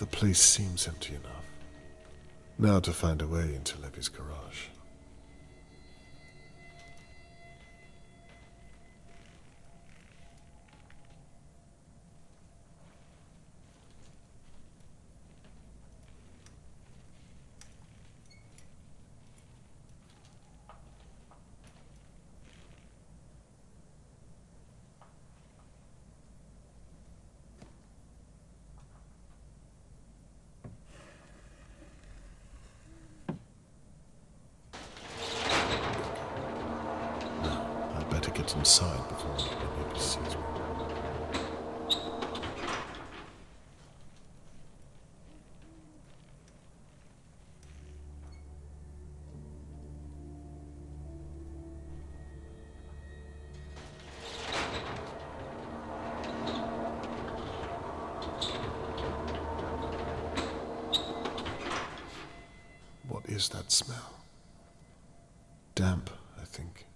The place seems empty enough. Now to find a way into Levy's garage. Get inside before my neighbour sees me. What is that smell? Damp, I think.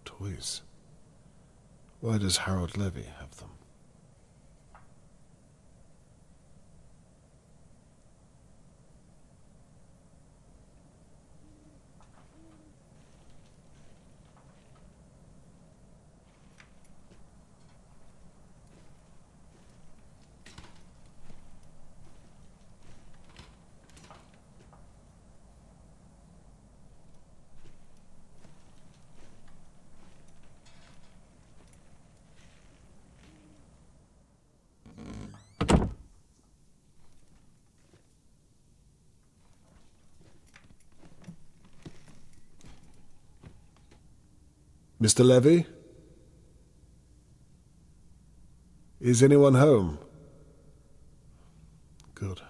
Toys. Why does Harold Levy have them? Mr. Levy? Is anyone home? Good.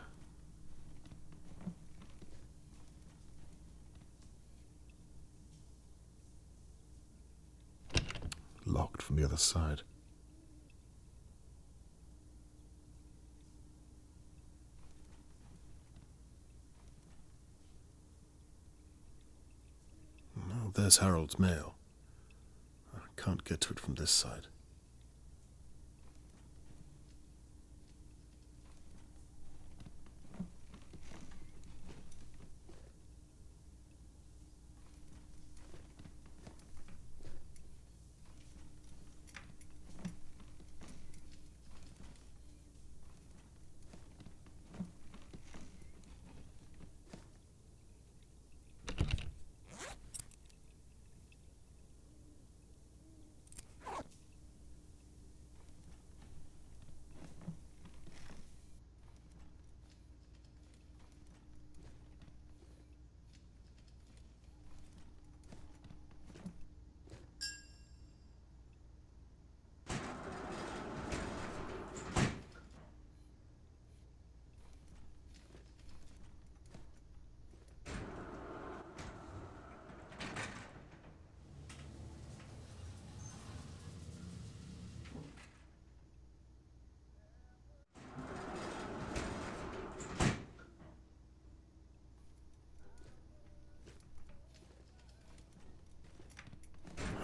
Locked from the other side. Well, there's Harold's mail. I can't get to it from this side.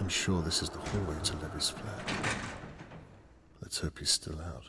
I'm sure this is the hallway to Levy's flat. Let's hope he's still out.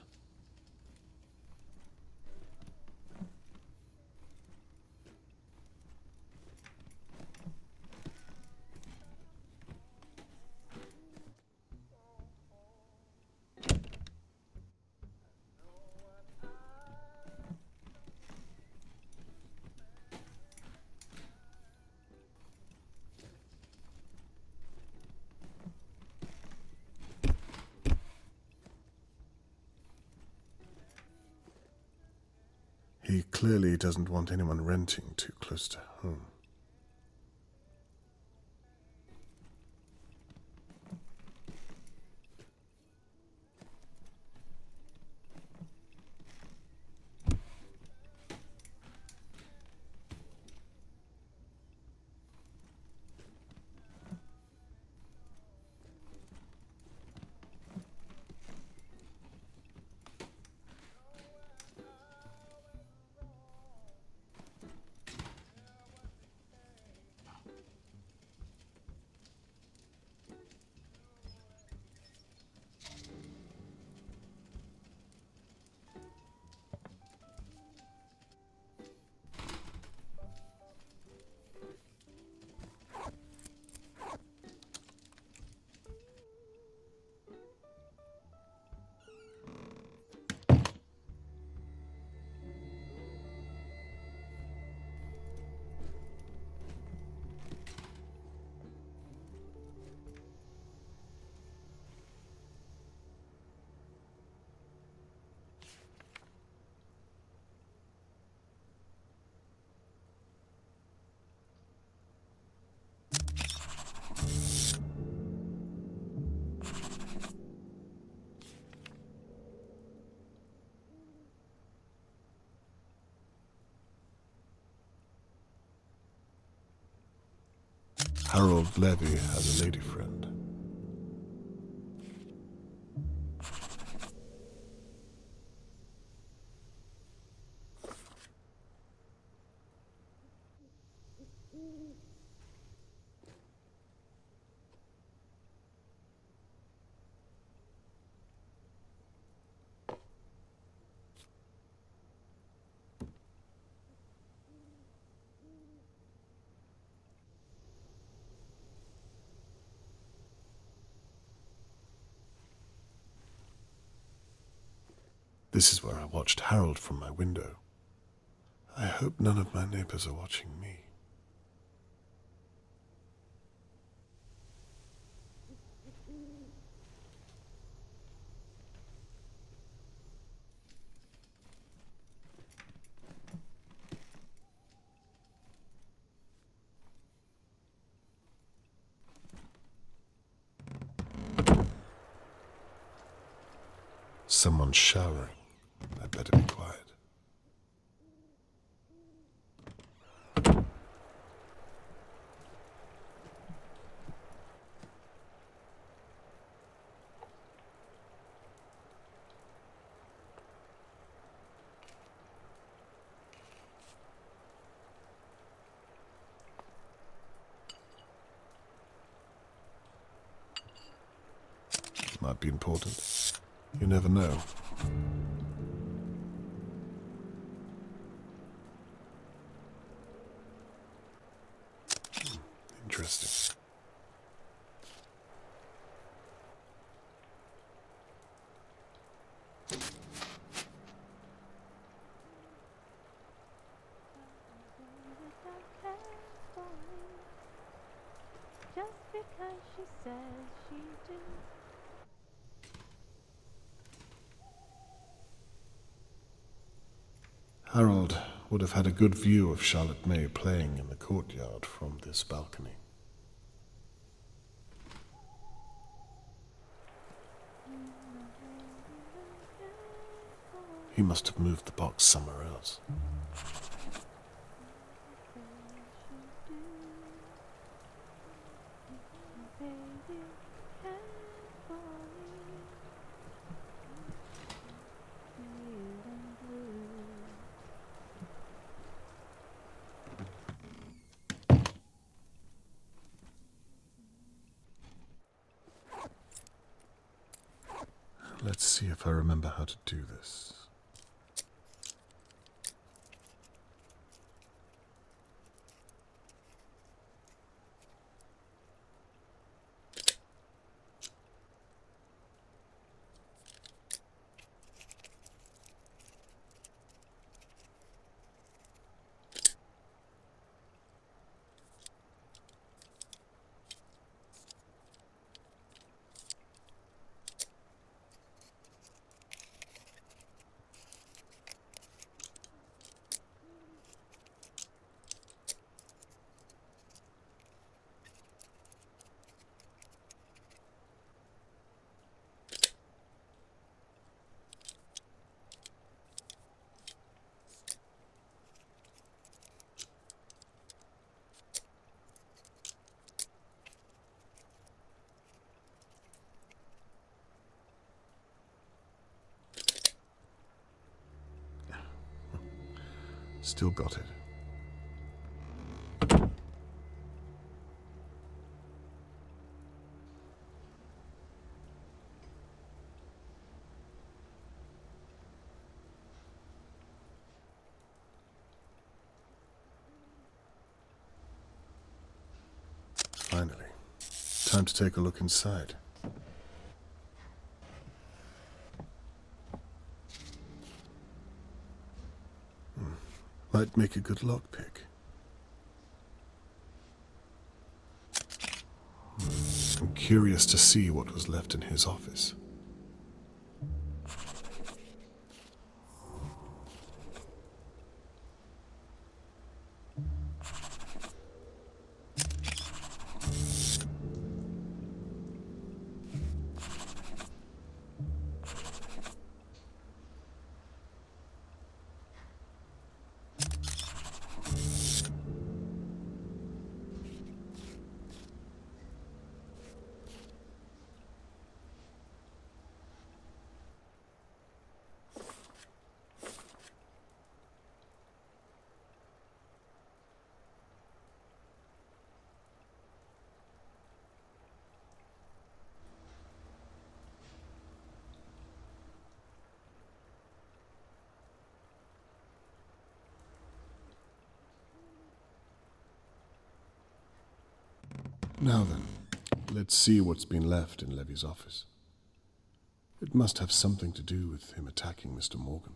He clearly doesn't want anyone renting too close to home. Harold Levy has a lady friend. This is where I watched Harold from my window. I hope none of my neighbours are watching me. Someone's showering. I'd better be quiet. Might be important. You never know. Interesting. Just because she says she do. Harold would have had a good view of Charlotte May playing in the courtyard from this balcony. He must have moved the box somewhere else. Let's see if I remember how to do this. Still got it. Finally. Time to take a look inside. Might make a good lockpick. I'm curious to see what was left in his office. Now then, let's see what's been left in Levy's office. It must have something to do with him attacking Mr. Morgan.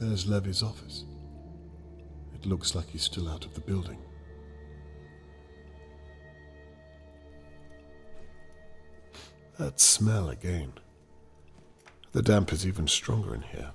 There's Levy's office. It looks like he's still out of the building. That smell again. The damp is even stronger in here.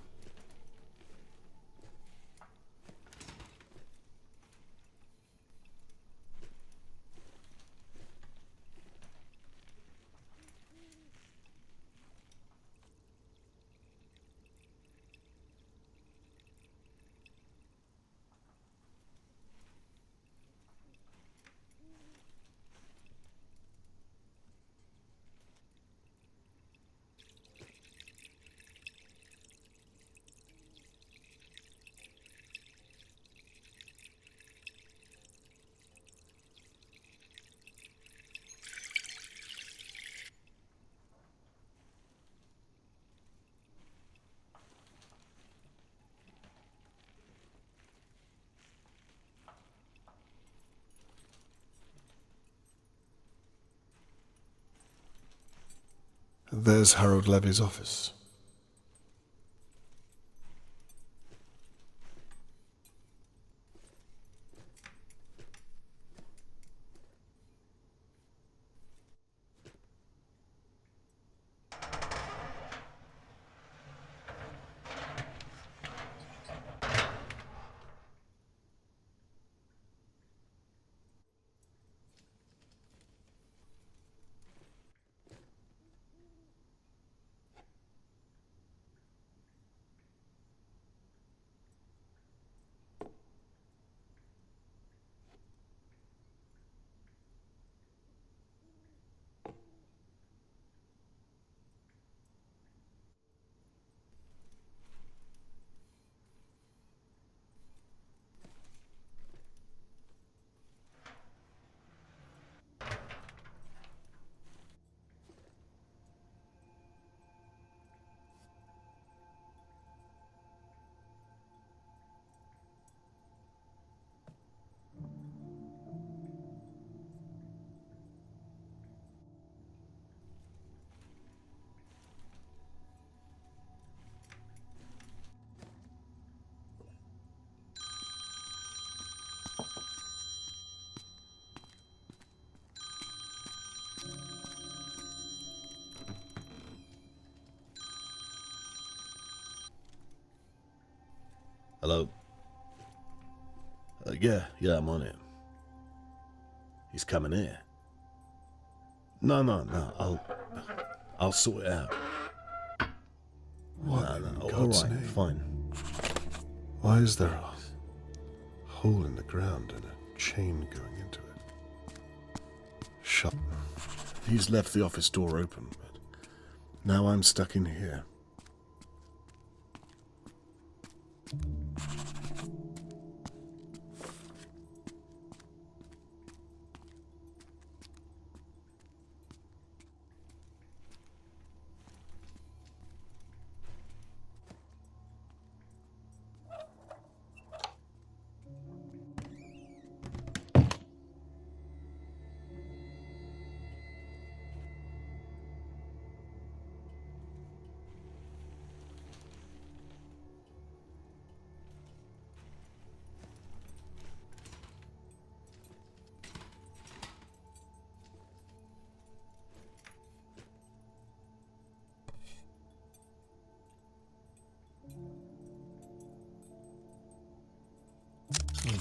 There's Harold Levy's office. Hello? Yeah, I'm on it. He's coming here. No, I'll sort it out. What in All God's right, name? fine. Why is there a hole in the ground and a chain going into it? Shut. He's left the office door open, but now I'm stuck in here.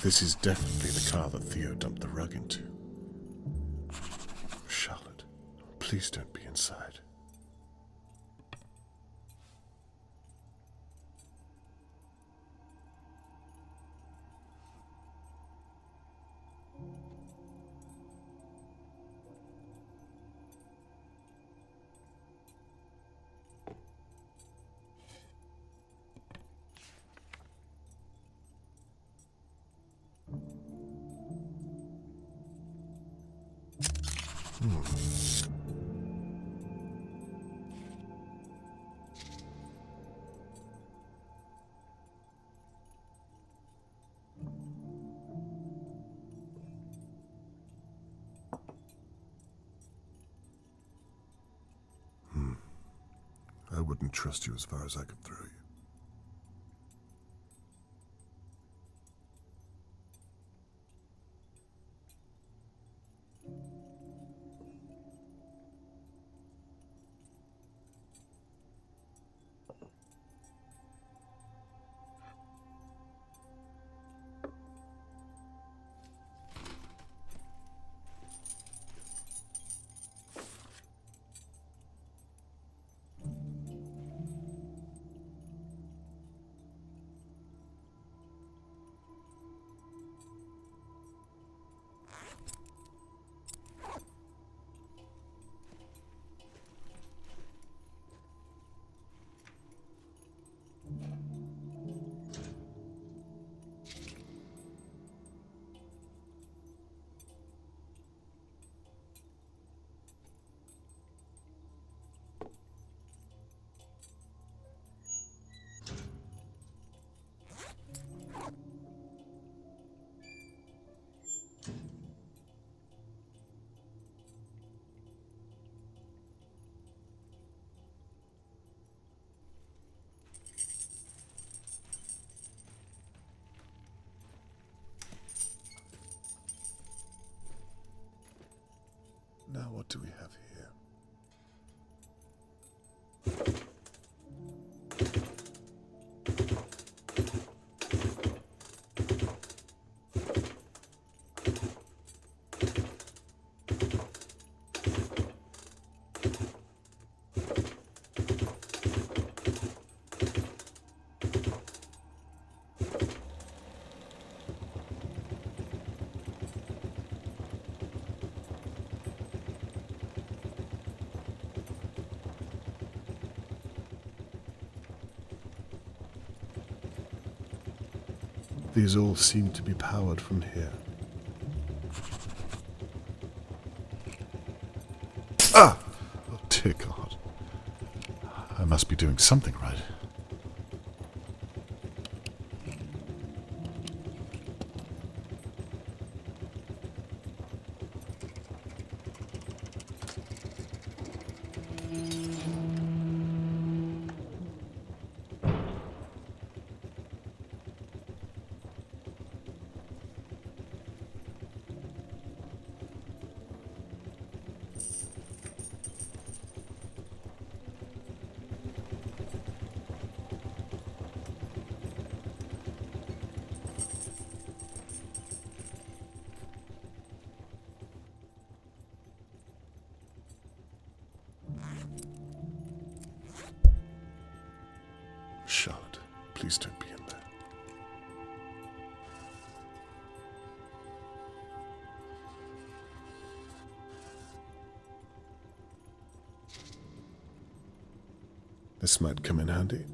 This is definitely the car that Theo dumped the rug into. Charlotte, please don't be inside. I wouldn't trust you as far as I could throw you. Now what do we have here? These all seem to be powered from here. Ah! Oh, dear God. I must be doing something right. Please don't be in there. This might come in handy.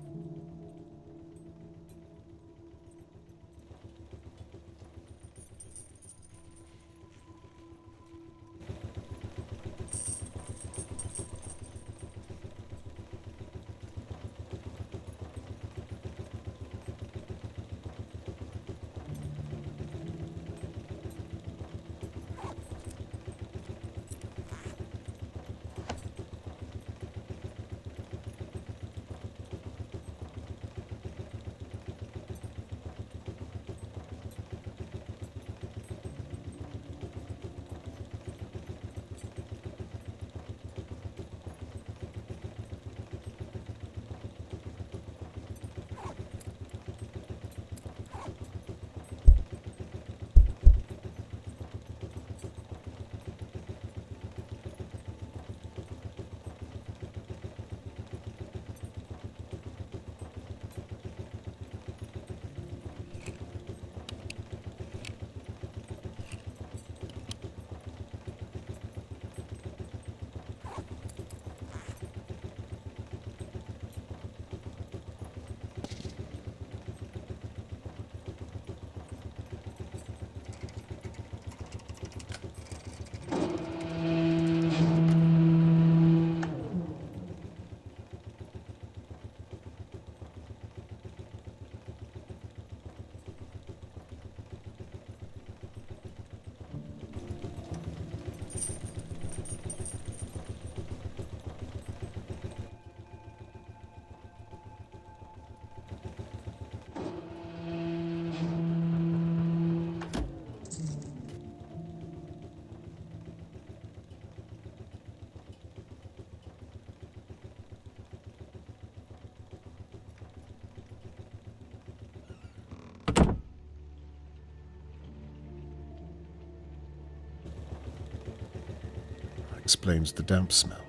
Explains the damp smell.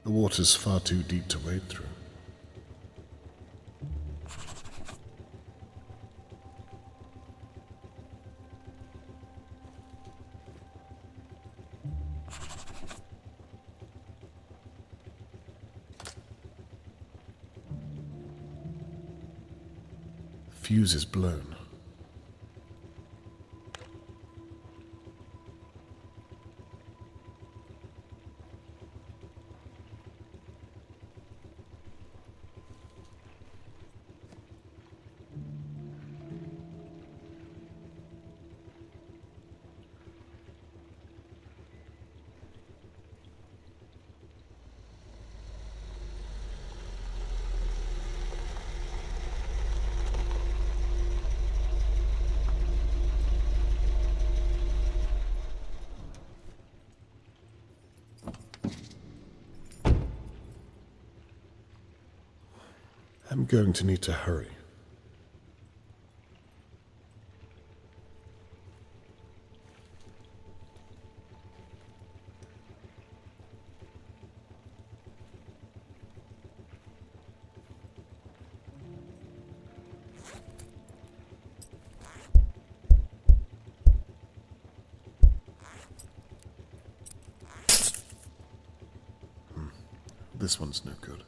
The water's far too deep to wade through. The fuse is blown. I'm going to need to hurry. This one's no good.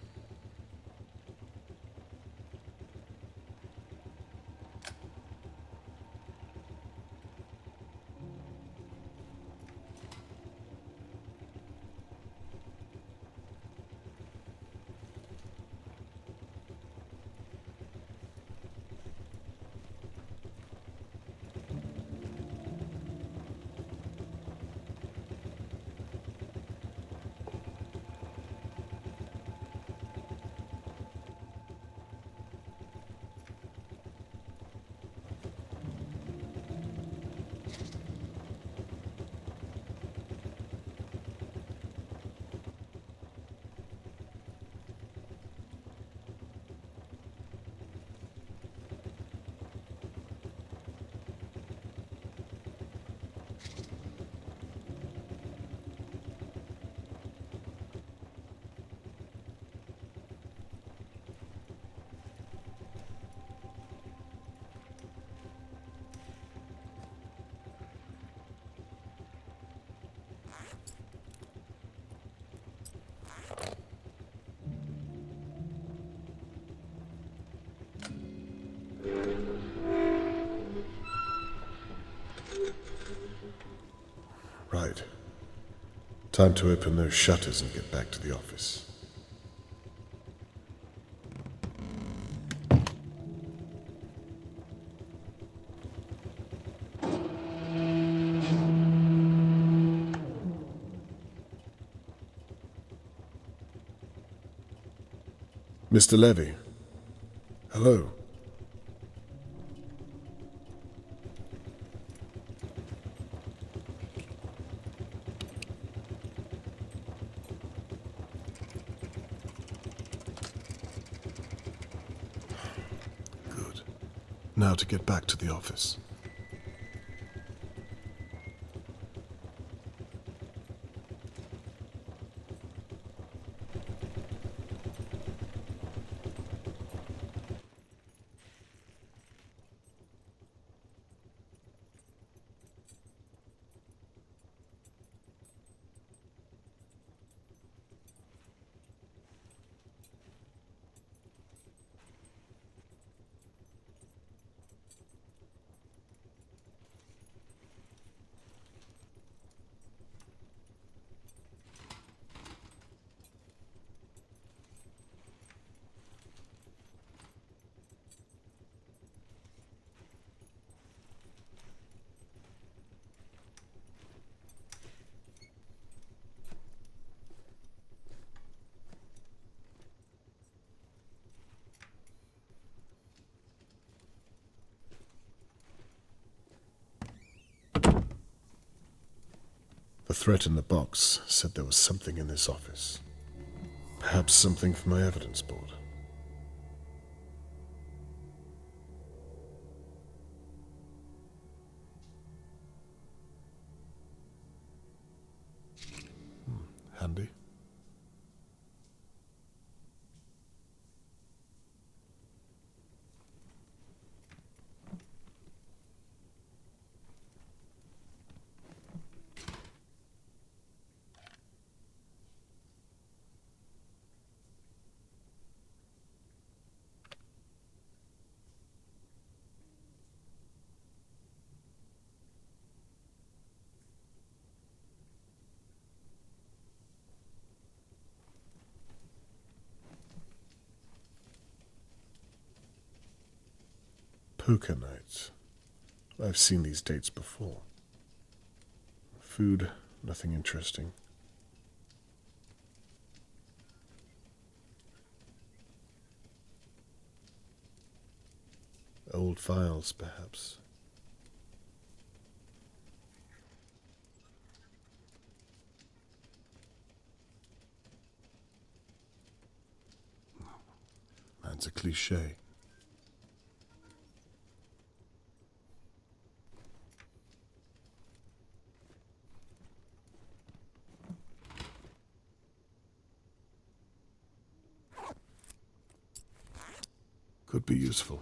Time to open those shutters and get back to the office. Mr. Levy. Hello. Good. Now to get back to the office. The threat in the box said there was something in this office. Perhaps something for my evidence board. Handy. Poker night. I've seen these dates before. Food, nothing interesting. Old files, perhaps. That's a cliché. Could be useful.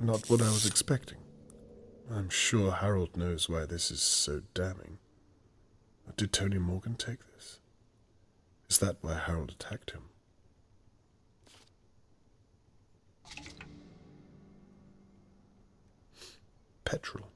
Not what I was expecting. I'm sure Harold knows why this is so damning. Did Tony Morgan take this? Is that why Harold attacked him? Petrol.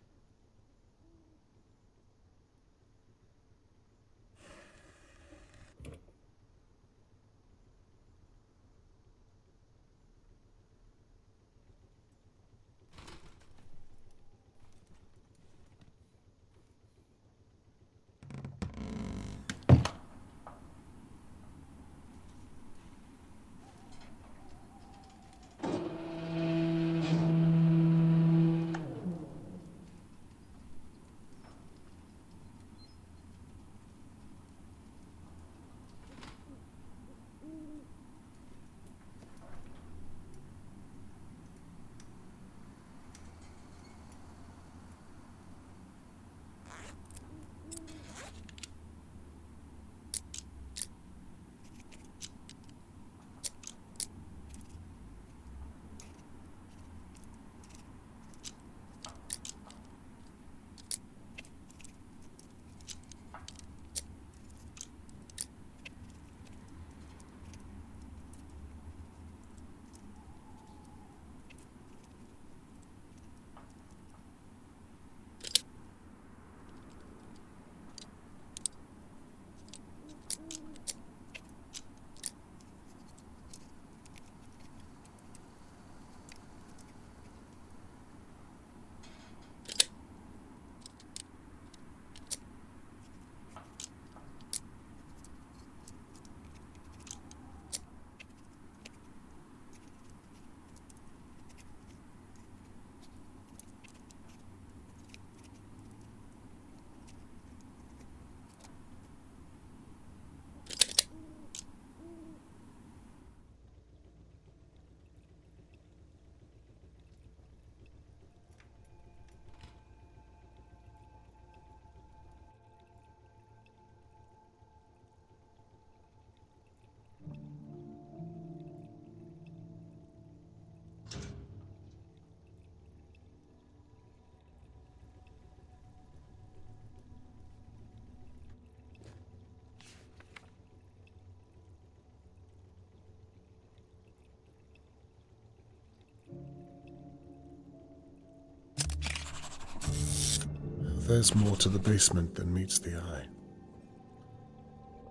There's more to the basement than meets the eye.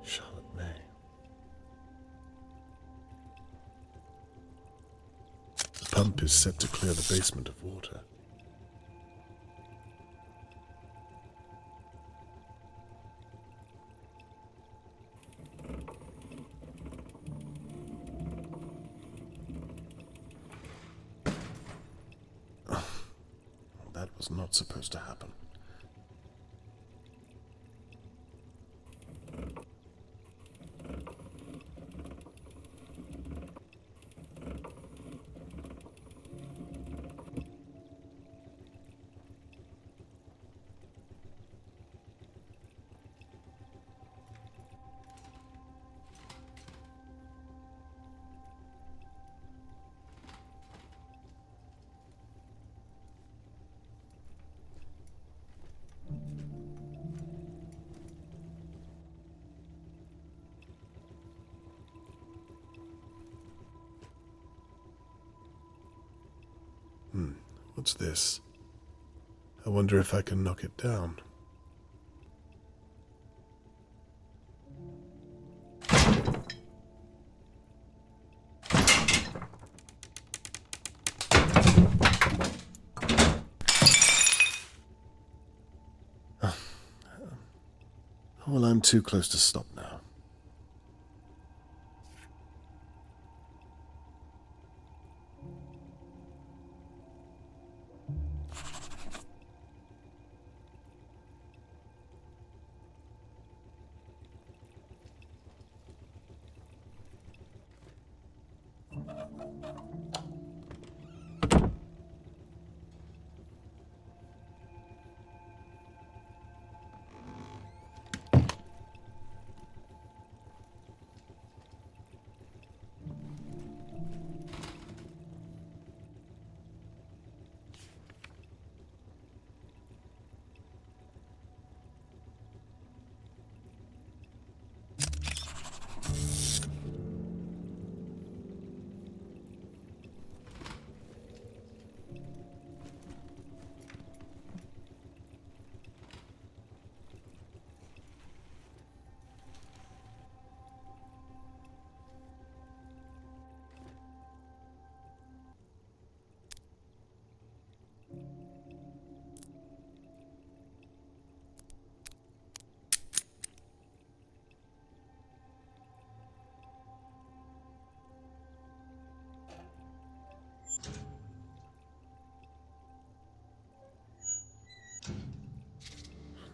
Charlotte May. The pump is set to clear the basement of water. That was not supposed to happen. What's this? I wonder if I can knock it down. Well, I'm too close to stop now.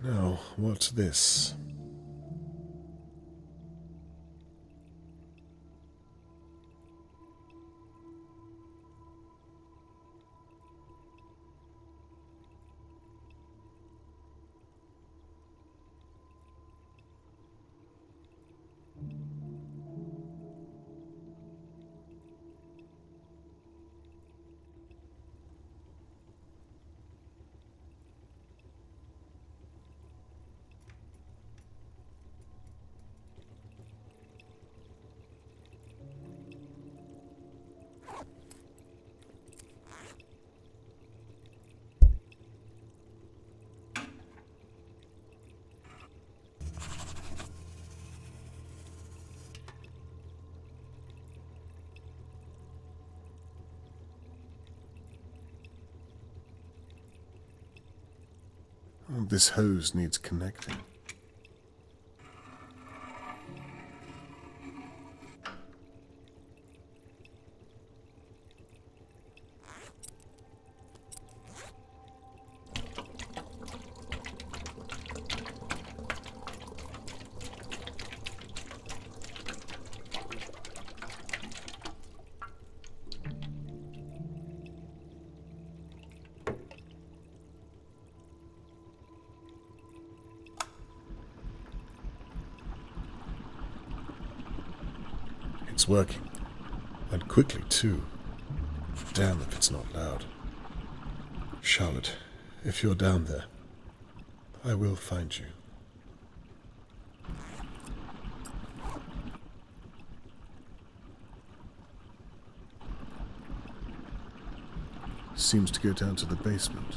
Now, what's this? Oh, this hose needs connecting. It's working. And quickly, too. Damn if it's not loud. Charlotte, if you're down there, I will find you. Seems to go down to the basement.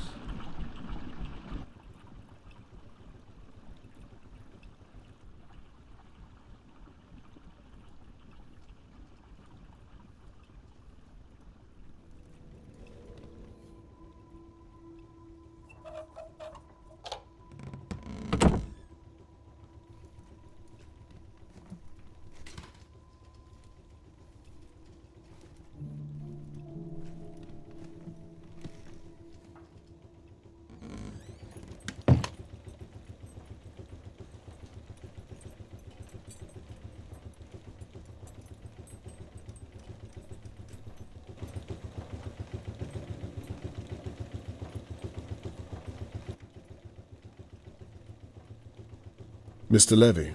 Mr. Levy.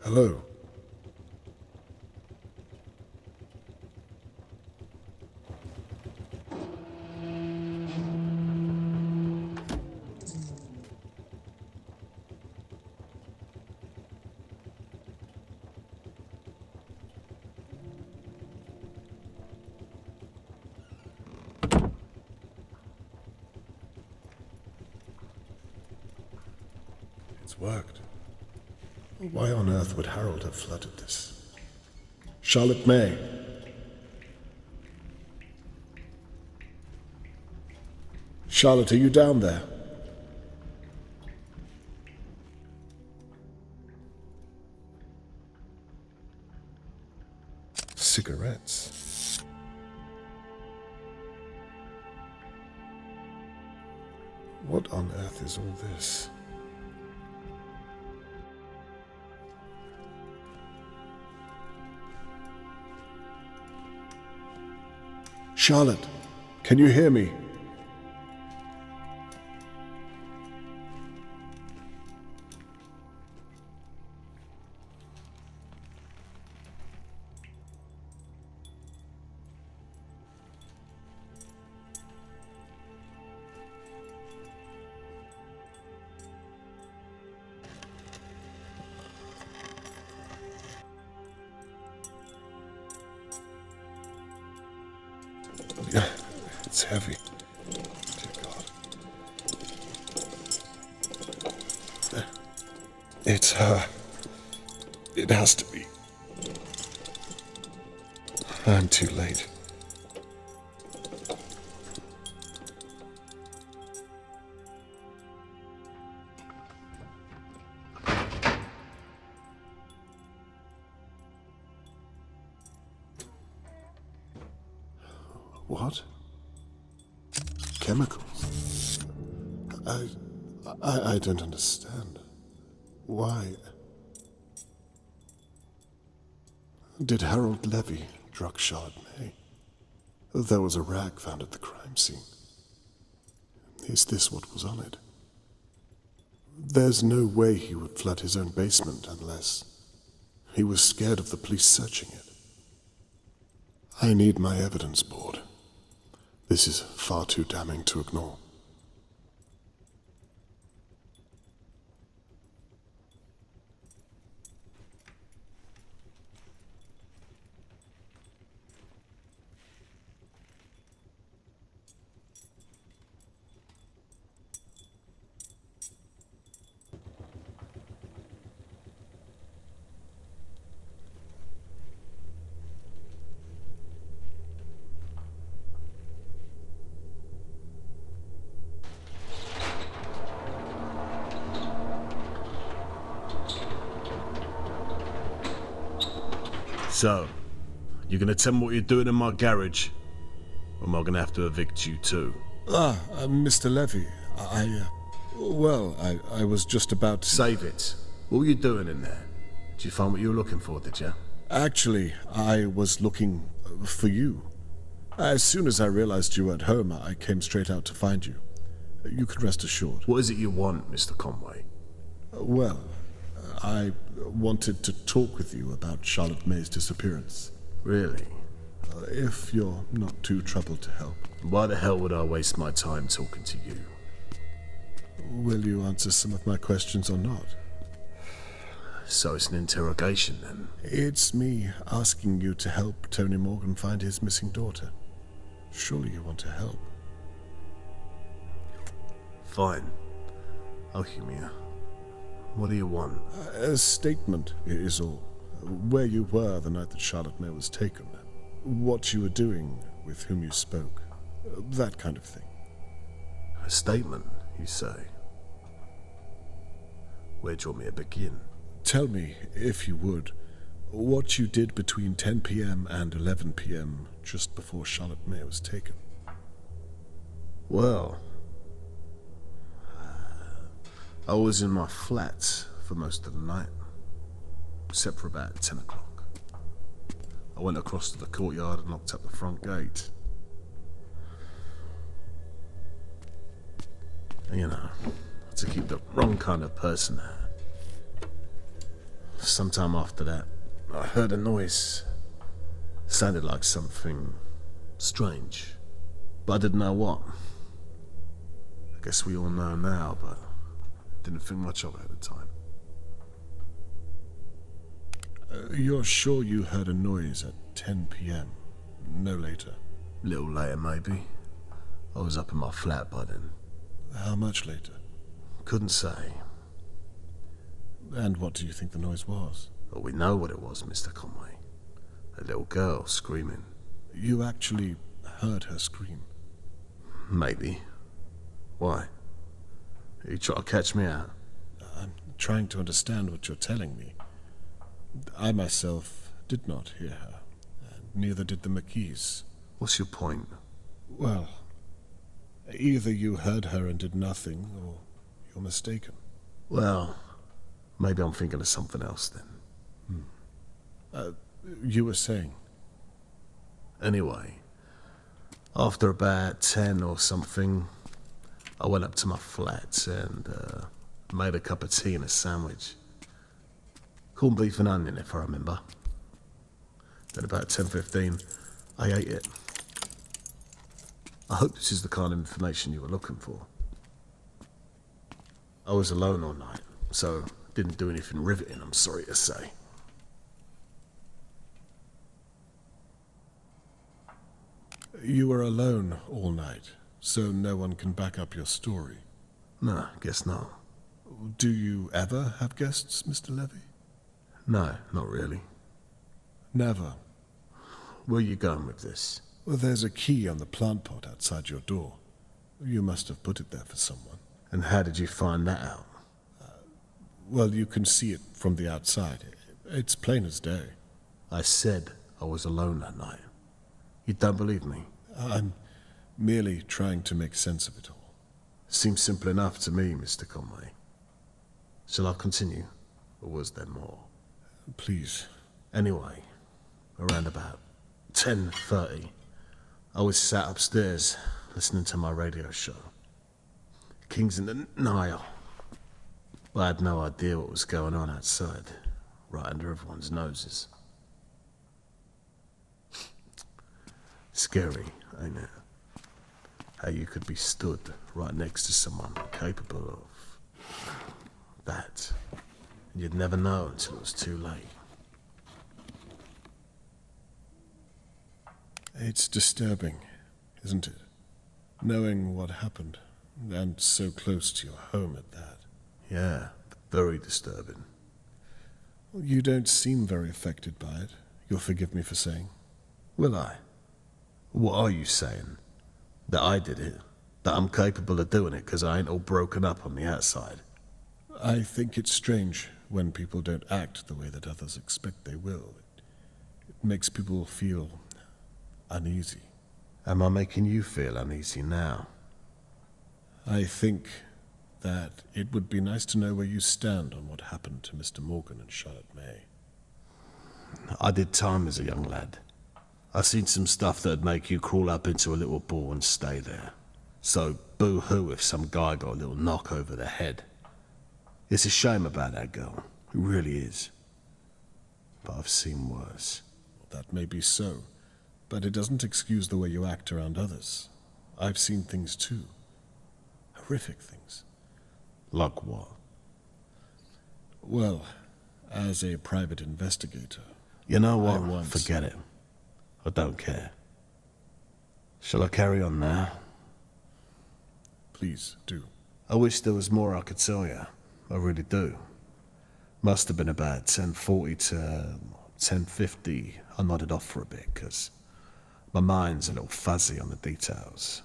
Hello. It's worked. Why on earth would Harold have flooded this? Charlotte May. Charlotte, are you down there? Cigarettes. What on earth is all this? Charlotte, can you hear me? Yeah, it's heavy. Dear God. It's her. It has to be. I'm too late. What? Chemicals? I don't understand. Why? Did Harold Levy drug Charlotte May? There was a rag found at the crime scene. Is this what was on it? There's no way he would flood his own basement unless he was scared of the police searching it. I need my evidence board. This is far too damning to ignore. So, you're gonna tell me what you're doing in my garage? Or am I gonna have to evict you too? Mr. Levy, I was just about to... Save it. What were you doing in there? Did you find what you were looking for, did you? Actually, I was looking for you. As soon as I realized you weren't home, I came straight out to find you. You can rest assured. What is it you want, Mr. Conway? Well, I wanted to talk with you about Charlotte May's disappearance. Really? If you're not too troubled to help. Why the hell would I waste my time talking to you? Will you answer some of my questions or not? So it's an interrogation then? It's me asking you to help Tony Morgan find his missing daughter. Surely you want to help. Fine. I'll humor you. What do you want? A statement is all. Where you were the night that Charlotte May was taken. What you were doing, with whom you spoke. That kind of thing. A statement, you say? Where do you want me to begin? Tell me, if you would, what you did between 10 p.m. and 11 p.m. just before Charlotte May was taken. Well, I was in my flat for most of the night, except for about 10 o'clock. I went across to the courtyard and locked up the front gate. And, you know, to keep the wrong kind of person there. sometime after that, I heard a noise. Sounded like something strange, but I didn't know what. I guess we all know now, but didn't think much of it at the time. You're sure you heard a noise at 10 p.m., no later? A little later, maybe. I was up in my flat by then. How much later? Couldn't say. And what do you think the noise was? Well, we know what it was, Mr. Conway. A little girl screaming. You actually heard her scream? Maybe. Why? You try to catch me out? I'm trying to understand what you're telling me. I myself did not hear her, and neither did the McKees. What's your point? Well, either you heard her and did nothing, or you're mistaken. Well, maybe I'm thinking of something else then. You were saying? Anyway, after about 10 or something, I went up to my flat and made a cup of tea and a sandwich. Corned beef and onion, if I remember. Then about 10:15, I ate it. I hope this is the kind of information you were looking for. I was alone all night, so didn't do anything riveting, I'm sorry to say. You were alone all night, so no one can back up your story. No, guess not. Do you ever have guests, Mr. Levy? No, not really. Never. Where are you going with this? Well, there's a key on the plant pot outside your door. You must have put it there for someone. And how did you find that out? Well, you can see it from the outside. It's plain as day. I said I was alone that night. You don't believe me? I'm merely trying to make sense of it all. Seems simple enough to me, Mr. Conway. Shall I continue? Or was there more? Please. Anyway, around about 10:30, I was sat upstairs listening to my radio show. Kings in the Nile. I had no idea what was going on outside, right under everyone's noses. Scary, ain't it? How you could be stood right next to someone capable of that. And you'd never know until it was too late. It's disturbing, isn't it? Knowing what happened, and so close to your home at that. Yeah, very disturbing. Well, you don't seem very affected by it. You'll forgive me for saying. Will I? What are you saying? That I did it? That I'm capable of doing it because I ain't all broken up on the outside? I think it's strange when people don't act the way that others expect they will. It makes people feel uneasy. Am I making you feel uneasy now? I think that it would be nice to know where you stand on what happened to Mr. Morgan and Charlotte May. I did time as a young lad. I seen some stuff that'd make you crawl up into a little ball and stay there. So boo-hoo if some guy got a little knock over the head. It's a shame about that girl. It really is. But I've seen worse. That may be so, but it doesn't excuse the way you act around others. I've seen things too. Horrific things. Like what? Well, as a private investigator... You know what? once- Forget it. I don't care. Shall I carry on now? Please, do. I wish there was more I could tell you. I really do. Must have been about 10:40 to 10:50. I nodded off for a bit, because my mind's a little fuzzy on the details.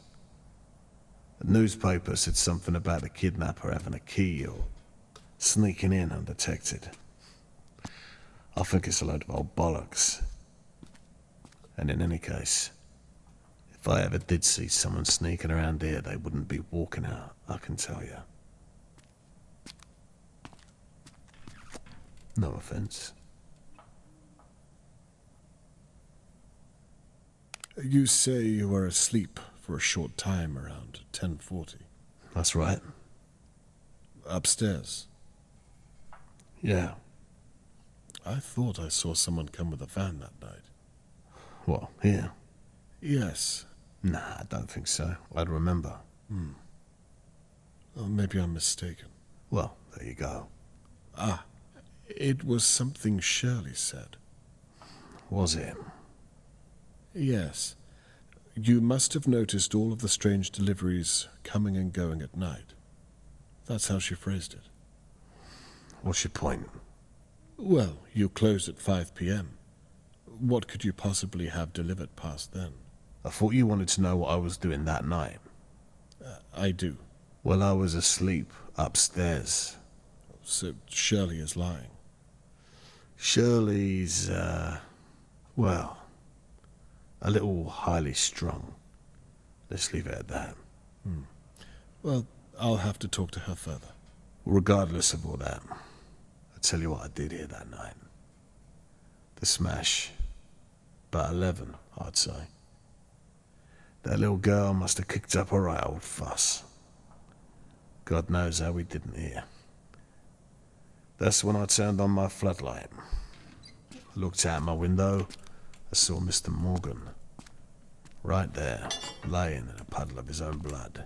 The newspaper said something about the kidnapper having a key or sneaking in undetected. I think it's a load of old bollocks. And in any case, if I ever did see someone sneaking around here, they wouldn't be walking out, I can tell you. No offense. You say you were asleep for a short time around 10:40. That's right. Upstairs. Yeah. I thought I saw someone come with a van that night. What, here? Yes. Nah, I don't think so. I'd remember. Or maybe I'm mistaken. Well, there you go. Ah, it was something Shirley said. Was it? Yes. You must have noticed all of the strange deliveries coming and going at night. That's how she phrased it. What's your point? Well, you close at 5 p.m. What could you possibly have delivered past then? I thought you wanted to know what I was doing that night. I do. Well, I was asleep upstairs. So Shirley is lying. Shirley's, well, a little highly strung. Let's leave it at that. Well, I'll have to talk to her further. Regardless of all that, I tell you what I did here that night. The smash. About 11, I'd say. That little girl must have kicked up a right old fuss. God knows how we didn't hear. That's when I turned on my floodlight. I looked out my window. I saw Mr. Morgan. Right there, laying in a puddle of his own blood.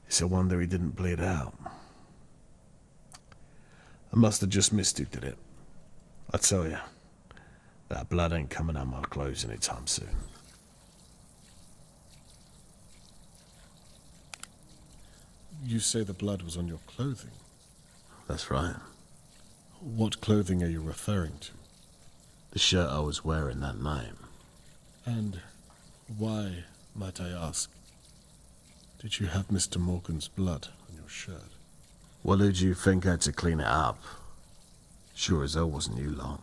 It's a wonder he didn't bleed out. I must have just missed who did it. I tell you, that blood ain't coming out my clothes anytime soon. You say the blood was on your clothing. That's right. What clothing are you referring to? The shirt I was wearing that night. And why, might I ask, did you have Mr. Morgan's blood on your shirt? Well, who do you think had to clean it up? Sure as hell wasn't you long.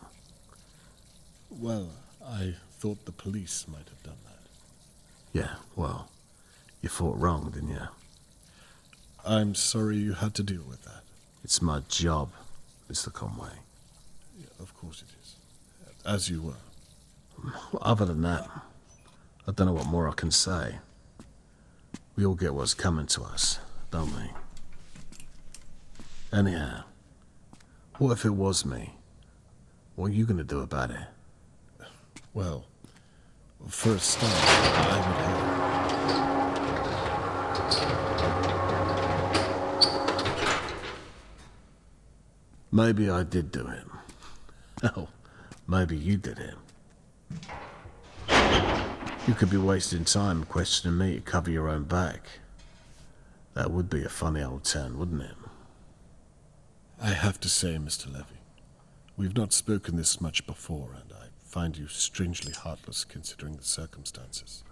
Well, I thought the police might have done that. Yeah, well, you thought wrong, didn't you? I'm sorry you had to deal with that. It's my job, Mr. Conway. Yeah, of course it is. As you were. Other than that, I don't know what more I can say. We all get what's coming to us, don't we? Anyhow, what if it was me? What are you going to do about it? Well, for a start, I would have... Maybe I did do it. Hell, maybe you did it. You could be wasting time questioning me to cover your own back. That would be a funny old turn, wouldn't it? I have to say, Mr. Levy, we've not spoken this much before, and I find you strangely heartless considering the circumstances.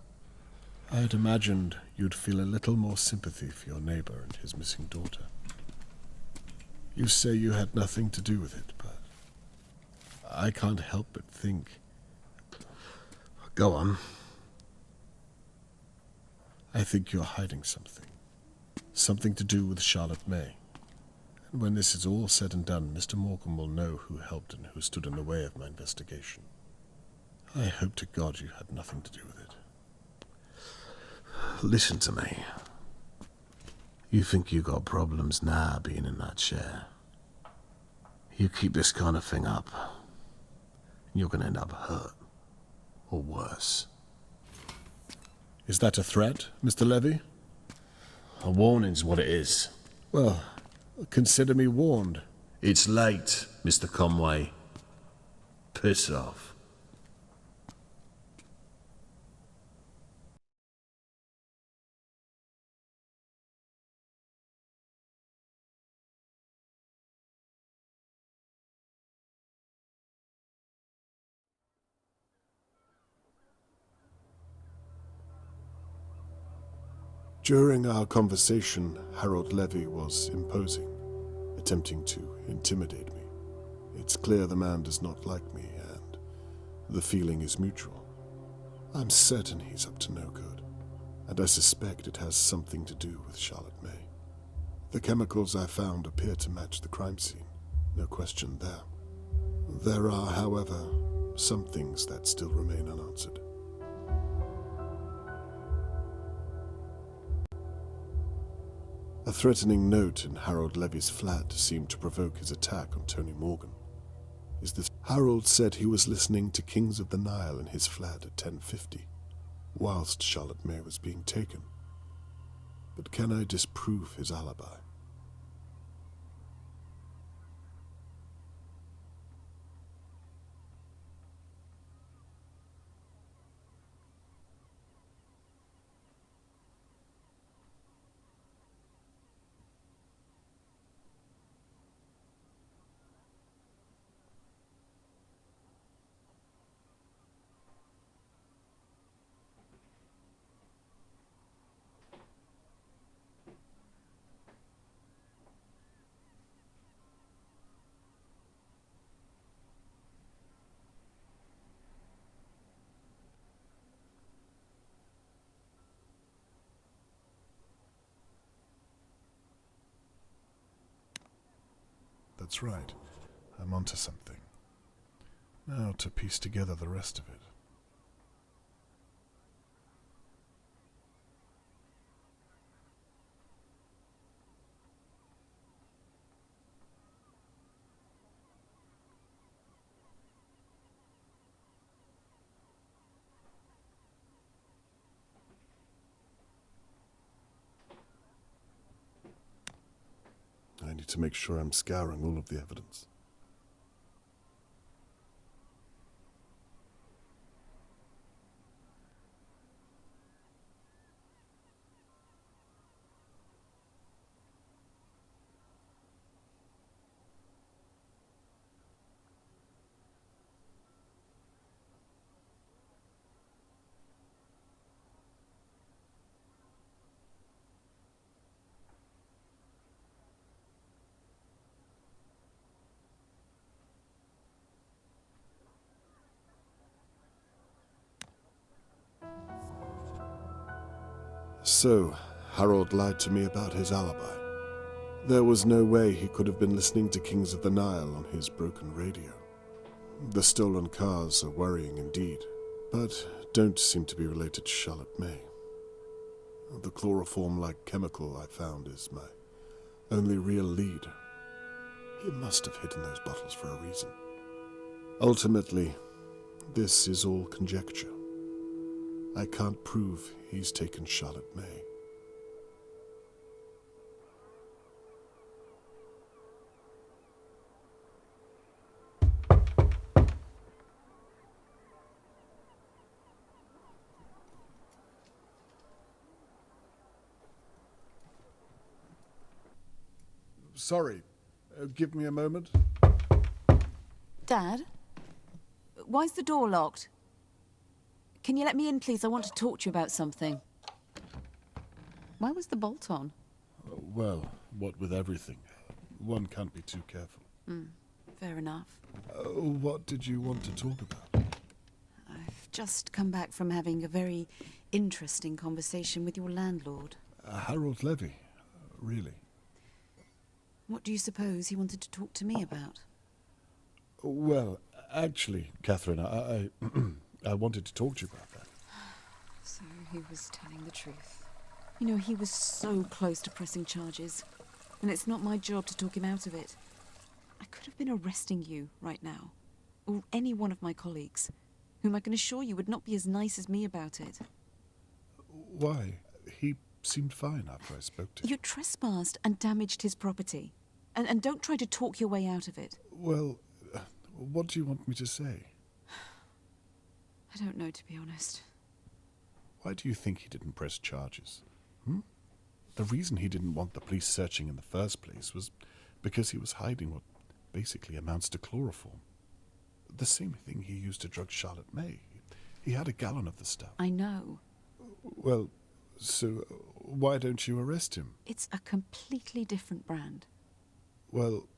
I'd imagined you'd feel a little more sympathy for your neighbor and his missing daughter. You say you had nothing to do with it, but I can't help but think... Go on. I think you're hiding something. Something to do with Charlotte May. And when this is all said and done, Mr. Morgan will know who helped and who stood in the way of my investigation. I hope to God you had nothing to do with it. Listen to me. You think you got problems now being in that chair. You keep this kind of thing up, and you're going to end up hurt. Or worse. Is that a threat, Mr. Levy? A warning's what it is. Well, consider me warned. It's late, Mr. Conway. Piss off. During our conversation, Harold Levy was imposing, attempting to intimidate me. It's clear the man does not like me, and the feeling is mutual. I'm certain he's up to no good, and I suspect it has something to do with Charlotte May. The chemicals I found appear to match the crime scene, no question there. There are, however, some things that still remain unanswered. A threatening note in Harold Levy's flat seemed to provoke his attack on Tony Morgan. Is this... Harold said he was listening to Kings of the Nile in his flat at 10:50, whilst Charlotte May was being taken. But can I disprove his alibi? That's right. I'm onto something. Now to piece together the rest of it. I need to make sure I'm scouring all of the evidence. So, Harold lied to me about his alibi. There was no way he could have been listening to Kings of the Nile on his broken radio. The stolen cars are worrying indeed, but don't seem to be related to Charlotte May. The chloroform-like chemical I found is my only real lead. He must have hidden those bottles for a reason. Ultimately, this is all conjecture. I can't prove he's taken Charlotte May. Sorry, give me a moment. Dad? Why's the door locked? Can you let me in, please? I want to talk to you about something. Why was the bolt on? Well, what with everything, one can't be too careful. Fair enough. What did you want to talk about? I've just come back from having a very interesting conversation with your landlord. Harold Levy, really? What do you suppose he wanted to talk to me about? Well, actually, Catherine, I wanted to talk to you about that. So he was telling the truth. You know, he was so close to pressing charges, and it's not my job to talk him out of it. I could have been arresting you right now, or any one of my colleagues, whom I can assure you would not be as nice as me about it. Why? He seemed fine after I spoke to him. You trespassed and damaged his property, and don't try to talk your way out of it. Well, what do you want me to say? I don't know, to be honest. Why do you think he didn't press charges? The reason he didn't want the police searching in the first place was because he was hiding what basically amounts to chloroform. The same thing he used to drug Charlotte May. He had a gallon of the stuff. I know. Well, so why don't you arrest him? It's a completely different brand. Well,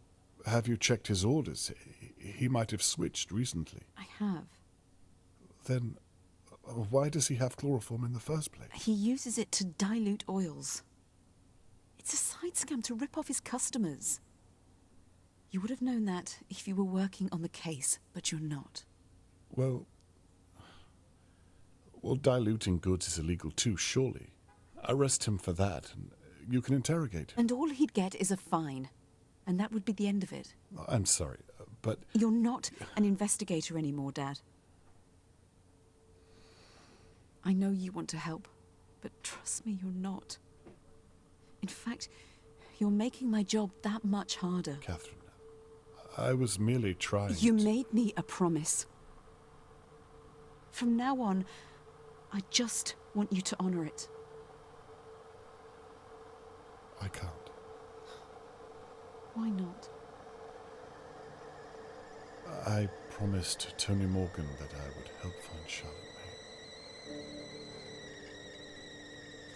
have you checked his orders? He might have switched recently. I have. Then why does he have chloroform in the first place? He uses it to dilute oils. It's a side scam to rip off his customers. You would have known that if you were working on the case, but you're not. Well, diluting goods is illegal too, surely. Arrest him for that, and you can interrogate him. And all he'd get is a fine. And that would be the end of it. I'm sorry, But You're not an investigator anymore, Dad. I know you want to help, but trust me, you're not. In fact, you're making my job that much harder. Catherine, I was merely trying You to... made me a promise. From now on, I just want you to honor it. I can't. Why not? I promised Tony Morgan that I would help find Charlotte May.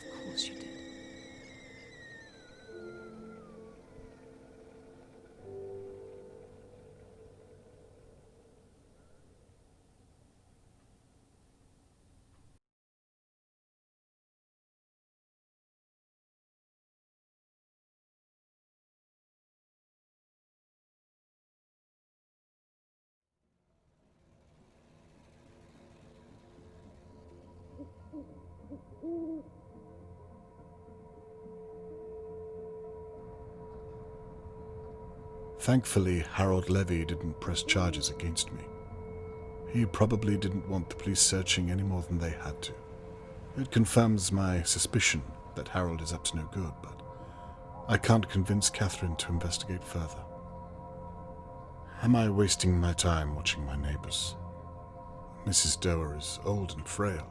Of course you did. Thankfully, Harold Levy didn't press charges against me. He probably didn't want the police searching any more than they had to. It confirms my suspicion that Harold is up to no good, but I can't convince Catherine to investigate further. Am I wasting my time watching my neighbours? Mrs. Doer is old and frail.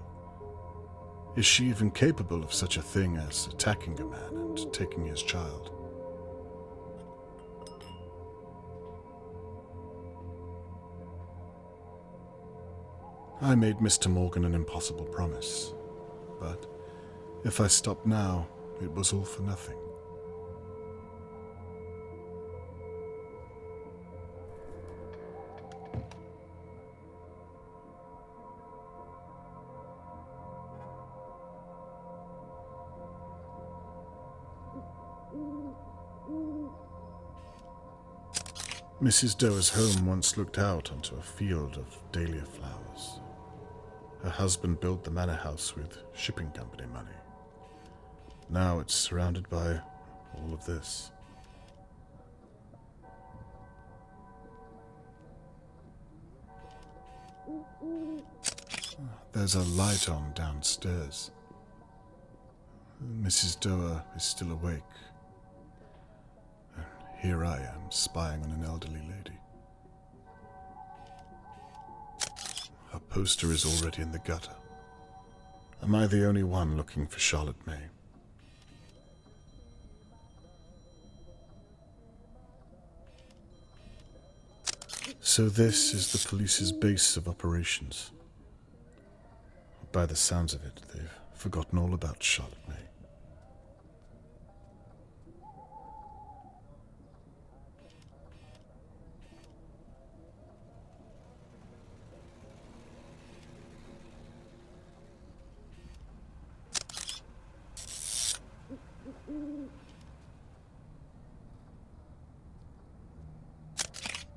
Is she even capable of such a thing as attacking a man and taking his child? I made Mr. Morgan an impossible promise, but if I stopped now, it was all for nothing. Mrs. Doer's home once looked out onto a field of dahlia flowers. Her husband built the manor house with shipping company money. Now it's surrounded by all of this. There's a light on downstairs. Mrs. Doer is still awake. And here I am, spying on an elderly lady. Her poster is already in the gutter. Am I the only one looking for Charlotte May? So this is the police's base of operations. By the sounds of it, they've forgotten all about Charlotte May.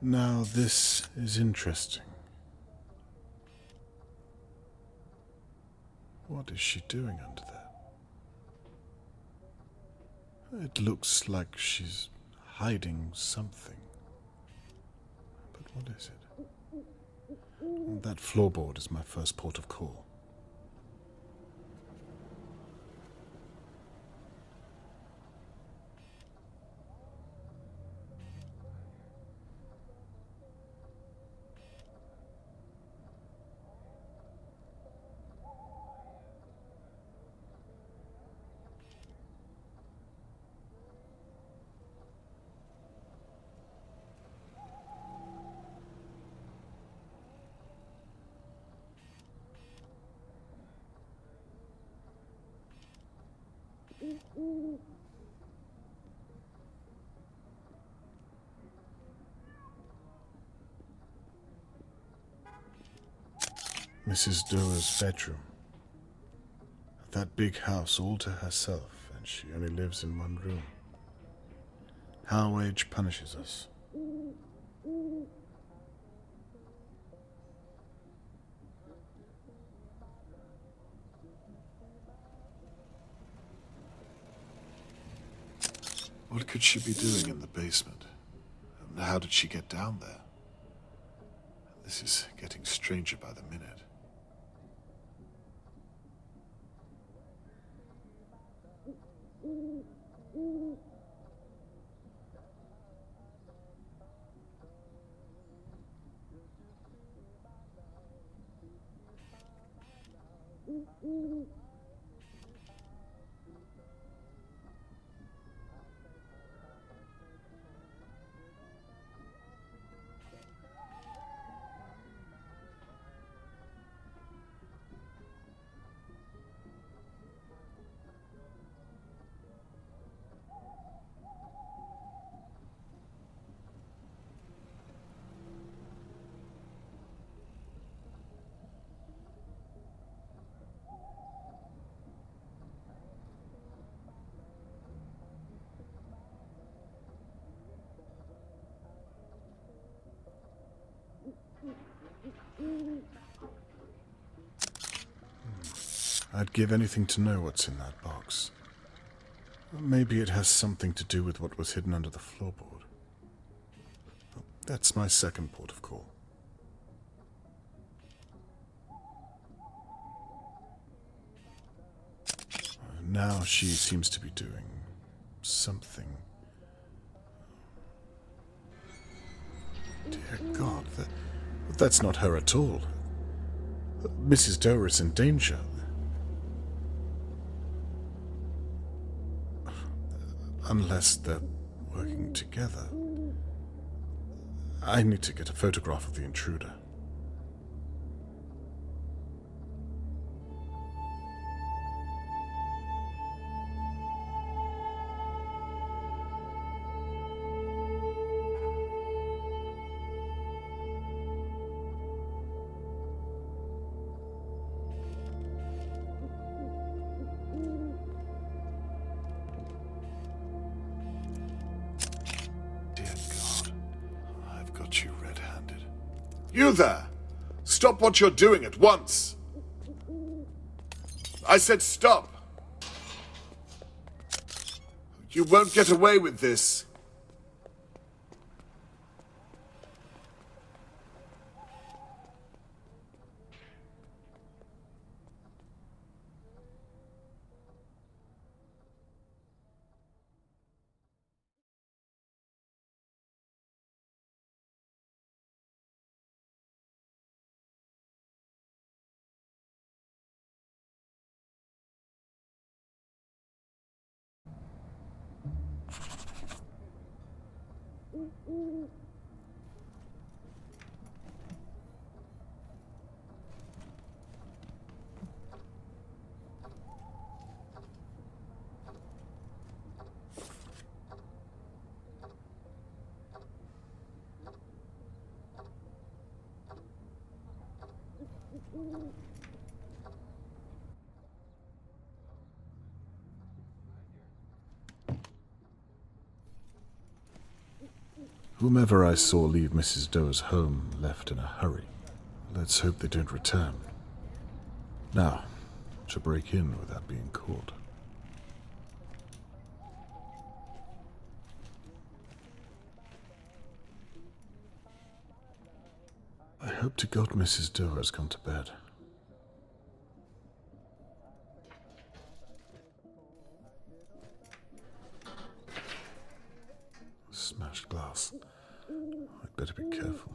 Now this is interesting. What is she doing under there? It looks like she's hiding something. But what is it? That floorboard is my first port of call. Mrs. Doer's bedroom. That big house all to herself, and she only lives in one room. How age punishes us. What could she be doing in the basement? And how did she get down there? This is getting stranger by the minute. I'd give anything to know what's in that box. Maybe it has something to do with what was hidden under the floorboard. That's my second port of call. Now she seems to be doing something. Dear God, that's not her at all. Mrs. Doe is in danger. Unless they're working together. I need to get a photograph of the intruder. You there! Stop what you're doing at once! I said stop! You won't get away with this. Whomever I saw leave Mrs. Doe's home left in a hurry. Let's hope they don't return. Now, to break in without being caught. I hope to God Mrs. Doe has gone to bed. Smashed glass. I'd better be careful.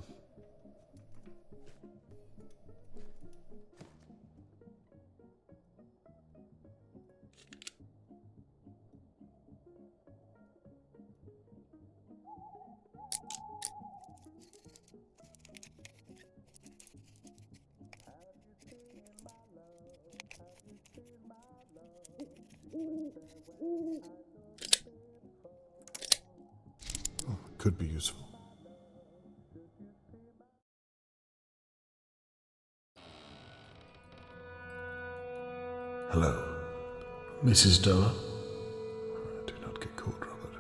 Oh, could be useful. Hello, Mrs. Doe? Do not get caught, Robert.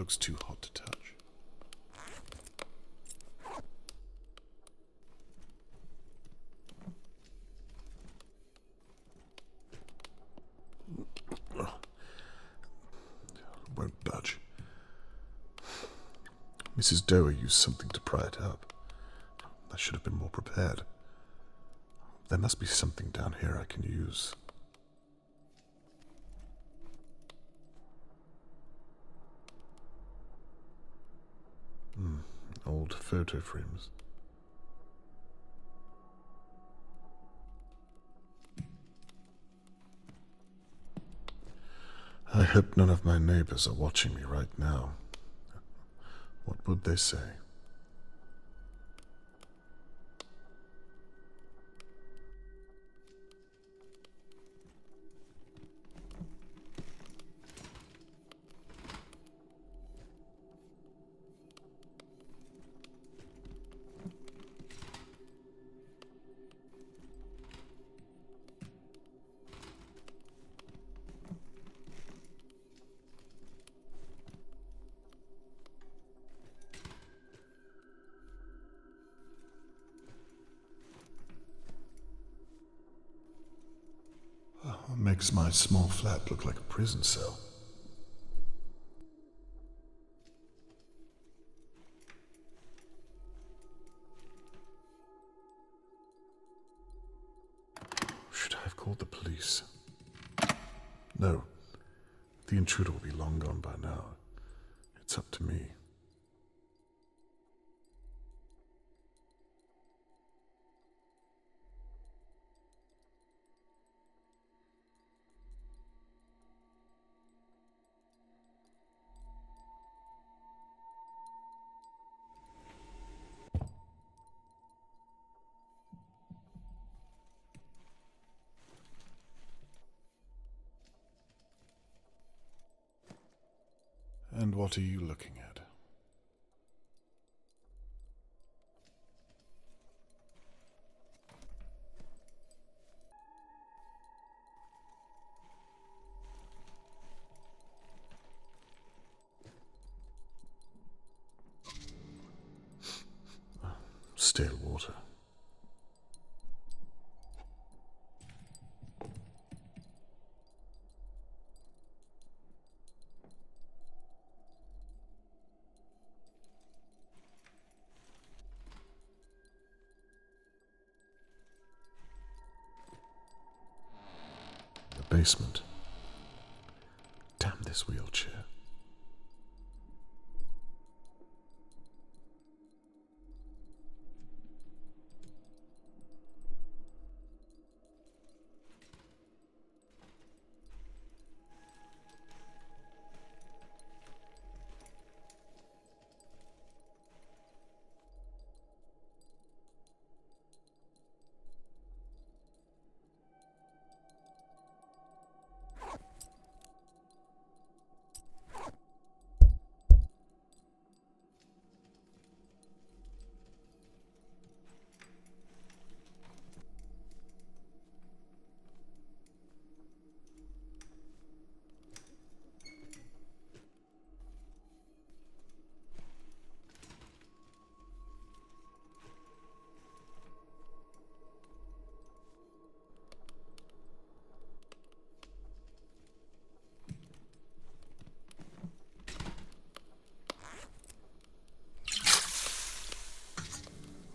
looks too hot to touch. Won't budge. Mrs. Doe used something to pry it up. I should have been more prepared. There must be something down here I can use. Old photo frames. I hope none of my neighbours are watching me right now. What would they say? Makes my small flat look like a prison cell. Should I have called the police? No. The intruder will be long gone by now. It's up to me. And what are you looking at? Stale water. Basement. Damn this wheelchair.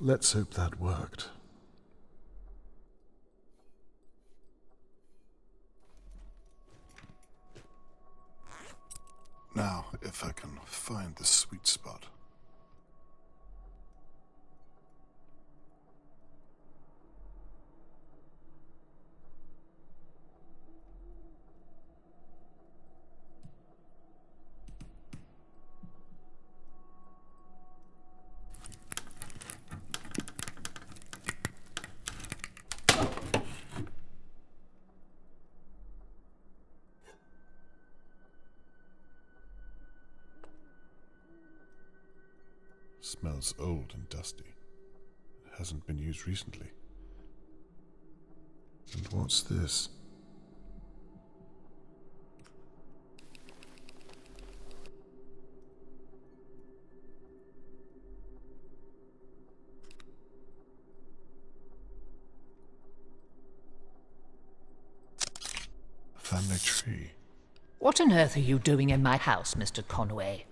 Let's hope that worked. Now, if I can find the sweet spot. Smells old and dusty. It hasn't been used recently. And what's this? family tree. What on earth are you doing in my house, Mr. Conway?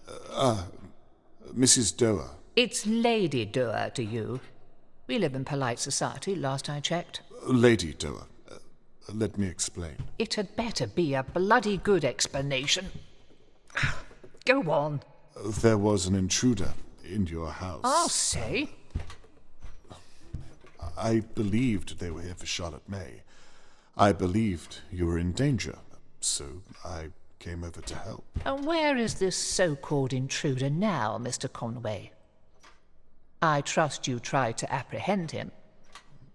Mrs. Doer. It's Lady Doer to you. We live in polite society, last I checked. Lady Doer. Let me explain. It had better be a bloody good explanation. Go on. There was an intruder in your house. I'll say. I believed they were here for Charlotte May. I believed you were in danger, so I came over to help. And where is this so-called intruder now, Mr. Conway? I trust you tried to apprehend him.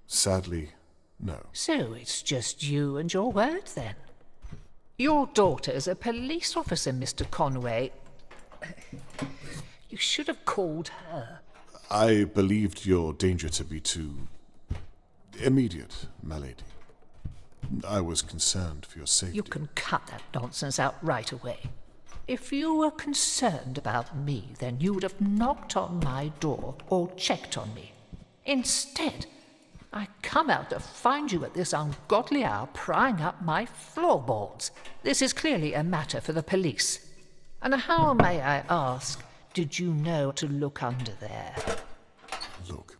Sadly, no. So it's just you and your word, then? Your daughter's a police officer, Mr. Conway. You should have called her. I believed your danger to be too immediate, my lady. I was concerned for your safety. You can cut that nonsense out right away. If you were concerned about me, then you would have knocked on my door or checked on me. Instead, I come out to find you at this ungodly hour prying up my floorboards. This is clearly a matter for the police. And how, may I ask, did you know to look under there? Look,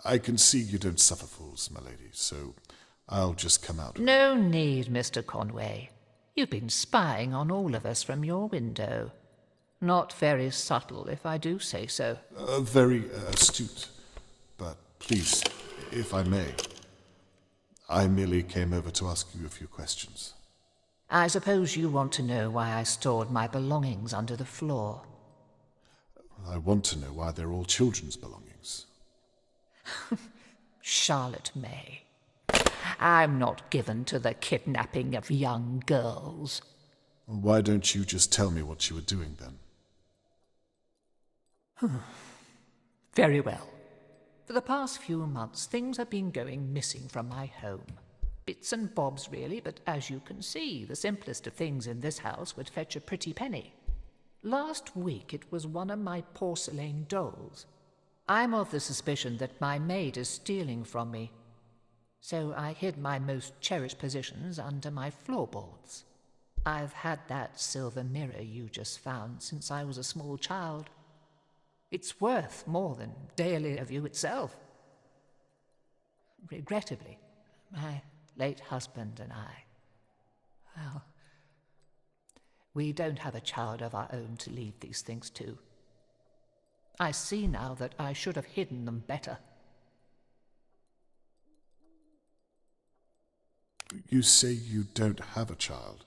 I can see you don't suffer fools, my lady, so I'll just come out. No need, Mr. Conway. You've been spying on all of us from your window. Not very subtle, if I do say so. Very astute. But please, if I may, I merely came over to ask you a few questions. I suppose you want to know why I stored my belongings under the floor. I want to know why they're all children's belongings. Charlotte May. I'm not given to the kidnapping of young girls. Why don't you just tell me what you were doing then? Very well. For the past few months, things have been going missing from my home. Bits and bobs, really, but as you can see, the simplest of things in this house would fetch a pretty penny. Last week, it was one of my porcelain dolls. I'm of the suspicion that my maid is stealing from me. So I hid my most cherished possessions under my floorboards. I've had that silver mirror you just found since I was a small child. It's worth more than Dahlia View itself. Regrettably, my late husband and I, well, we don't have a child of our own to leave these things to. I see now that I should have hidden them better. You say you don't have a child,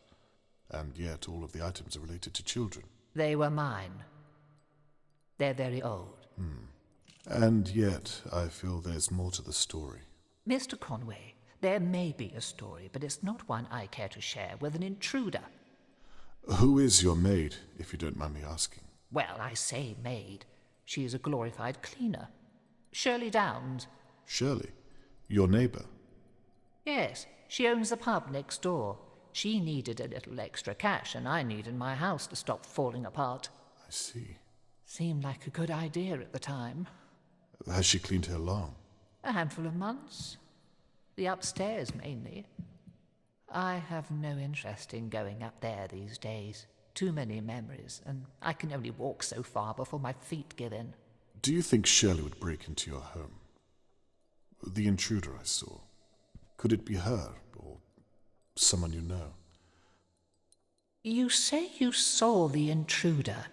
and yet all of the items are related to children. They were mine. They're very old. And yet, I feel there's more to the story. Mr. Conway, there may be a story, but it's not one I care to share with an intruder. Who is your maid, if you don't mind me asking? Well, I say maid. She is a glorified cleaner. Shirley Downs. Shirley, your neighbour. Yes, she owns the pub next door. She needed a little extra cash, and I needed my house to stop falling apart. I see. Seemed like a good idea at the time. Has she cleaned here long? A handful of months. The upstairs, mainly. I have no interest in going up there these days. Too many memories, and I can only walk so far before my feet give in. Do you think Shirley would break into your home? The intruder I saw. Could it be her, or someone you know? You say you saw the intruder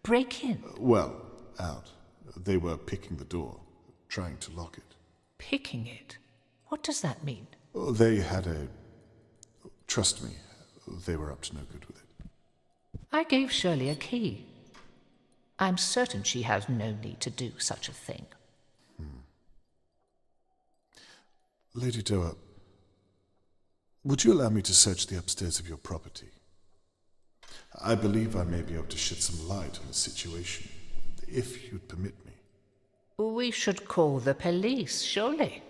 break in? Well, out. They were picking the door, trying to lock it. Picking it? What does that mean? They had a... Trust me, they were up to no good with it. I gave Shirley a key. I'm certain she has no need to do such a thing. Lady Doer, would you allow me to search the upstairs of your property? I believe I may be able to shed some light on the situation, if you'd permit me. We should call the police, surely.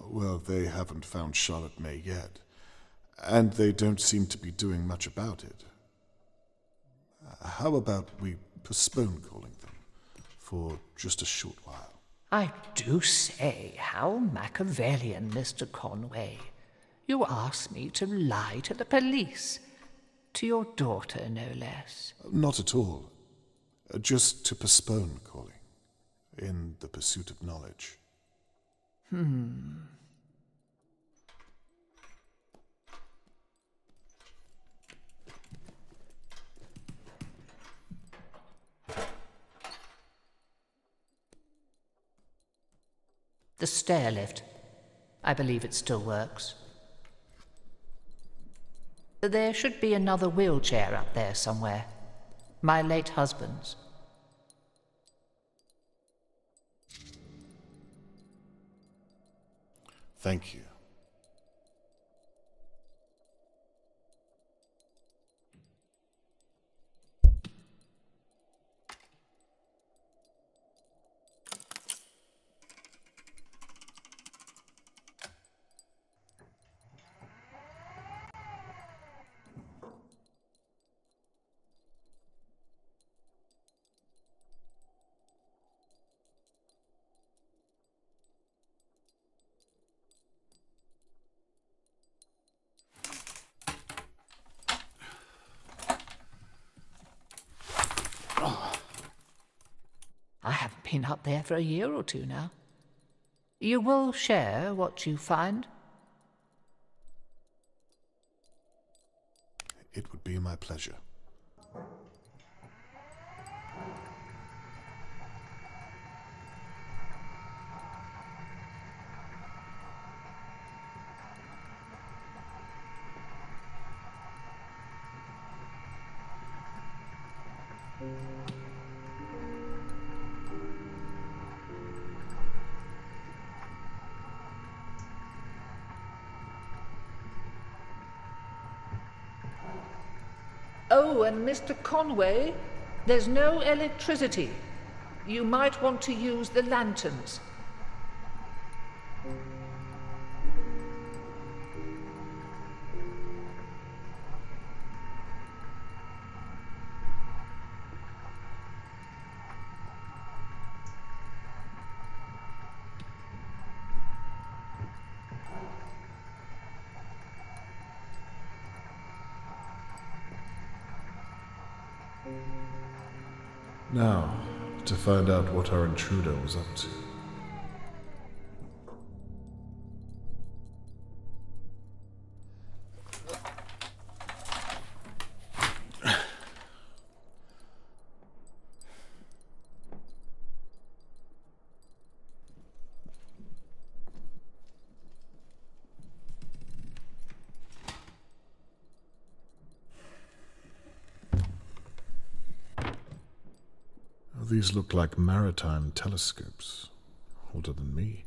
Well, they haven't found Charlotte May yet, and they don't seem to be doing much about it. How about we postpone calling them for just a short while? I do say, how Machiavellian, Mr. Conway. You asked me to lie to the police. To your daughter, no less. Not at all. Just to postpone calling. In the pursuit of knowledge. The stair lift. I believe it still works. There should be another wheelchair up there somewhere. My late husband's. Thank you. I haven't been up there for a year or two now. You will share what you find? It would be my pleasure. Oh, and Mr. Conway, there's no electricity. You might want to use the lanterns. Now, to find out what our intruder was up to. These look like maritime telescopes, older than me.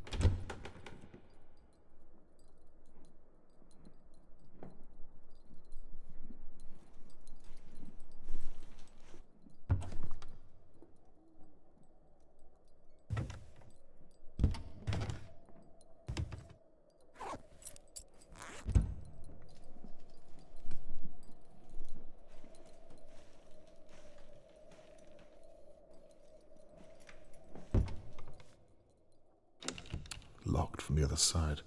Locked from the other side.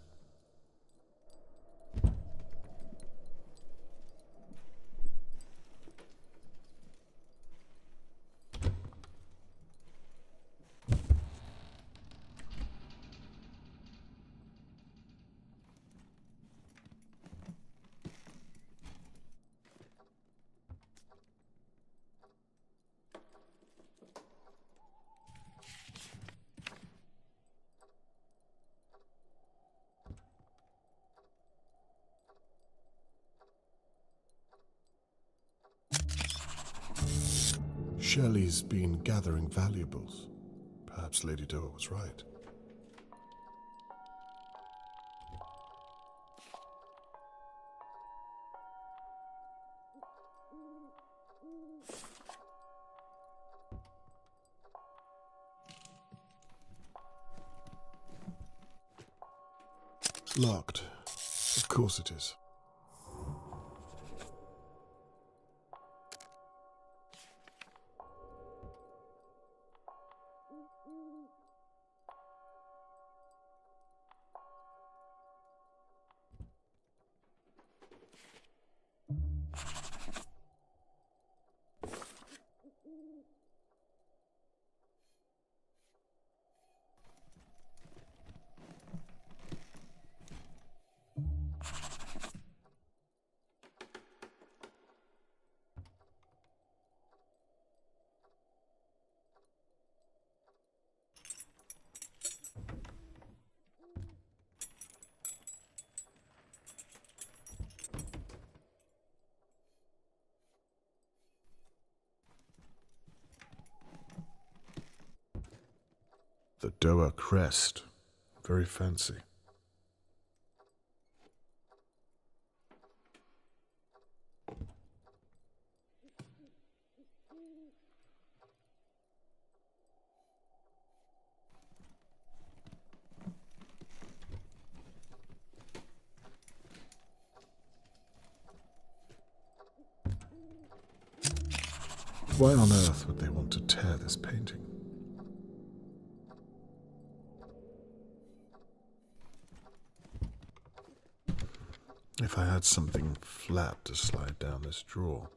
Shelley's been gathering valuables. Perhaps Lady Doe was right. Locked. Of course it is. The Doa crest. Very fancy. Why on earth would they want to tear this painting? If I had something flat to slide down this drawer.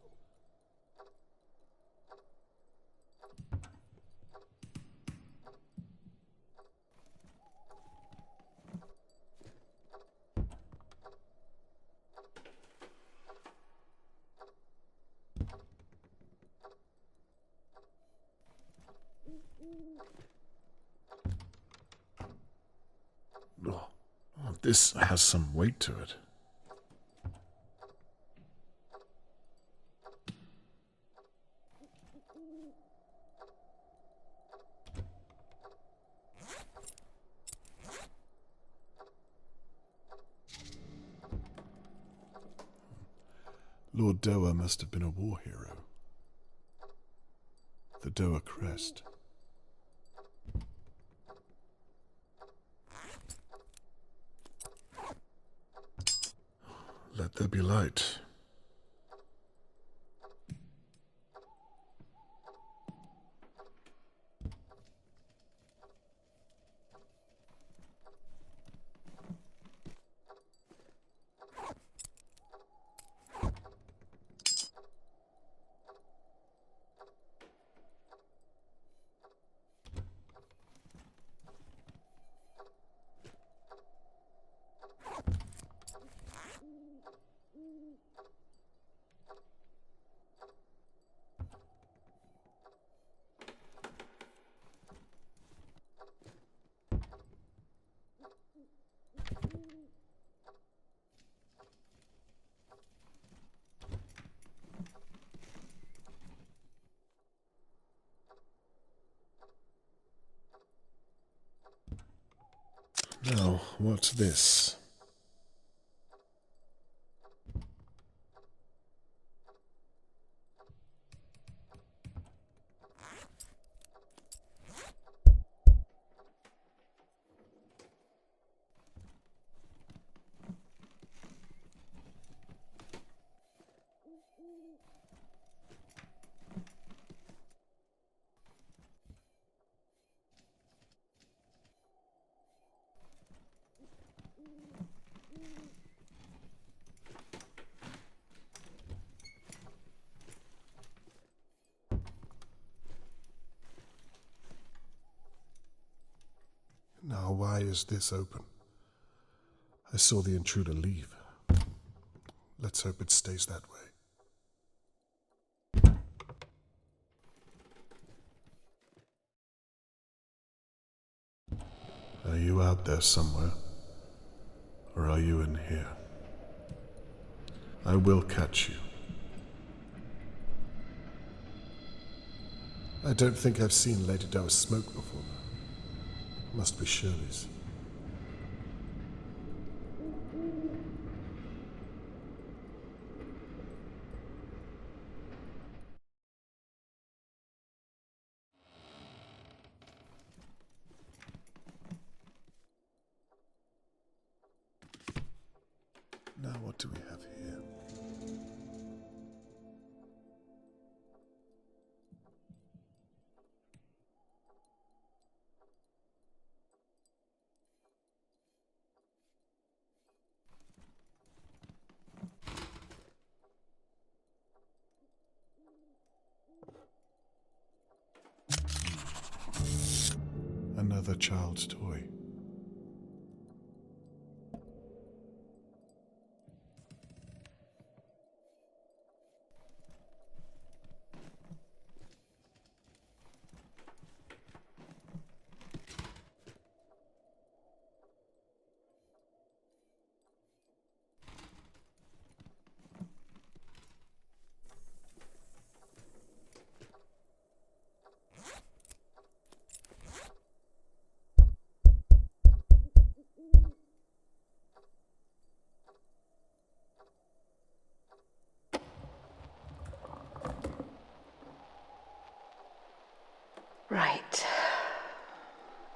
This has some weight to it. Lord Doa must have been a war hero. The Doa crest. Let there be light. Now, what's this? Now, why is this open? I saw the intruder leave. Let's hope it stays that way. Are you out there somewhere? Or are you in here? I will catch you. I don't think I've seen Lady Doe smoke before. Must be Shirley's. Now what do we have here? Another child's toy.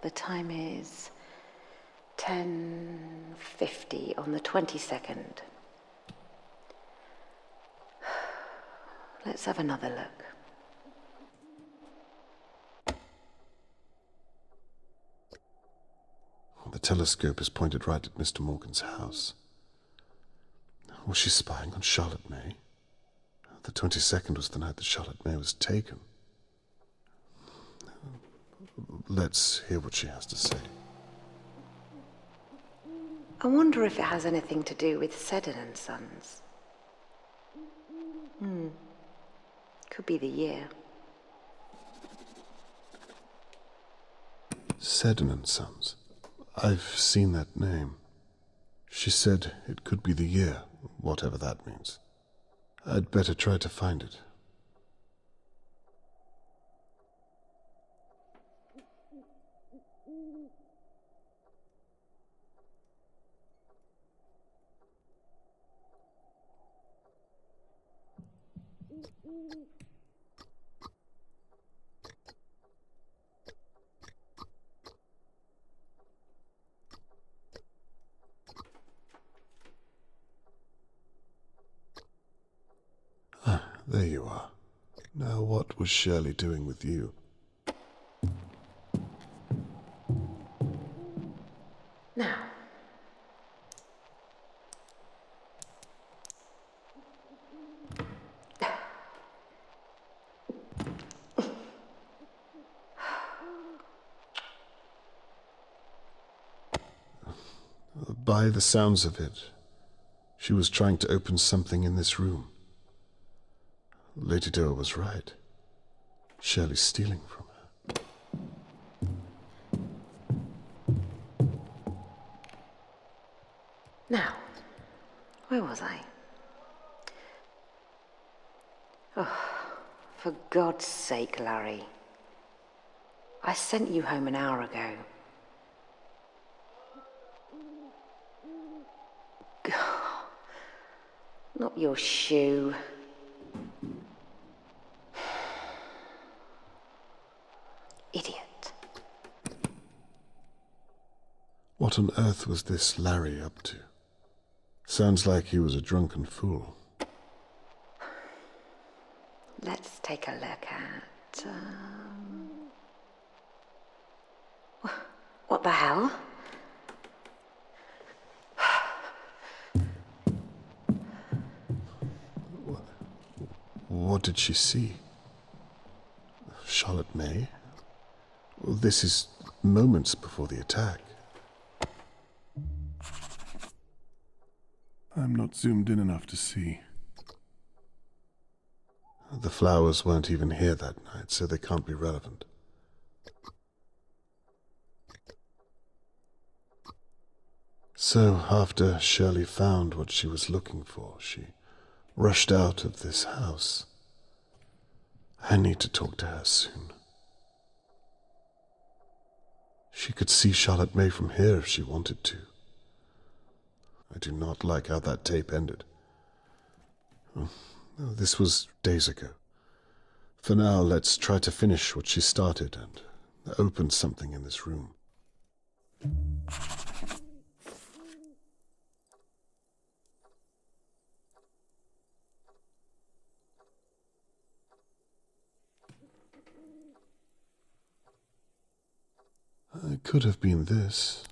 The time is 10:50 on the 22nd. Let's have another look. The telescope is pointed right at Mr. Morgan's house. Was she spying on Charlotte May? The 22nd was the night that Charlotte May was taken. Let's hear what she has to say. I wonder if it has anything to do with Seddon and Sons. Could be the year. Seddon and Sons. I've seen that name. She said it could be the year, whatever that means. I'd better try to find it. There you are. Now what was Shirley doing with you? Now, By the sounds of it, she was trying to open something in this room. Lady Doe was right. Shirley's stealing from her. now, where was I? Oh, for God's sake, Larry. I sent you home an hour ago. Not your shoe. Idiot. What on earth was this Larry up to? Sounds like he was a drunken fool. Let's take a look at... What the hell? What did she see? Charlotte May? Well, this is moments before the attack. I'm not zoomed in enough to see. The flowers weren't even here that night, so they can't be relevant. So, after Shirley found what she was looking for, she rushed out of this house. I need to talk to her soon. She could see Charlotte May from here if she wanted to. I do not like how that tape ended. Oh, this was days ago. For now, let's try to finish what she started and open something in this room. It could have been this.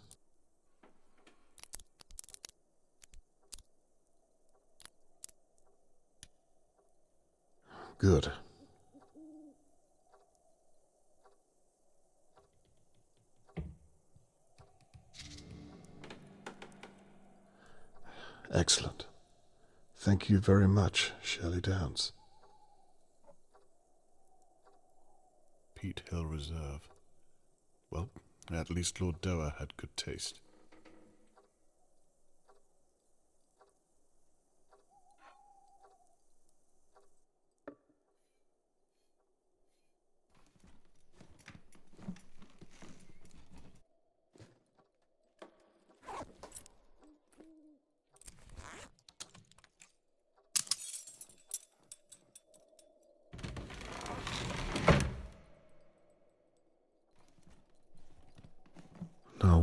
Good. Excellent. Thank you very much, Shirley Downs. Peat Hill Reserve. Well, at least Lord Doer had good taste.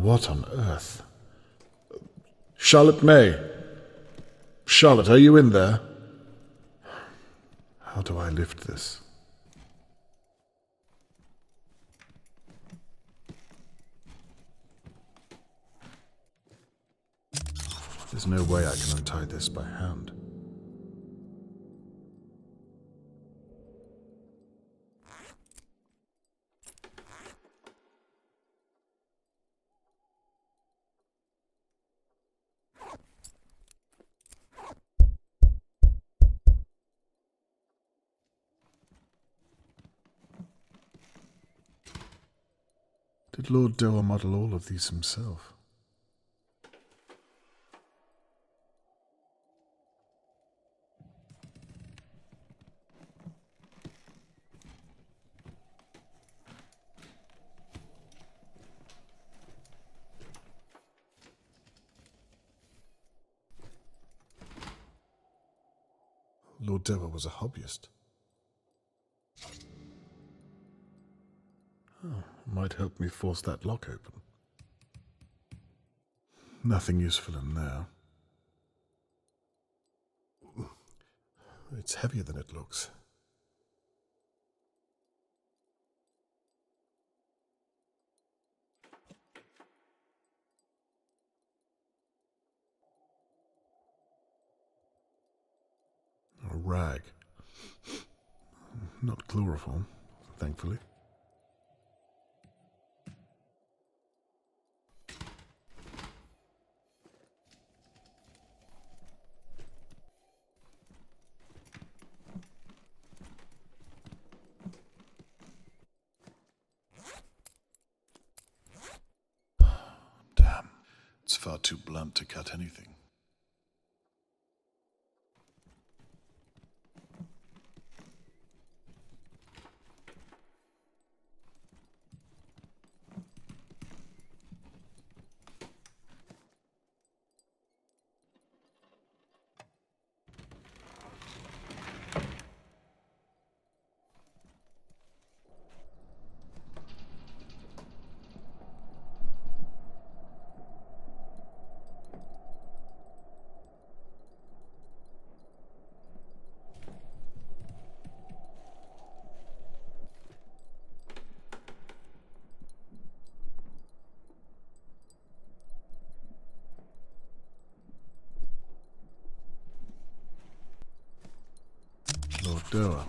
what on earth? Charlotte May! Charlotte, are you in there? How do I lift this? There's no way I can untie this by hand. Did Lord Doer model all of these himself? Lord Doer was a hobbyist. Oh, might help me force that lock open. Nothing useful in there. It's heavier than it looks. A rag. Not chloroform, thankfully. Damn, it's far too blunt to cut anything. Lord Doer.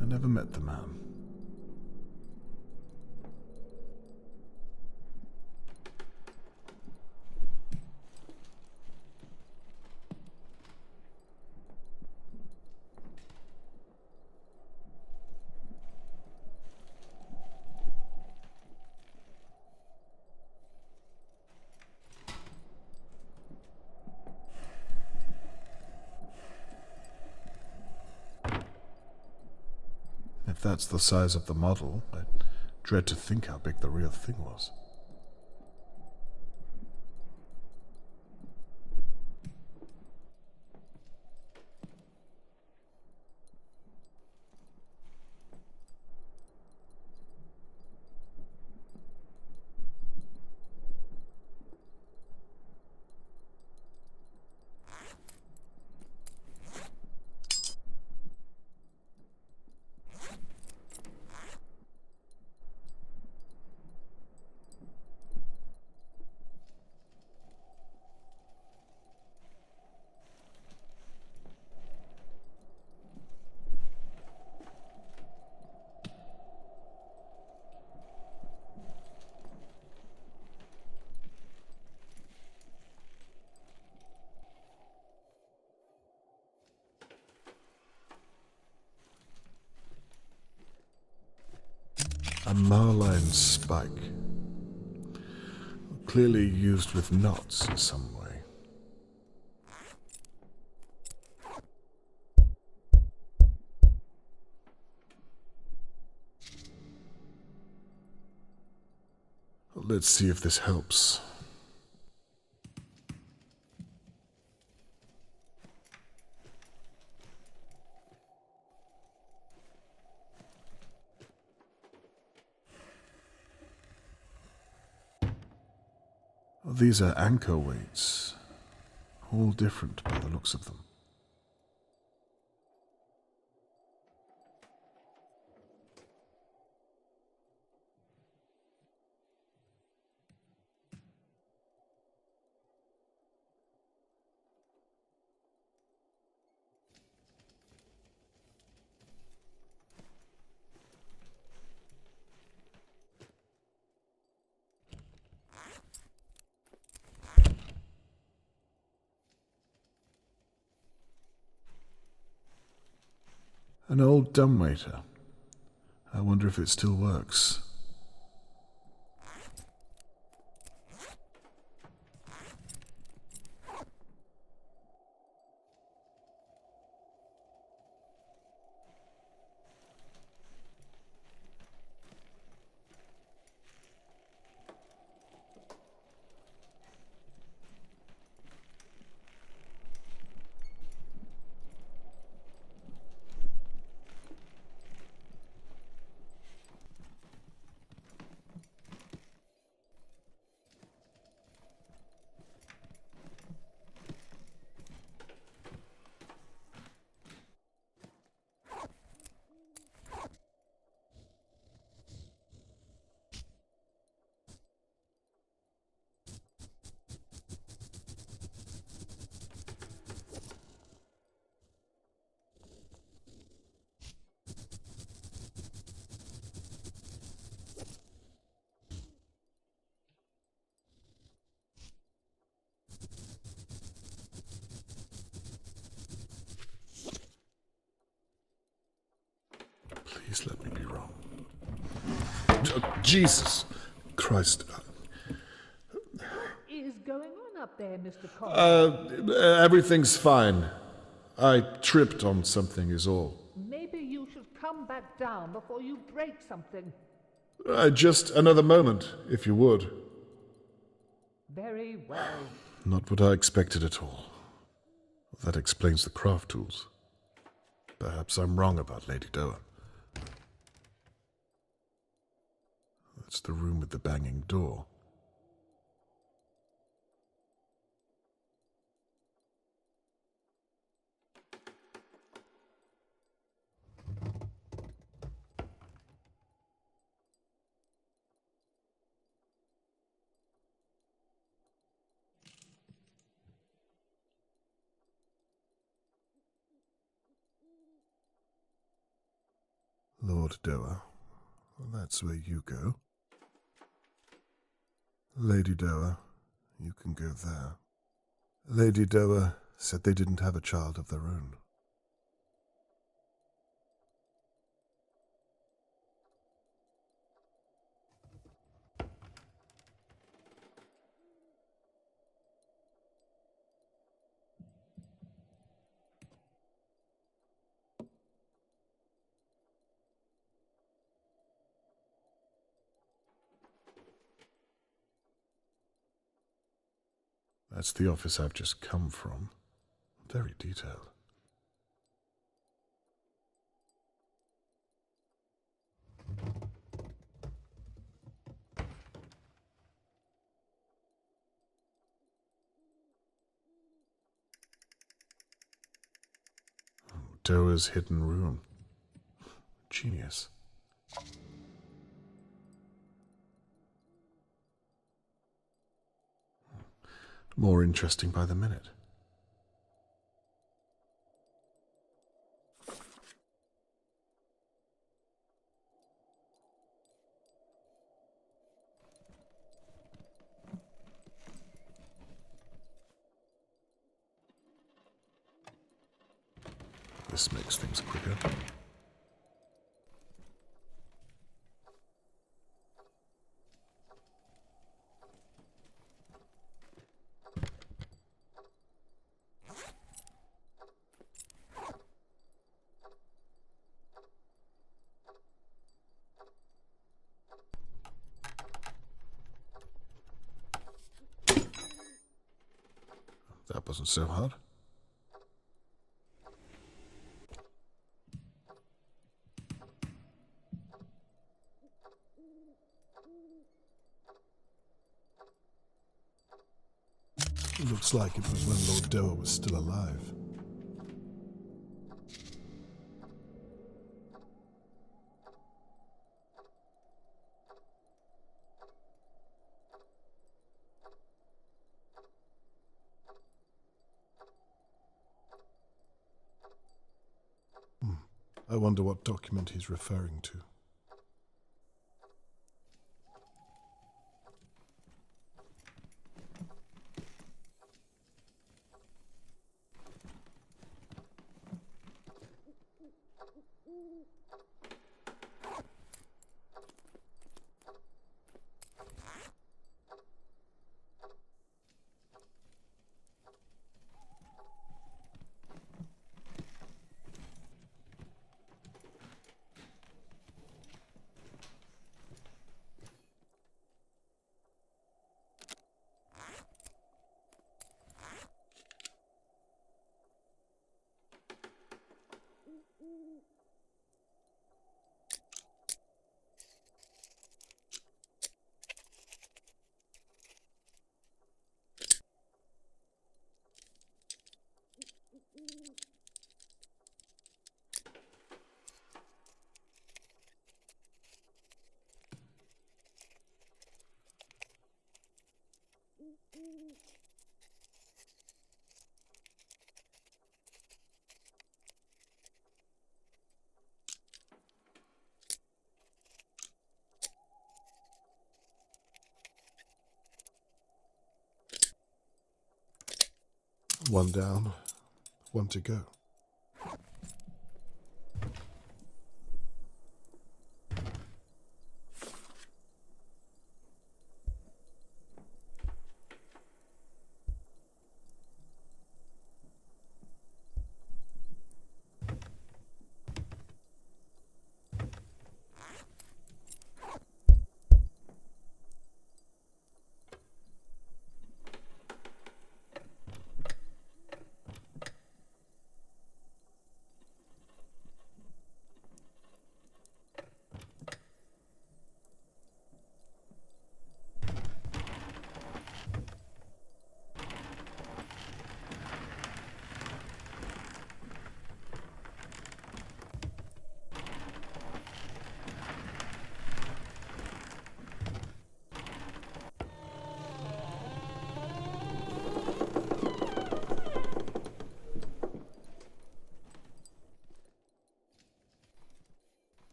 I never met the man. If that's the size of the model, I dread to think how big the real thing was. A marline spike. Clearly used with knots in some way. Let's see if this helps. These are anchor weights. All different by the looks of them. An old dumbwaiter. I wonder if it still works. Please let me be wrong. Jesus Christ. What is going on up there, Mr. Conway? Everything's fine. I tripped on something is all. Maybe you should come back down before you break something. Just another moment, if you would. Very well. Not what I expected at all. That explains the craft tools. Perhaps I'm wrong about Lady Doa. That's the room with the banging door. Lord Doa, well, that's where you go. Lady Doa, you can go there. Lady Doa said they didn't have a child of their own. That's the office I've just come from. Very detailed. Doa's hidden room. Genius. More interesting by the minute. This makes things quicker. That wasn't so hard. Looks like it was when Lord Doer was still alive. I wonder what document he's referring to. One down, one to go.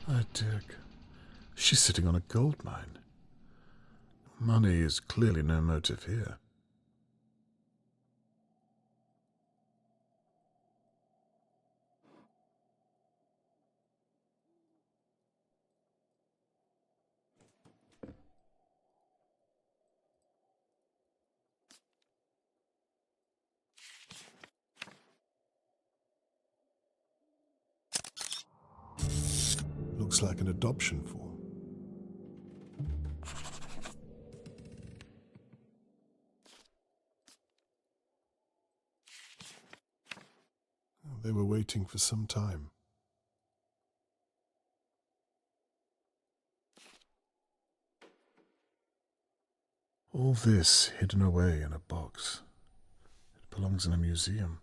Ah, Dick. She's sitting on a gold mine. Money is clearly no motive here. Looks like an adoption form. They were waiting for some time. All this hidden away in a box. It belongs in a museum.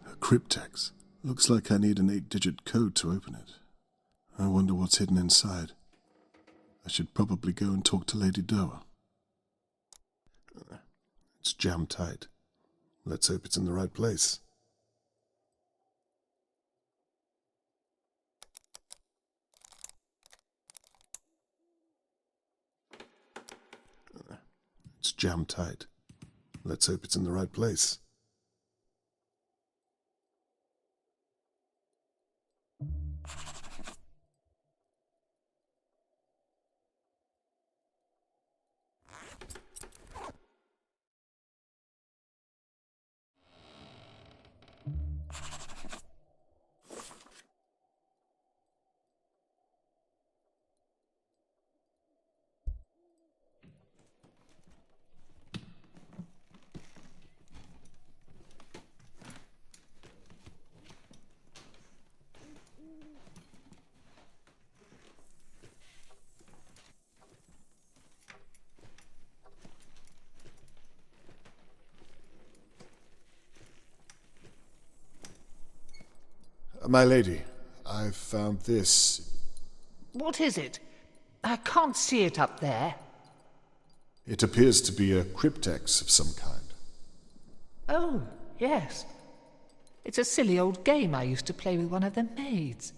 A cryptex. Looks like I need an 8-digit code to open it. I wonder what's hidden inside. I should probably go and talk to Lady Doer. It's jammed tight. Let's hope it's in the right place. jammed tight. Let's hope it's in the right place. My lady, I've found this. What is it? I can't see it up there. It appears to be a cryptex of some kind. Oh, yes. It's a silly old game I used to play with one of the maids.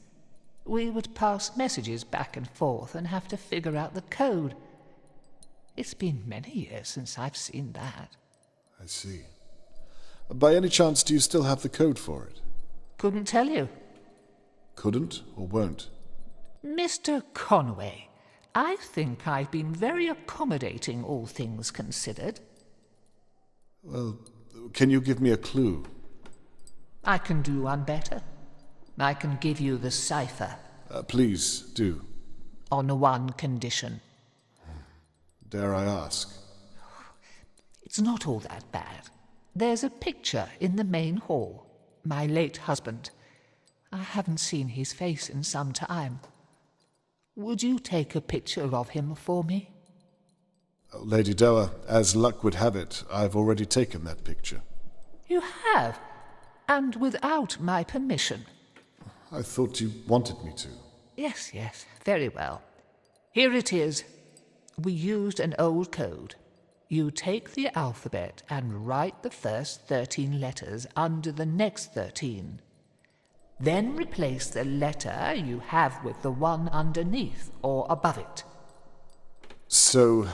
We would pass messages back and forth and have to figure out the code. It's been many years since I've seen that. I see. By any chance, do you still have the code for it? Couldn't tell you. Couldn't or won't? Mr. Conway, I think I've been very accommodating, all things considered. Well, can you give me a clue? I can do one better. I can give you the cipher. Please, do. On one condition. Dare I ask? It's not all that bad. There's a picture in the main hall. My late husband. I haven't seen his face in some time. Would you take a picture of him for me? Oh, Lady Doa, as luck would have it, I've already taken that picture. You have? And without my permission? I thought you wanted me to. Yes, yes, very well. Here it is. We used an old code. You take the alphabet and write the first 13 letters under the next 13. Then replace the letter you have with the one underneath or above it. So,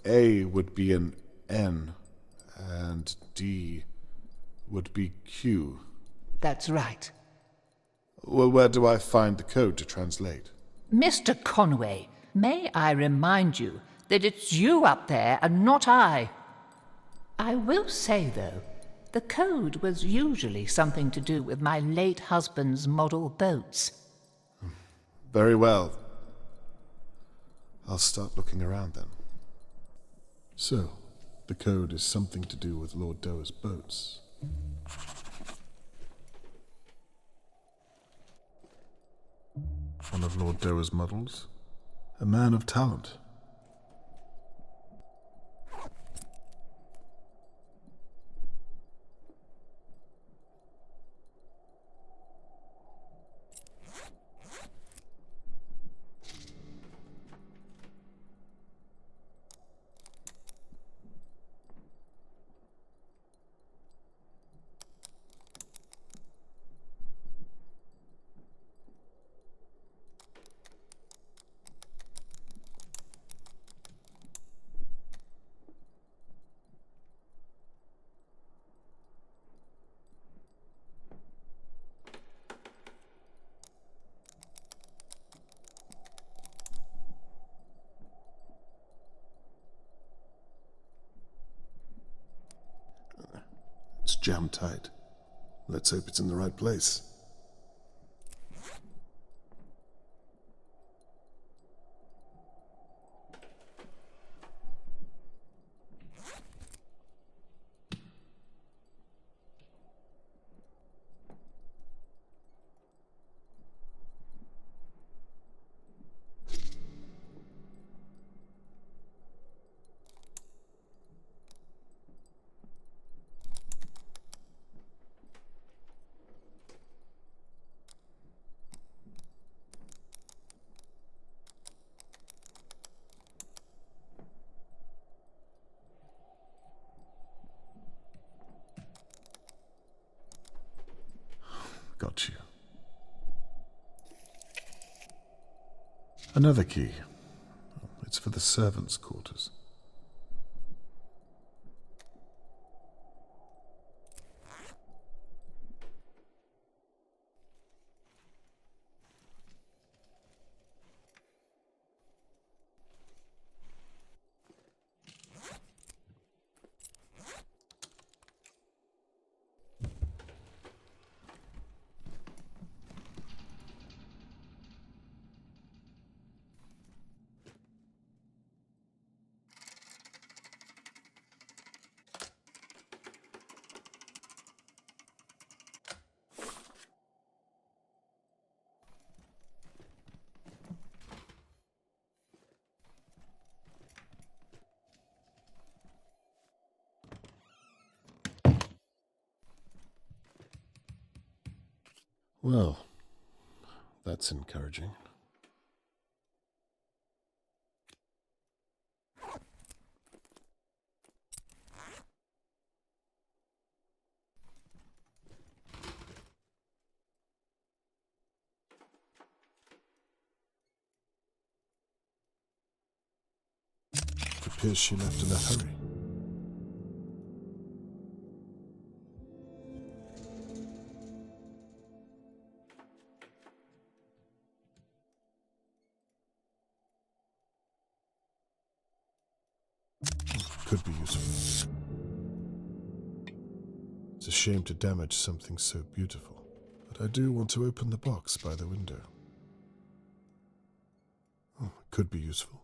A would be an N, and D would be Q. That's right. Well, where do I find the code to translate? Mr. Conway, may I remind you that it's you up there and not I. I will say, though, the code was usually something to do with my late husband's model boats. Very well. I'll start looking around then. So, the code is something to do with Lord Doa's boats. One of Lord Doa's models? A man of talent. It's jammed tight. Let's hope it's in the right place. Got you. Another key. It's for the servants' quarters. Well, that's encouraging. It appears she left in a hurry. Could be useful. It's a shame to damage something so beautiful, but I do want to open the box by the window. Could be useful.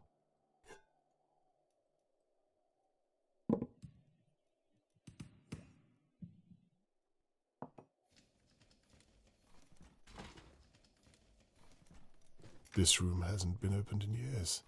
This room hasn't been opened in years.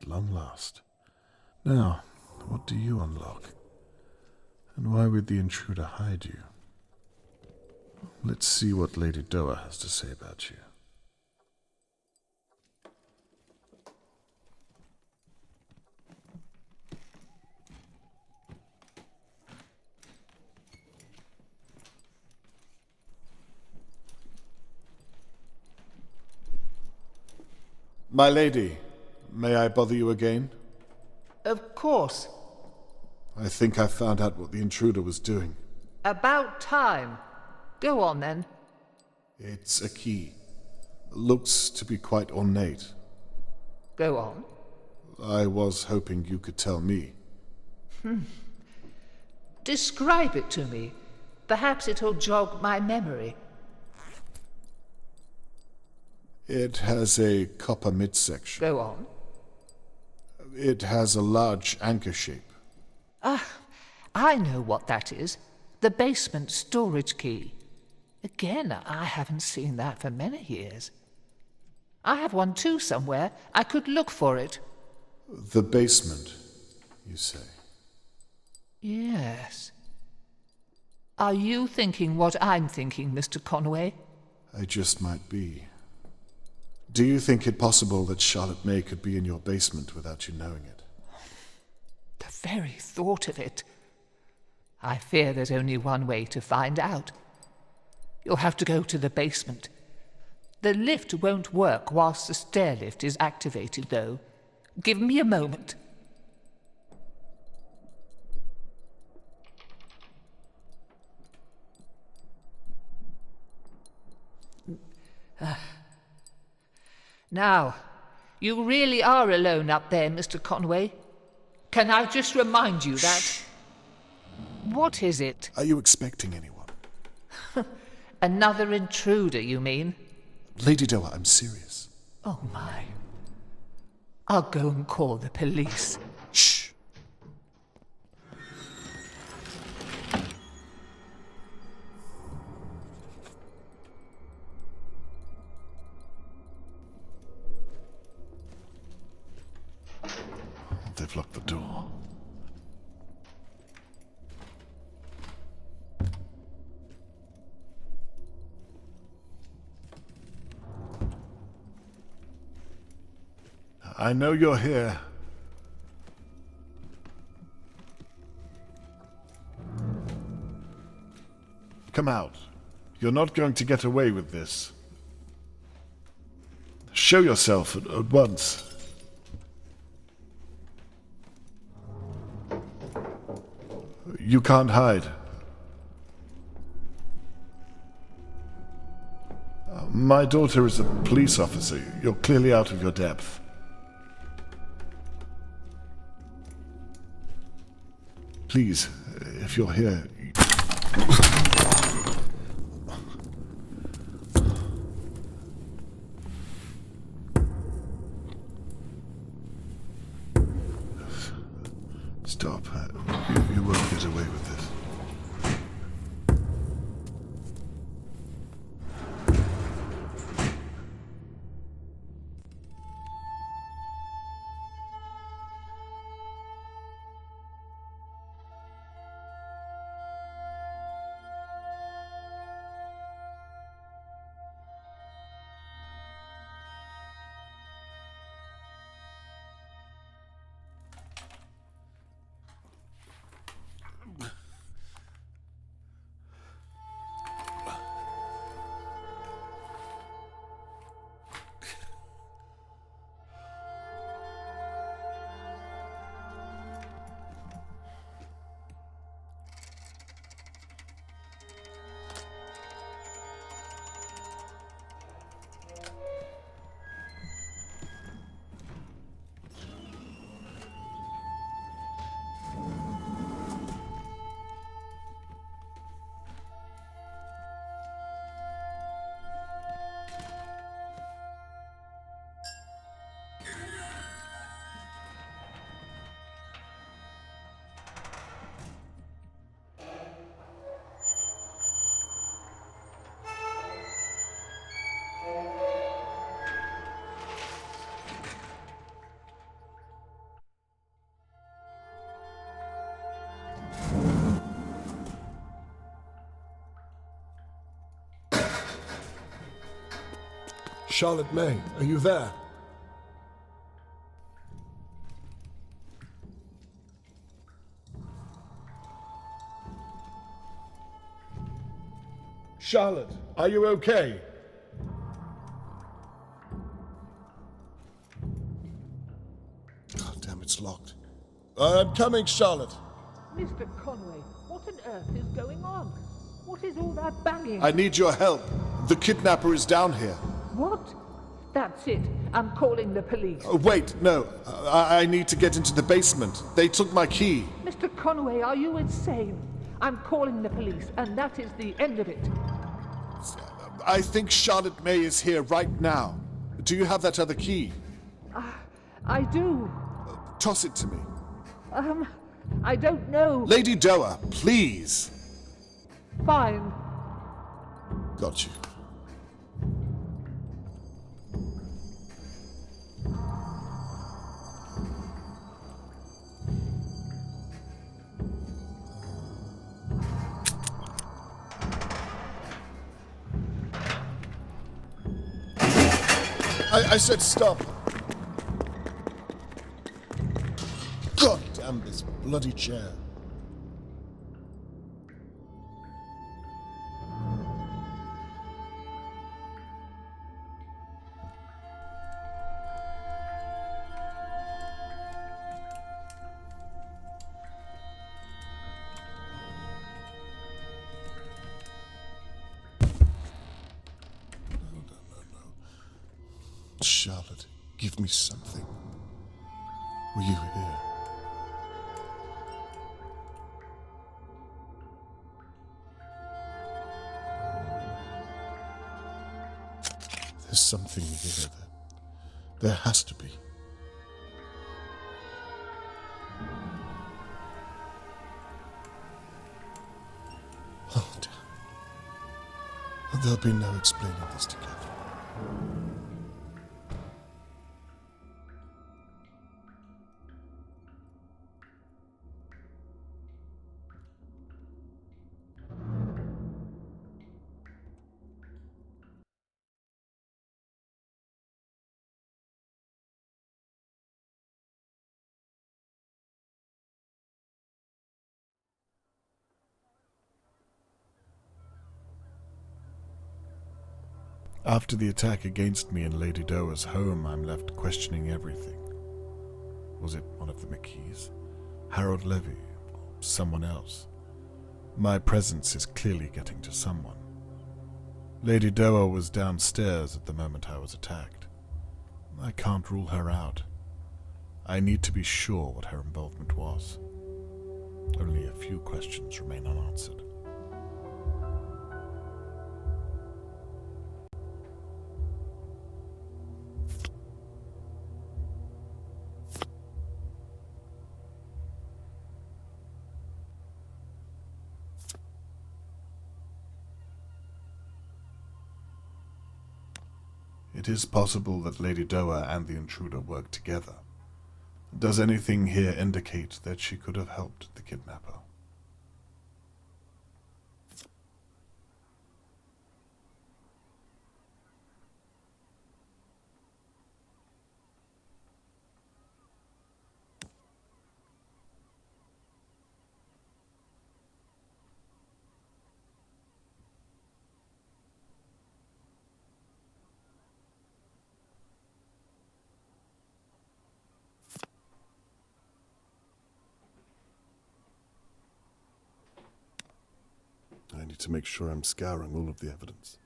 At long last. Now, what do you unlock? And why would the intruder hide you? Let's see what Lady Doa has to say about you. My lady, may I bother you again? Of course. I think I found out what the intruder was doing. About time. Go on, then. It's a key. Looks to be quite ornate. Go on. I was hoping you could tell me. Describe it to me. Perhaps it'll jog my memory. It has a copper midsection. Go on. It has a large anchor shape. Ah, I know what that is. The basement storage key. Again, I haven't seen that for many years. I have one too somewhere. I could look for it. The basement, you say? Yes. Are you thinking what I'm thinking, Mr. Conway? I just might be. Do you think it possible that Charlotte May could be in your basement without you knowing it? The very thought of it. I fear there's only one way to find out. You'll have to go to the basement. The lift won't work whilst the stair lift is activated, though. Give me a moment. Now, you really are alone up there, Mr. Conway. Can I just remind you that... Shh. What is it? Are you expecting anyone? Another intruder, you mean? Lady Doa, I'm serious. Oh, my. I'll go and call the police. Shh. They've locked the door. I know you're here. Come out. You're not going to get away with this. Show yourself at once. You can't hide. My daughter is a police officer. You're clearly out of your depth. Please, if you're here... Stop. You won't get away with this. Charlotte May, are you there? Charlotte, are you okay? God damn, it's locked. I'm coming, Charlotte. Mr. Conway, what on earth is going on? What is all that banging? I need your help. The kidnapper is down here. What? That's it. I'm calling the police. Wait, no. I need to get into the basement. They took my key. Mr. Conway, are you insane? I'm calling the police, and that is the end of it. I think Charlotte May is here right now. Do you have that other key? I do. Toss it to me. I don't know. Lady Doa, please. Fine. Got you. I said stop. God damn this bloody chair. Charlotte. Charlotte, give me something. Were you here? There's something here. There has to be. Oh, damn. There'll be no explaining this to Catherine. After the attack against me in Lady Doa's home, I'm left questioning everything. Was it one of the McKees? Harold Levy? Or someone else? My presence is clearly getting to someone. Lady Doa was downstairs at the moment I was attacked. I can't rule her out. I need to be sure what her involvement was. Only a few questions remain unanswered. It is possible that Lady Doa and the intruder worked together. Does anything here indicate that she could have helped the kidnapper? I need to make sure I'm scouring all of the evidence.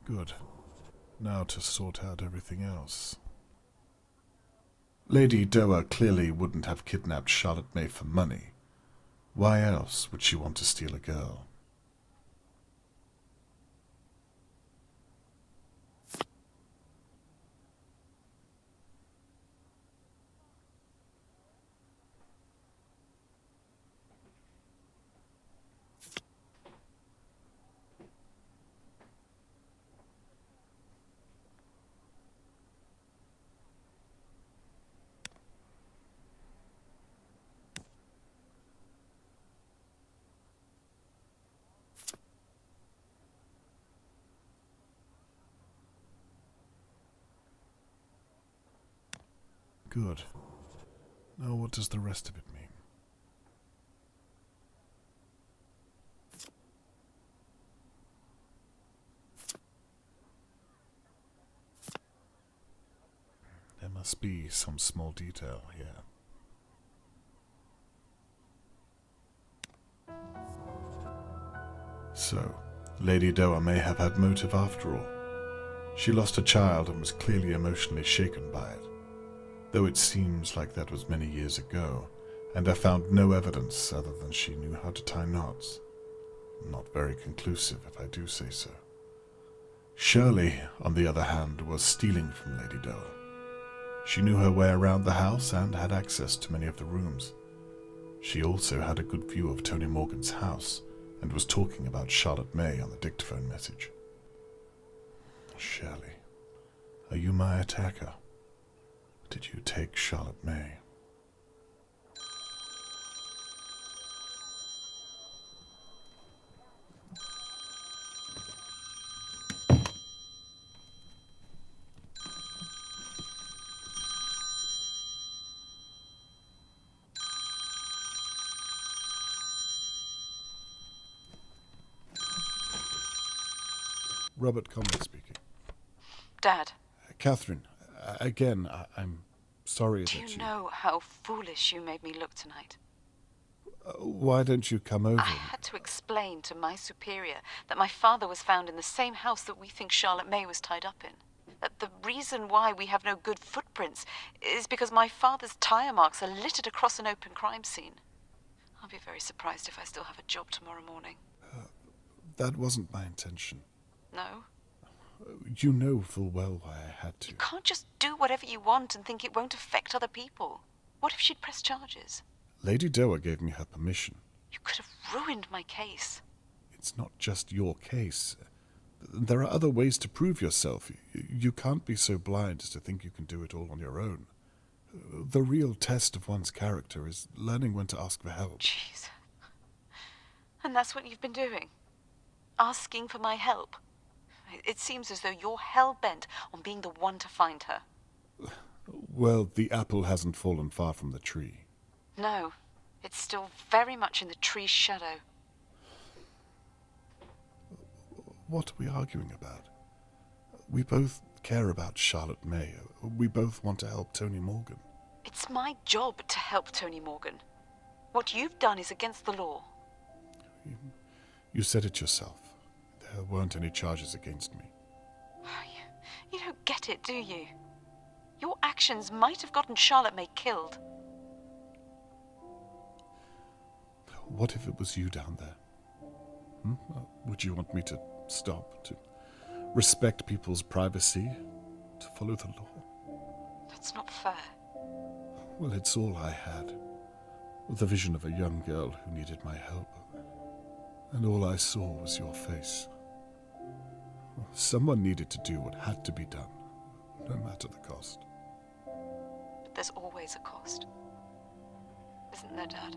Good. Now to sort out everything else. Lady Doa clearly wouldn't have kidnapped Charlotte May for money. Why else would she want to steal a girl? Good. Now what does the rest of it mean? There must be some small detail here. So, Lady Doa may have had motive after all. She lost a child and was clearly emotionally shaken by it. Though it seems like that was many years ago, and I found no evidence other than she knew how to tie knots. Not very conclusive, if I do say so. Shirley, on the other hand, was stealing from Lady Doa. She knew her way around the house and had access to many of the rooms. She also had a good view of Tony Morgan's house and was talking about Charlotte May on the dictaphone message. Shirley, are you my attacker? Did you take Charlotte May? Robert Conway speaking. Dad, Catherine, again, I'm sorry do that you know how foolish you made me look tonight? Why don't you come over? I had to explain to my superior that my father was found in the same house that we think Charlotte May was tied up in. That the reason why we have no good footprints is because my father's tire marks are littered across an open crime scene. I'll be very surprised if I still have a job tomorrow morning. That wasn't my intention. No? You know full well why I had to. You can't just do whatever you want and think it won't affect other people. What if she'd press charges? Lady Doa gave me her permission. You could have ruined my case. It's not just your case. There are other ways to prove yourself. You can't be so blind as to think you can do it all on your own. The real test of one's character is learning when to ask for help. Jeez. And that's what you've been doing? Asking for my help? It seems as though you're hell-bent on being the one to find her. Well, the apple hasn't fallen far from the tree. No, it's still very much in the tree's shadow. What are we arguing about? We both care about Charlotte May. We both want to help Tony Morgan. It's my job to help Tony Morgan. What you've done is against the law. You said it yourself. There weren't any charges against me. You don't get it, do you? Your actions might have gotten Charlotte May killed. What if it was you down there? Would you want me to stop, to respect people's privacy, to follow the law? That's not fair. Well, it's all I had. The vision of a young girl who needed my help. And all I saw was your face. Someone needed to do what had to be done, no matter the cost. But there's always a cost. Isn't there, Dad?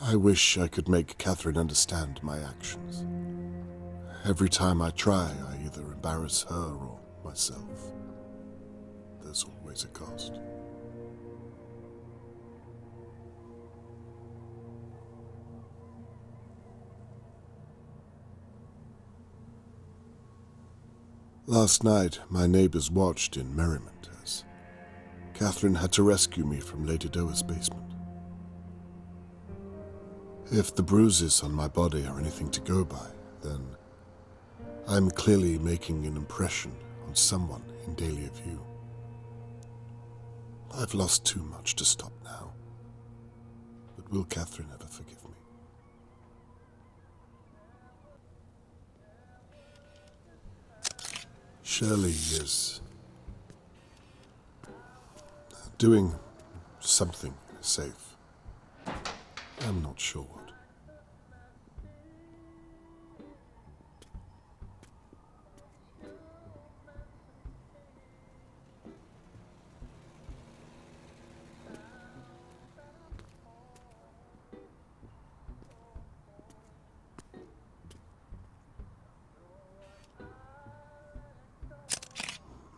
I wish I could make Catherine understand my actions. Every time I try, I either embarrass her or myself. There's always a cost. Last night, my neighbours watched in merriment as Catherine had to rescue me from Lady Doa's basement. If the bruises on my body are anything to go by, then I'm clearly making an impression on someone in Dahlia View. I've lost too much to stop now. But will Catherine ever forgive me? Shirley is doing something safe. I'm not sure what.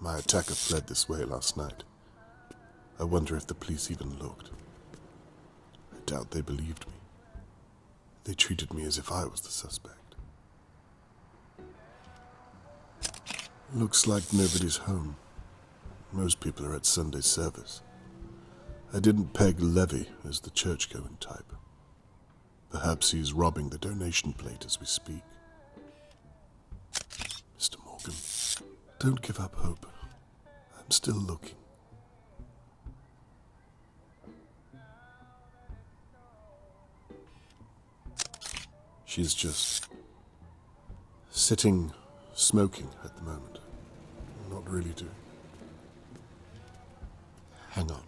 My attacker fled this way last night. I wonder if the police even looked. I doubt they believed me. They treated me as if I was the suspect. Looks like nobody's home. Most people are at Sunday service. I didn't peg Levy as the churchgoing type. Perhaps he's robbing the donation plate as we speak. Mr. Morgan, don't give up hope. I'm still looking. She's just sitting, smoking at the moment. Not really doing. Hang on.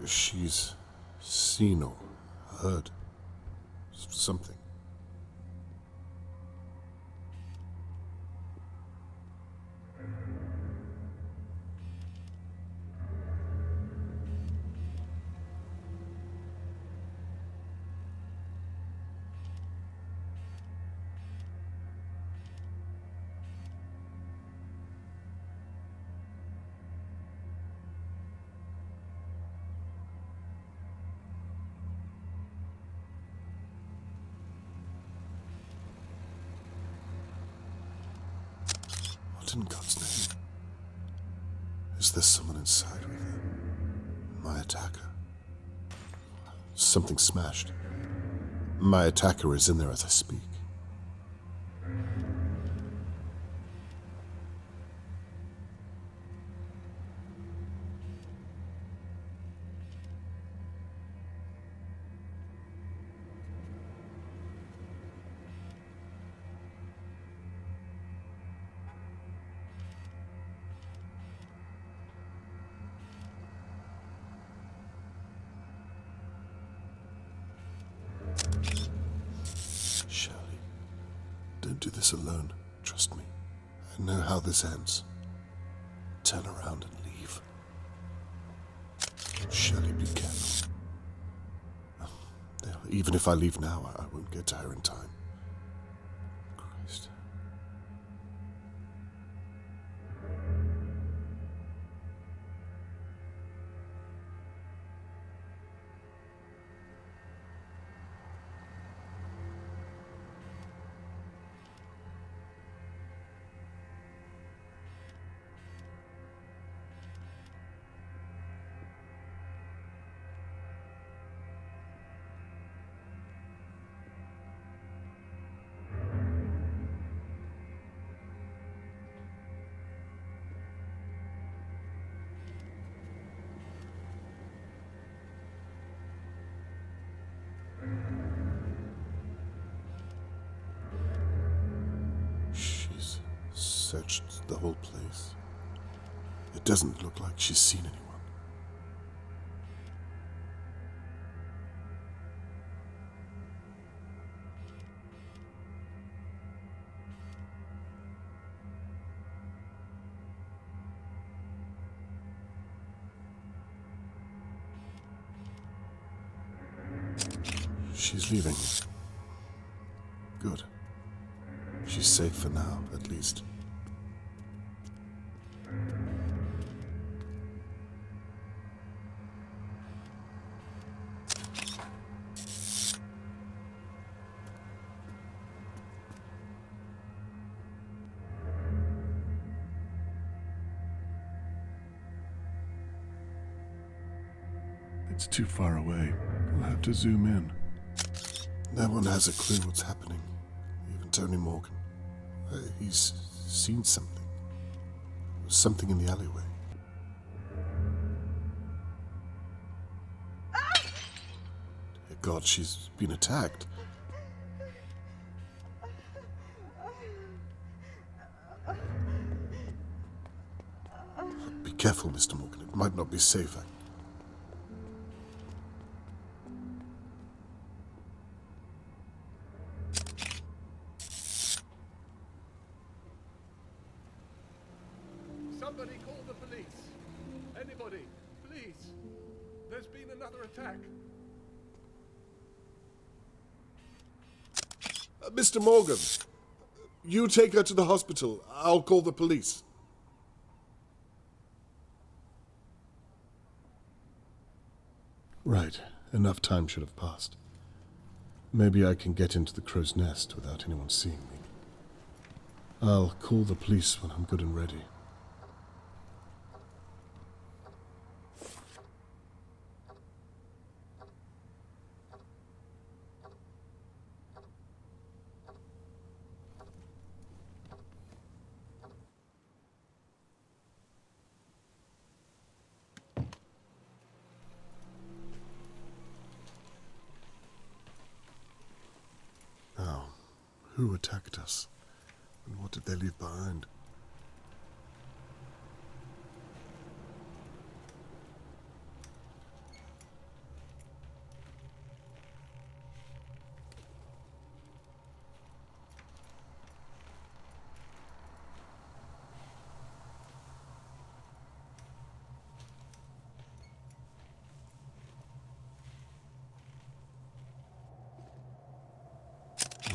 She's seen or heard something. What in God's name? Is there someone inside with her? My attacker? Something smashed. My attacker is in there as I speak. Shirley, don't do this alone. Trust me. I know how this ends. Turn around and leave. Shirley, be careful. Even if I leave now, I won't get to her in time. Christ. She's searched the whole place. It doesn't look like she's seen anyone. She's leaving. Good. She's safe for now, at least. It's too far away. We'll have to zoom in. No one has a clue what's happening. Even Tony Morgan. He's seen something. Something in the alleyway. Dear God, she's been attacked. Be careful, Mr. Morgan. It might not be safe. Somebody call the police. Anybody, please. There's been another attack. Mr. Morgan, you take her to the hospital. I'll call the police. Right. Enough time should have passed. Maybe I can get into the crow's nest without anyone seeing me. I'll call the police when I'm good and ready. Now, who attacked us? And what did they leave behind?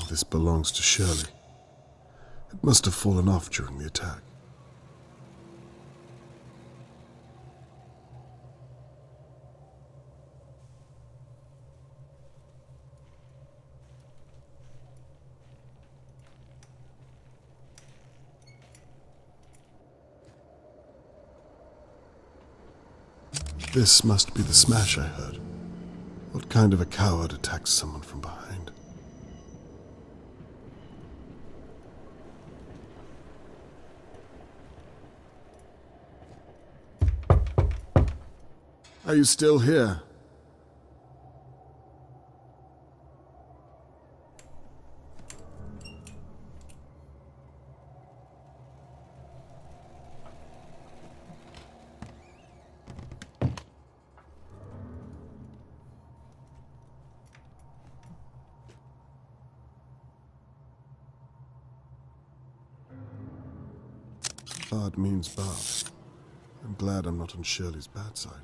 This belongs to Shirley. It must have fallen off during the attack. This must be the smash I heard. What kind of a coward attacks someone from behind? Are you still here? Bard means bad. I'm glad I'm not on Shirley's bad side.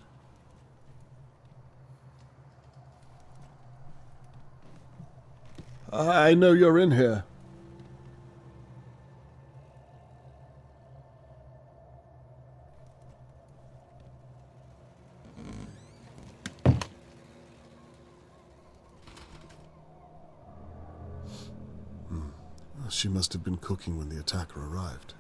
I know you're in here. She must have been cooking when the attacker arrived.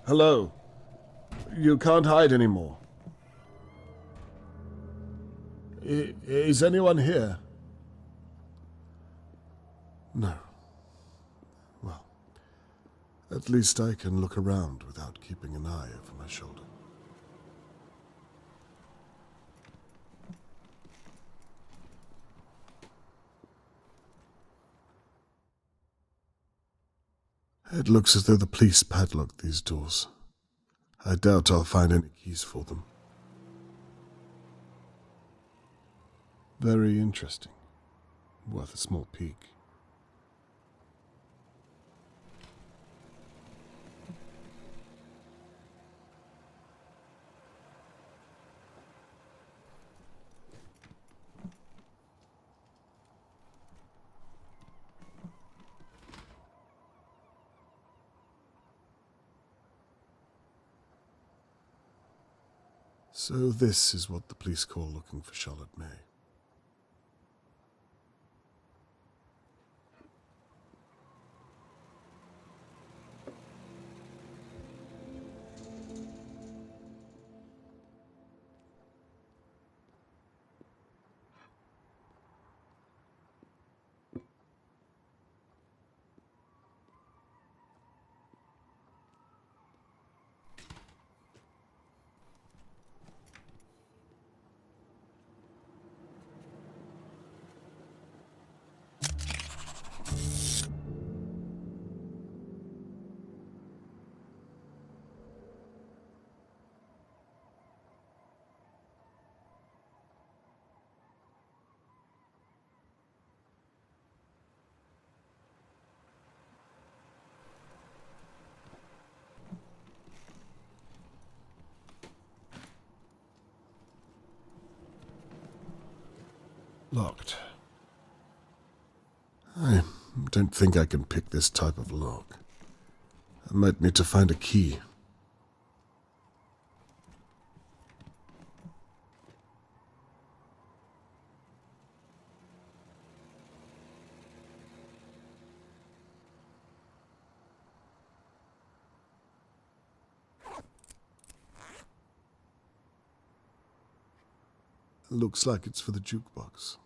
Hello. You can't hide anymore. Is anyone here? No. Well, at least I can look around without keeping an eye over my shoulder. It looks as though the police padlocked these doors. I doubt I'll find any keys for them. Very interesting. Worth a small peek. So this is what the police call looking for Charlotte May. Locked. I don't think I can pick this type of lock. I might need to find a key. Looks like it's for the jukebox.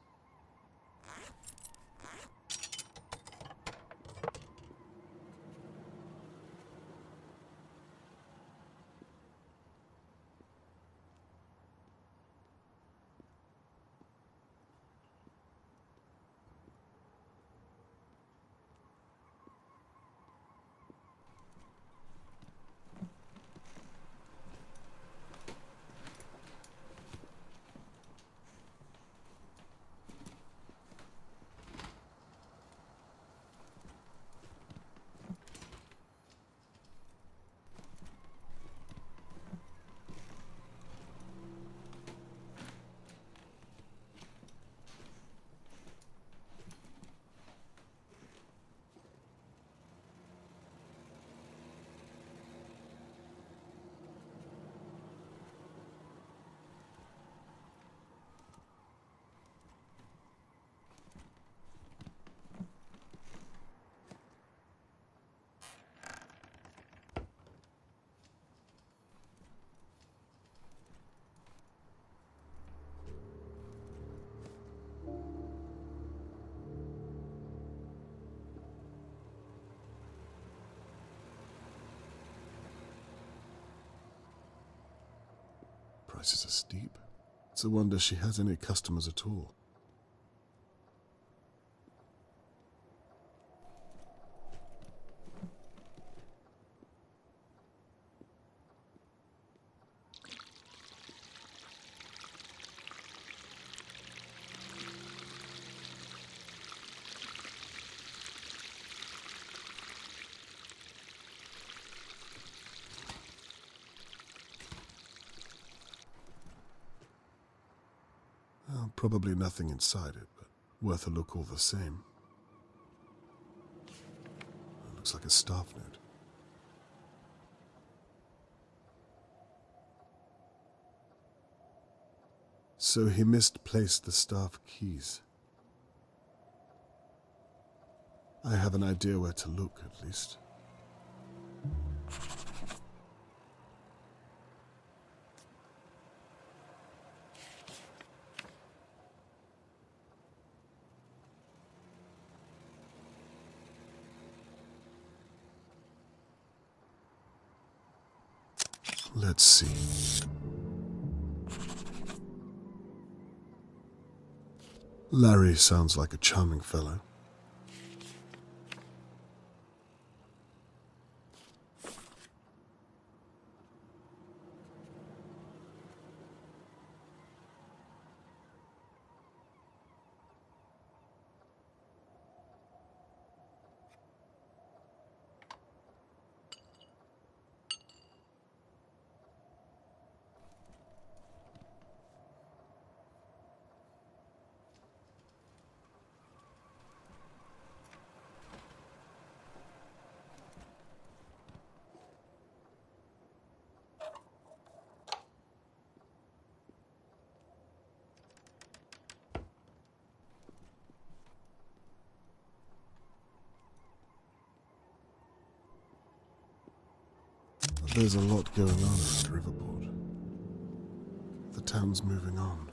prices are steep. It's a wonder she has any customers at all. Well, probably nothing inside it, but worth a look all the same. It looks like a staff note. So he misplaced the staff keys. I have an idea where to look, at least. Let's see. Larry sounds like a charming fellow. There's a lot going on around Riverport. The town's moving on.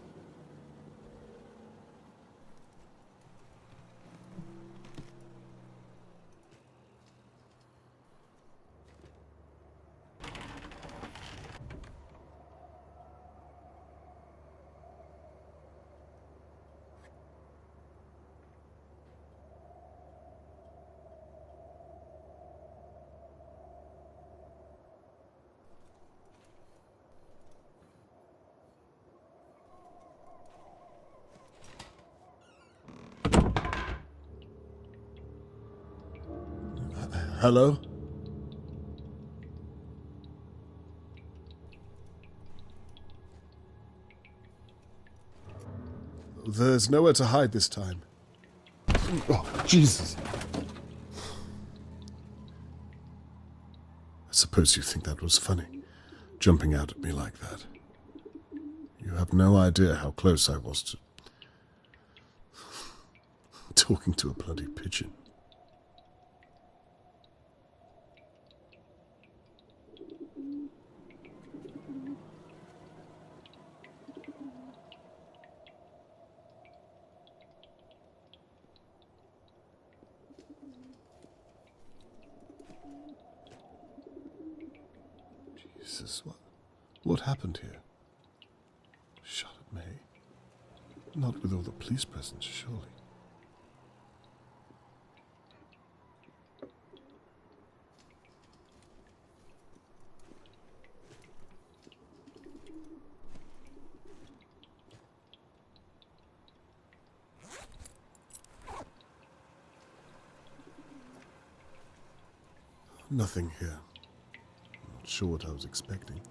Hello? There's nowhere to hide this time. Oh, Jesus. I suppose you think that was funny, jumping out at me like that. You have no idea how close I was to talking to a bloody pigeon. Jesus, what happened here? Shot at May? Not with all the police present, surely. Nothing here. Not sure what I was expecting.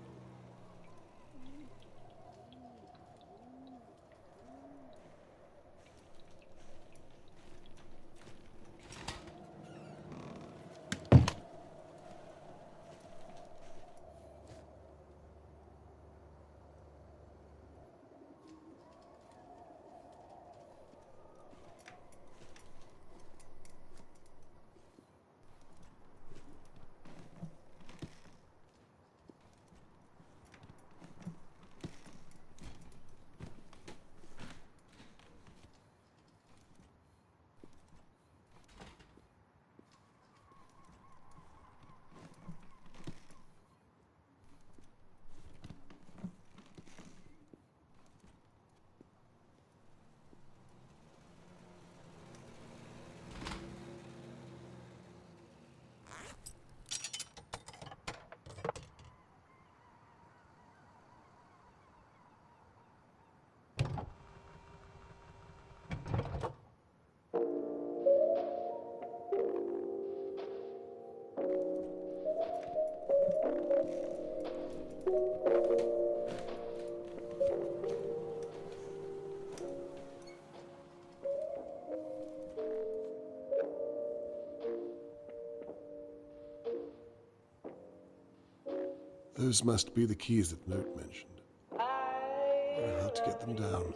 Those must be the keys that Note mentioned. I don't know how to get them down.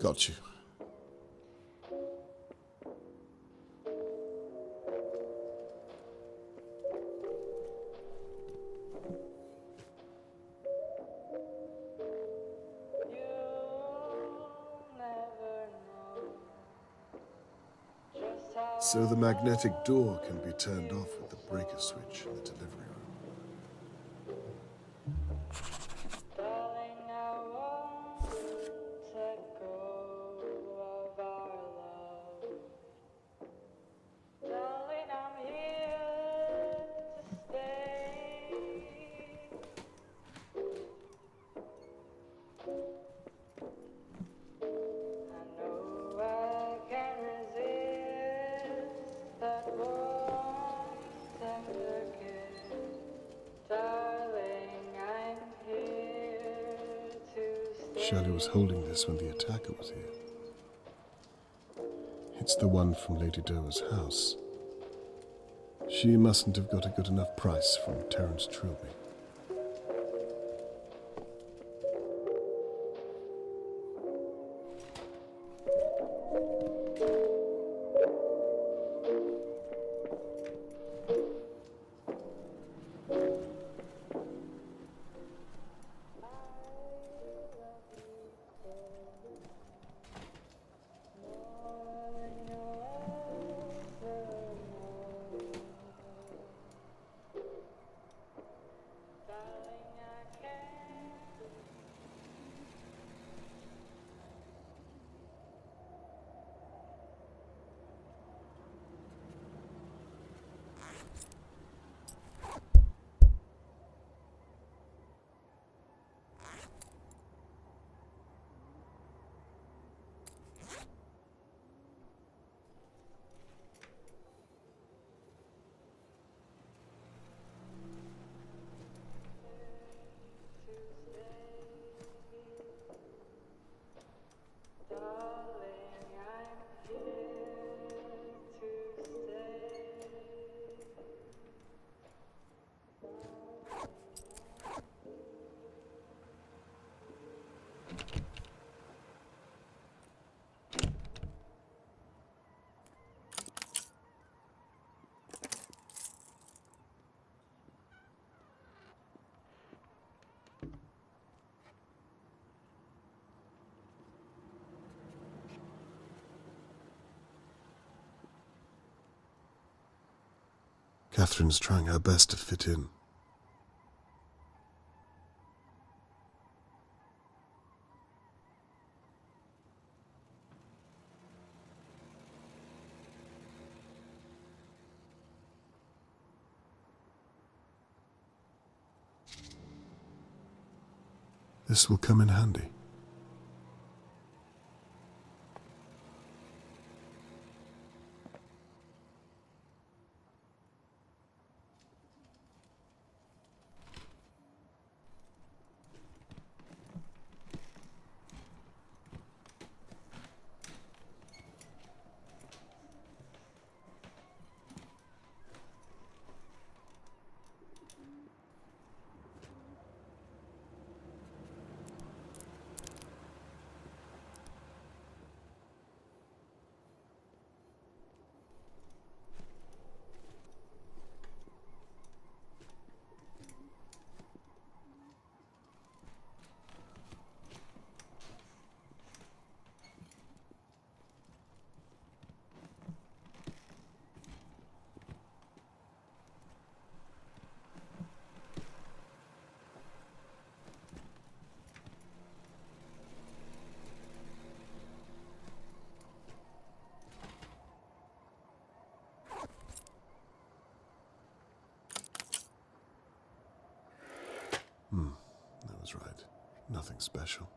Got you. So the magnetic door can be turned off with the breaker switch in the delivery room. Shirley was holding this when the attacker was here. It's the one from Lady Doer's house. She mustn't have got a good enough price from Terence Trilby. Catherine's trying her best to fit in. This will come in handy. That was right. Nothing special.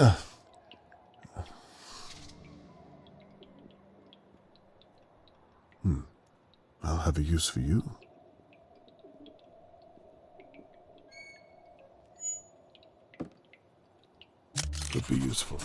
I'll have a use for you. Could be useful.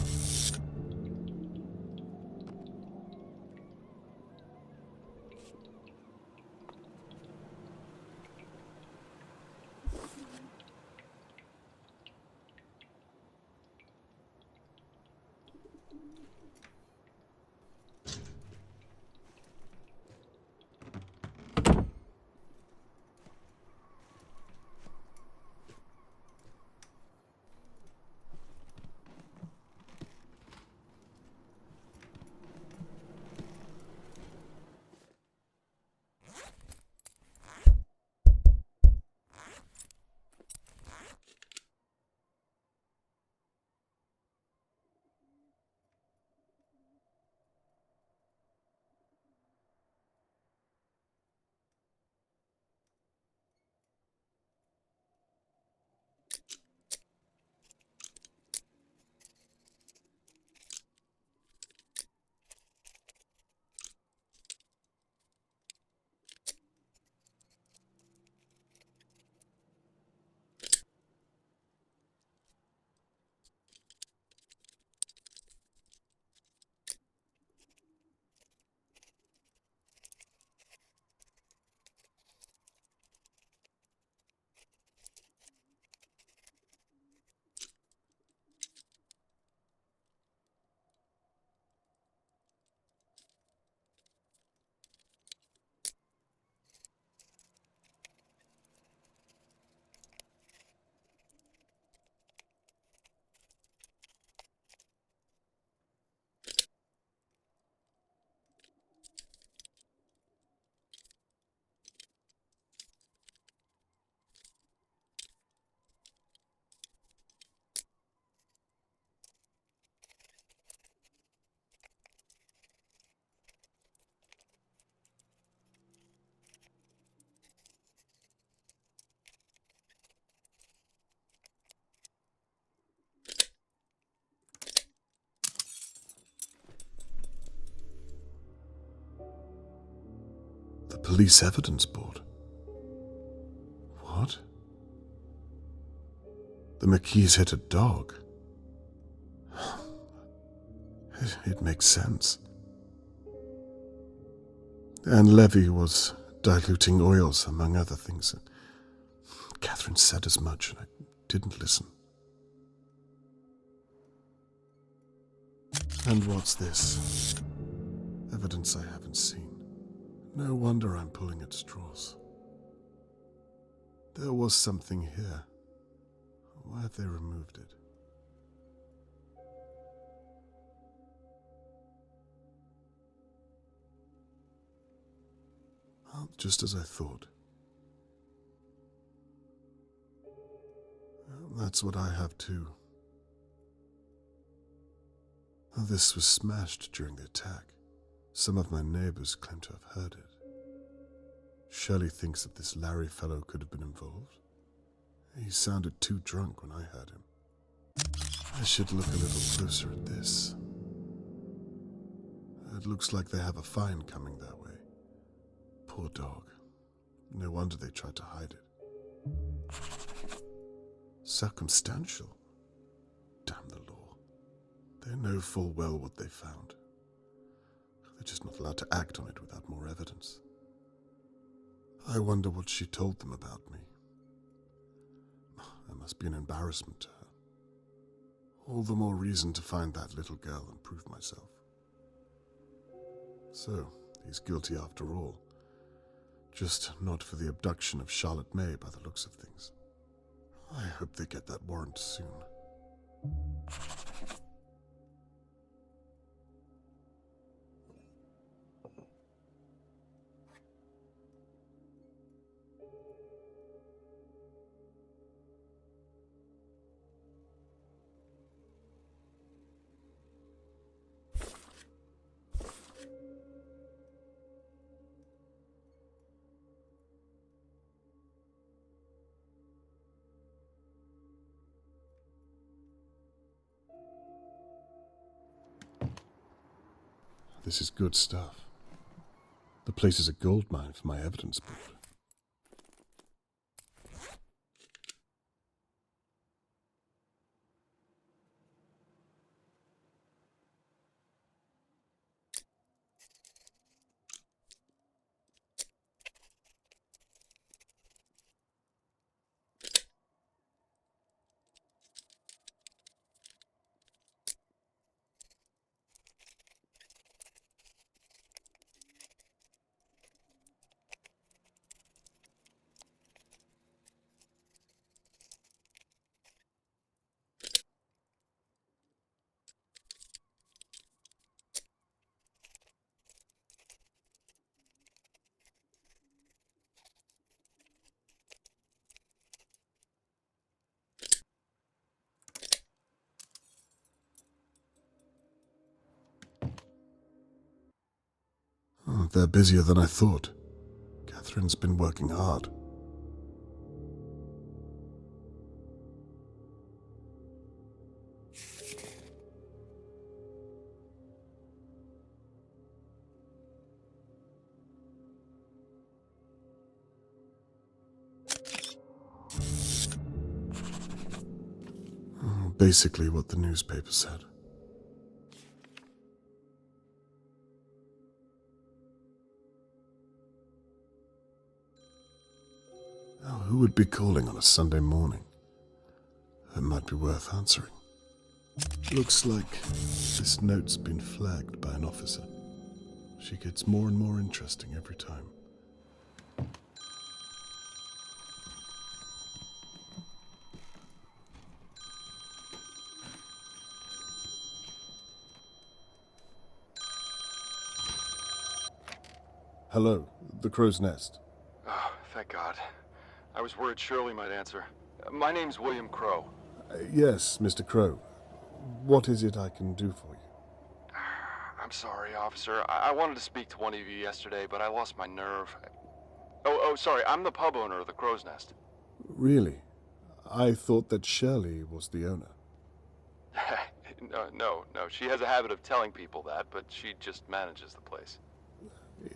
The police evidence board. What? The McKees hit a dog. It makes sense. And Levy was diluting oils, among other things. Catherine said as much, and I didn't listen. And what's this? Evidence I haven't seen. No wonder I'm pulling at straws. There was something here. Why have they removed it? Well, just as I thought. Well, that's what I have too. Well, this was smashed during the attack. Some of my neighbours claim to have heard it. Shirley thinks that this Larry fellow could have been involved. He sounded too drunk when I heard him. I should look a little closer at this. It looks like they have a fine coming their way. Poor dog. No wonder they tried to hide it. Circumstantial? Damn the law. They know full well what they found. They're just not allowed to act on it without more evidence. I wonder what she told them about me. That must be an embarrassment to her. All the more reason to find that little girl and prove myself. So, he's guilty after all. Just not for the abduction of Charlotte May by the looks of things. I hope they get that warrant soon. This is good stuff. The place is a goldmine for my evidence board. Oh, they're busier than I thought. Catherine's been working hard. Basically what the newspaper said. Now, who would be calling on a Sunday morning? It might be worth answering. Looks like this note's been flagged by an officer. She gets more and more interesting every time. Hello, the Crow's Nest. Oh, thank God. I was worried Shirley might answer. My name's William Crow. Yes, Mr. Crow. What is it I can do for you? I'm sorry, officer. I wanted to speak to one of you yesterday, but I lost my nerve. Oh, sorry. I'm the pub owner of the Crow's Nest. Really? I thought that Shirley was the owner. No. She has a habit of telling people that, but she just manages the place.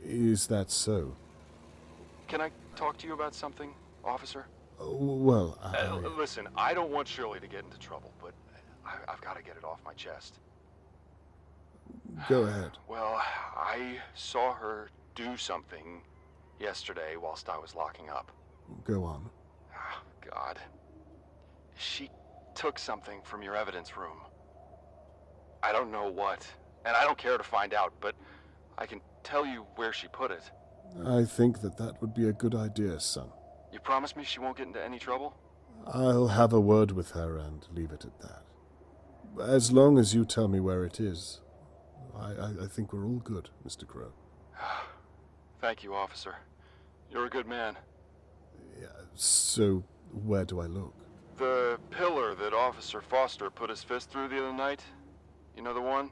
Is that so? Can I talk to you about something, officer? Well, Listen, I don't want Shirley to get into trouble, but I've got to get it off my chest. Go ahead. Well, I saw her do something yesterday whilst I was locking up. Go on. Oh, God. She took something from your evidence room. I don't know what, and I don't care to find out, but I can tell you where she put it. I think that would be a good idea, son. You promise me she won't get into any trouble? I'll have a word with her and leave it at that. As long as you tell me where it is, I think we're all good, Mr. Crow. Thank you, officer. You're a good man. Yeah, so, where do I look? The pillar that Officer Foster put his fist through the other night? You know the one?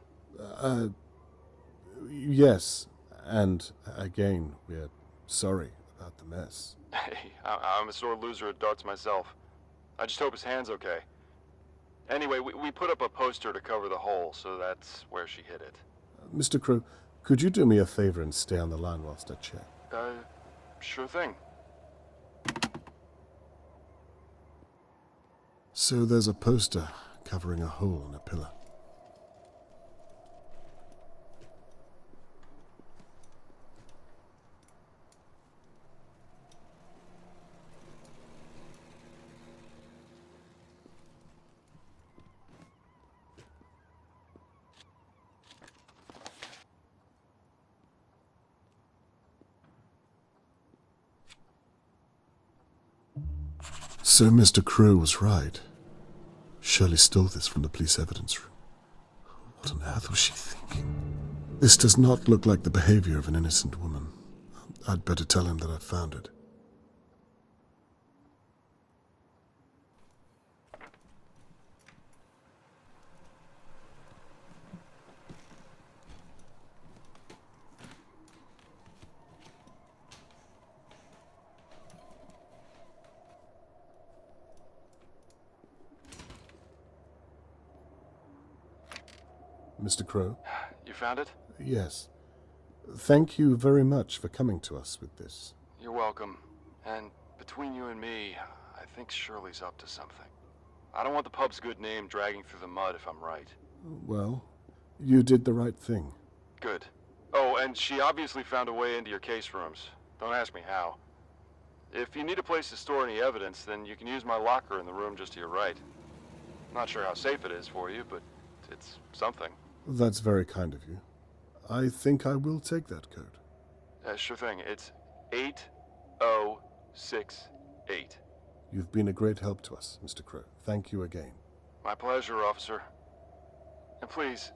Yes. And, again, we're sorry about the mess. Hey, I'm a sore loser at darts myself. I just hope his hand's okay. Anyway, we put up a poster to cover the hole, so that's where she hid it. Mr. Crow, could you do me a favor and stay on the line whilst I check? Sure thing. So there's a poster covering a hole in a pillar. So Mr. Crow was right. Shirley stole this from the police evidence room. What on earth was she thinking? This does not look like the behaviour of an innocent woman. I'd better tell him that I found it. Mr. Crow? You found it? Yes. Thank you very much for coming to us with this. You're welcome. And between you and me, I think Shirley's up to something. I don't want the pub's good name dragging through the mud if I'm right. Well, you did the right thing. Good. Oh, and she obviously found a way into your case rooms. Don't ask me how. If you need a place to store any evidence, then you can use my locker in the room just to your right. Not sure how safe it is for you, but it's something. That's very kind of you. I think I will take that code. Sure thing. It's 8068. You've been a great help to us, Mr. Crow. Thank you again. My pleasure, officer. And please,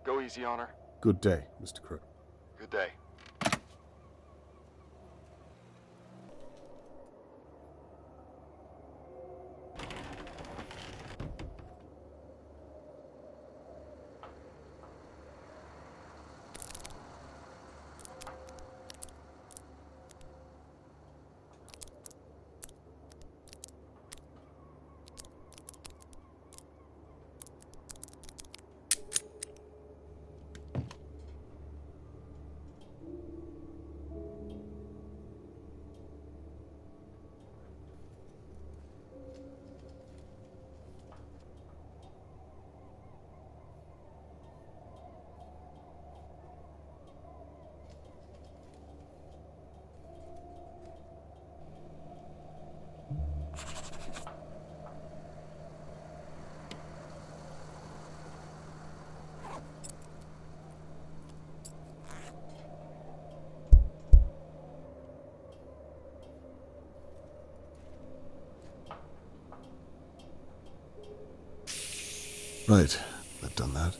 go easy on her. Good day, Mr. Crow. Good day. Right, I've done that.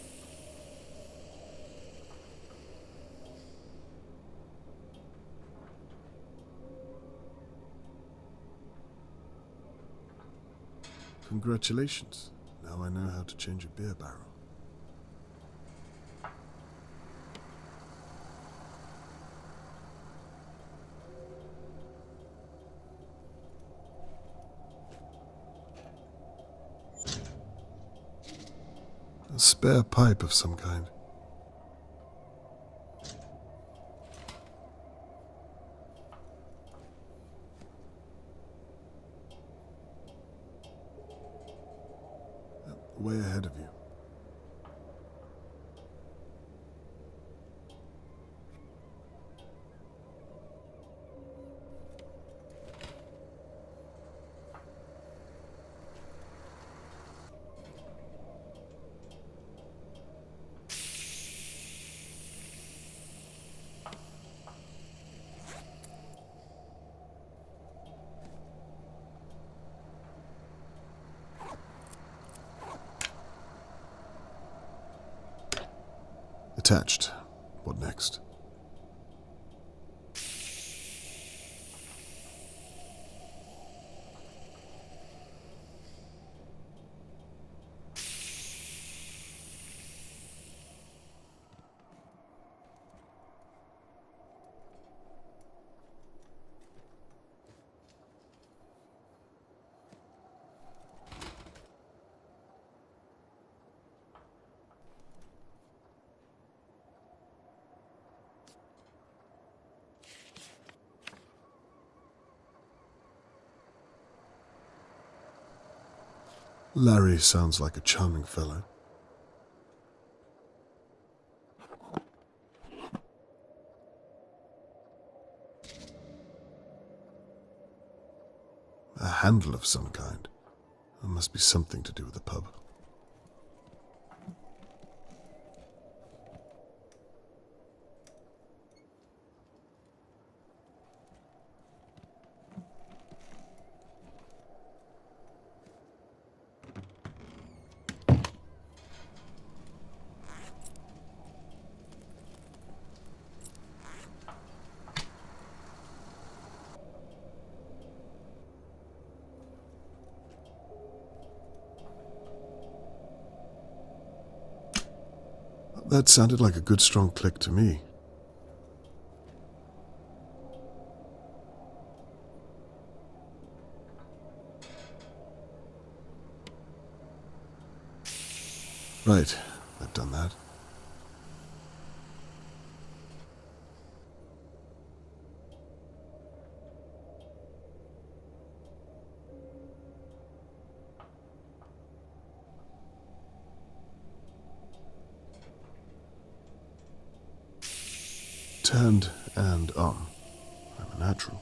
Congratulations. Now I know how to change a beer barrel. A spare pipe of some kind. Way ahead of you. Attached. What next? Larry sounds like a charming fellow. A handle of some kind. There must be something to do with the pub. That sounded like a good strong click to me. Right, I've done that. Turned and on. I'm a natural.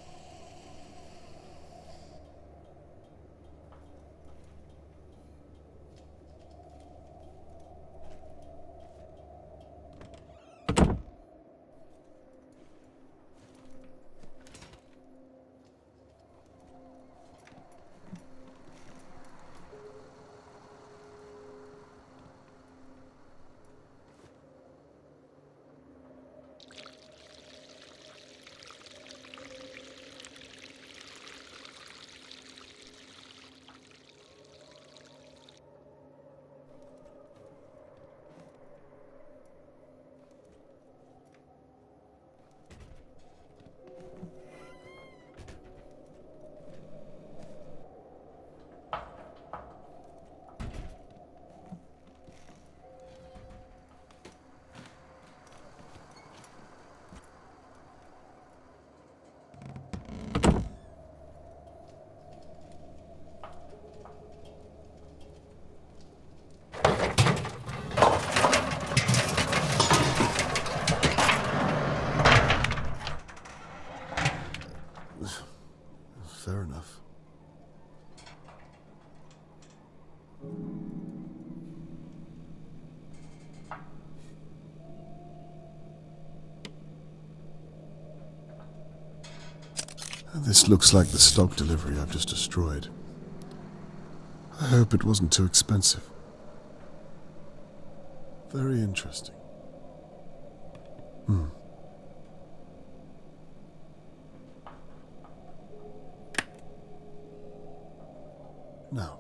Fair enough. This looks like the stock delivery I've just destroyed. I hope it wasn't too expensive. Very interesting. Now,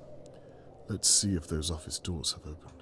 let's see if those office doors have opened.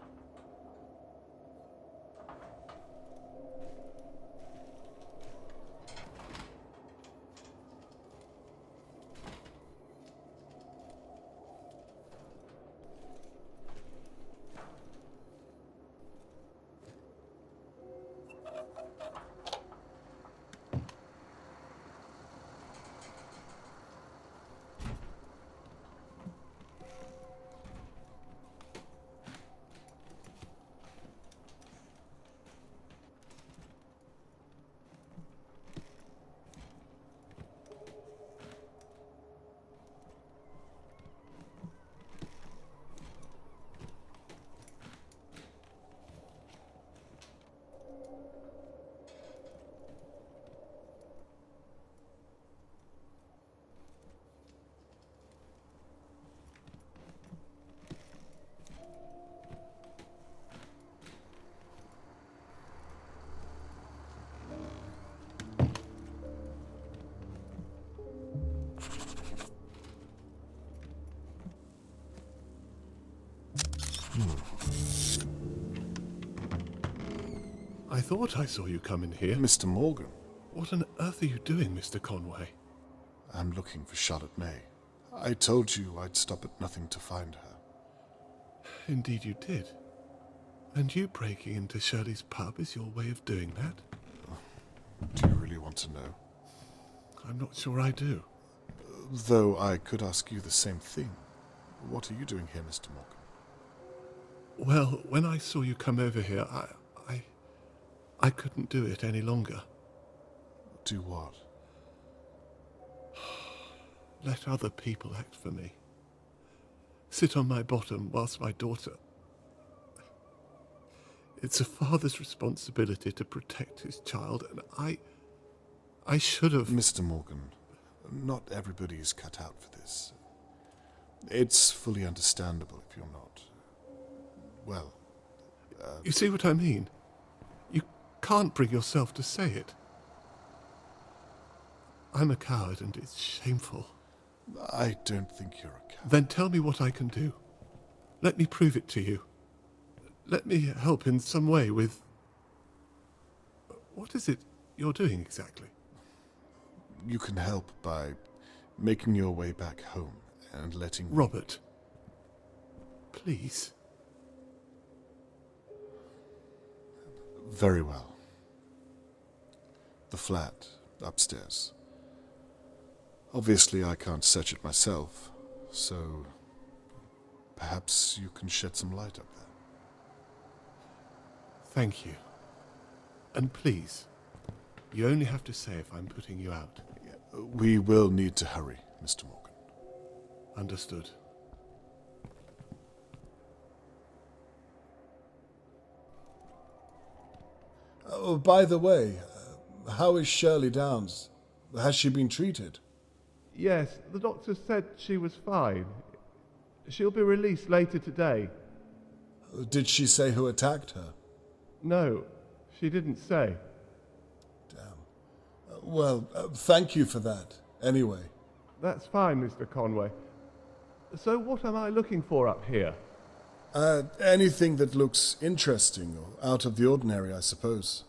I thought I saw you come in here. Mr. Morgan, What on earth are you doing, Mr. Conway? I'm looking for Charlotte May. I told you I'd stop at nothing to find her. Indeed you did. And you breaking into Shirley's pub is your way of doing that? Do you really want to know? I'm not sure I do. Though I could ask you the same thing. What are you doing here, Mr. Morgan? Well, when I saw you come over here, I couldn't do it any longer. Do what? Let other people act for me. Sit on my bottom whilst my daughter... It's a father's responsibility to protect his child, and I should have... Mr. Morgan, not everybody is cut out for this. It's fully understandable if you're not. Well... You see what I mean? You can't bring yourself to say it. I'm a coward, and it's shameful. I don't think you're a coward. Then tell me what I can do. Let me prove it to you. Let me help in some way with... What is it you're doing exactly? You can help by making your way back home and letting... Robert, please. Very well. The flat, upstairs. Obviously, I can't search it myself, so perhaps you can shed some light up there. Thank you. And please, You only have to say if I'm putting you out. We will need to hurry, Mr. Morgan. Understood. Oh, by the way, how is Shirley Downs? Has she been treated? Yes, the doctor said she was fine. She'll be released later today. Did she say who attacked her? No, she didn't say. Damn. Well, thank you for that, anyway. That's fine, Mr. Conway. So what am I looking for up here? Anything that looks interesting or out of the ordinary, I suppose.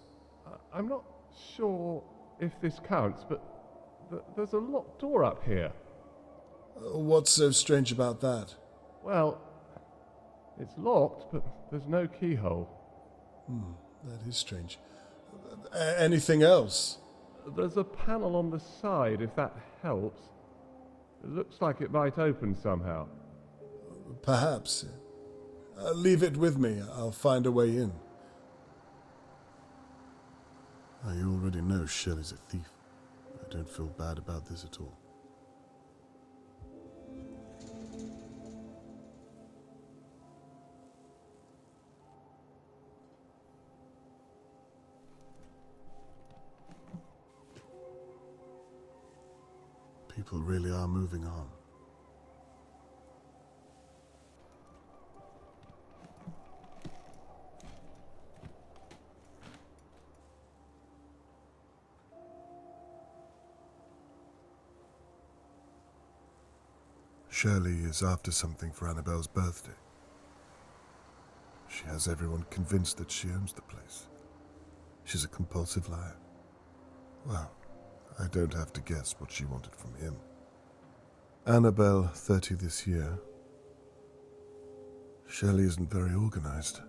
I'm not sure if this counts, but there's a locked door up here. What's so strange about that? Well, it's locked, but there's no keyhole. That is strange. Anything else? There's a panel on the side, if that helps. It looks like it might open somehow. Perhaps. Leave it with me. I'll find a way in. You already know Shirley's a thief. I don't feel bad about this at all. People really are moving on. Shirley is after something for Annabelle's birthday. She has everyone convinced that she owns the place. She's a compulsive liar. Well, I don't have to guess what she wanted from him. Annabelle, 30 this year. Shirley isn't very organized.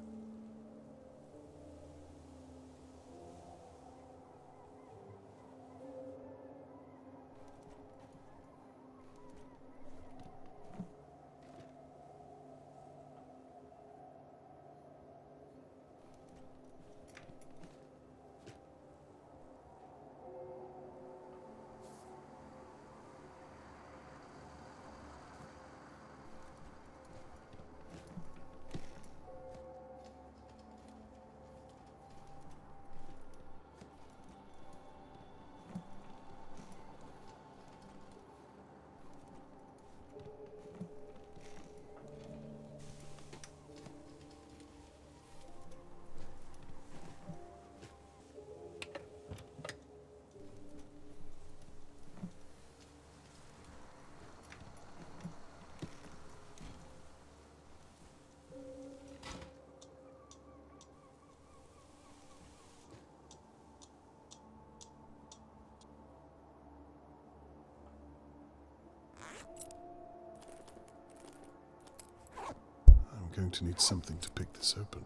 I'm going to need something to pick this open.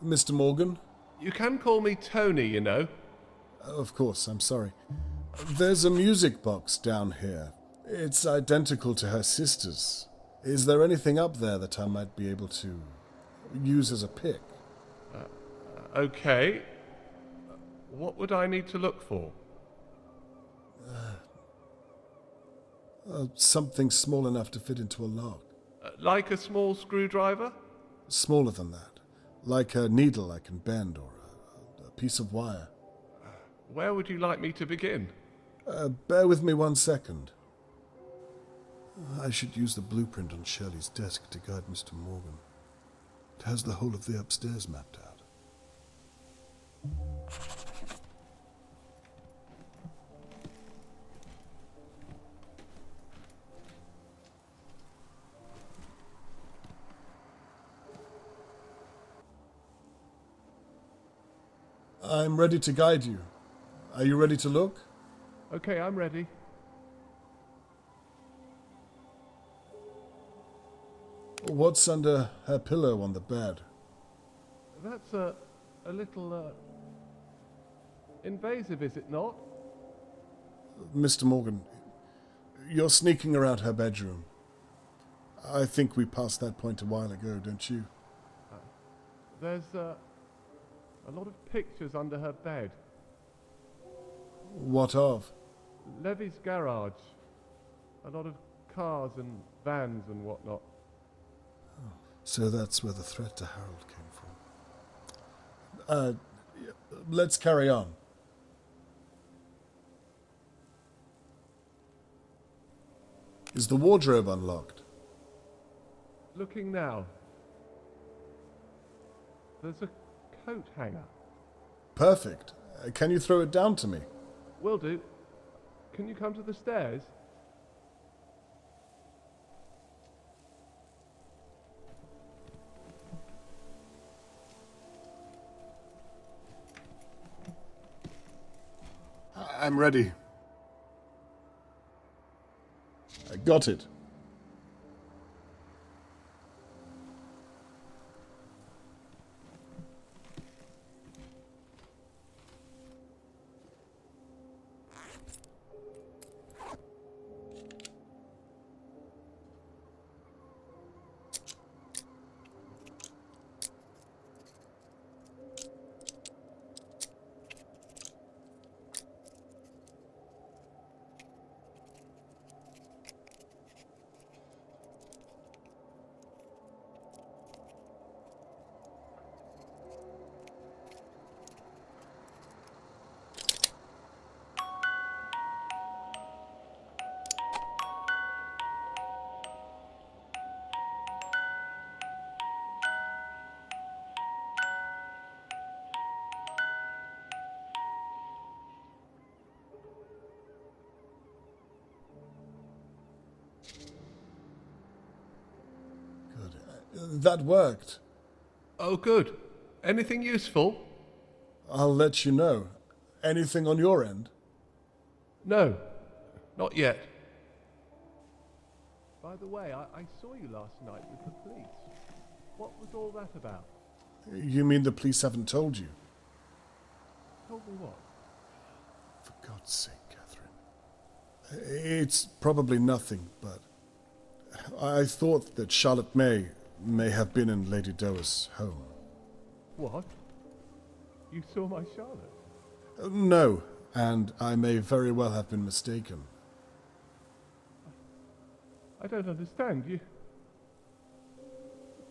Mr. Morgan? You can call me Tony, you know. Of course, I'm sorry. There's a music box down here. It's identical to her sister's. Is there anything up there that I might be able to use as a pick? Okay. What would I need to look for? Something small enough to fit into a lock. Like a small screwdriver? Smaller than that. Like a needle I can bend or a piece of wire. Where would you like me to begin? Bear with me 1 second. I should use the blueprint on Shirley's desk to guide Mr. Morgan. It has the whole of the upstairs mapped out. I'm ready to guide you. Are you ready to look? Okay, I'm ready. What's under her pillow on the bed? That's a little invasive, is it not? Mr. Morgan, you're sneaking around her bedroom. I think we passed that point a while ago, don't you? There's a lot of pictures under her bed. What of? Levy's garage. A lot of cars and vans and whatnot. So that's where the threat to Harold came from. Let's carry on. Is the wardrobe unlocked? Looking now. There's a coat hanger. Perfect. Can you throw it down to me? Will do. Can you come to the stairs? I'm ready. I got it. That worked. Oh, good. Anything useful? I'll let you know. Anything on your end? No, not yet. By the way, I saw you last night with the police. What was all that about? You mean the police haven't told you? Told me what? For God's sake, Catherine. It's probably nothing, but I thought that Charlotte may have been in Lady Doa's home. What? You saw my Charlotte? No, and I may very well have been mistaken. I don't understand. You...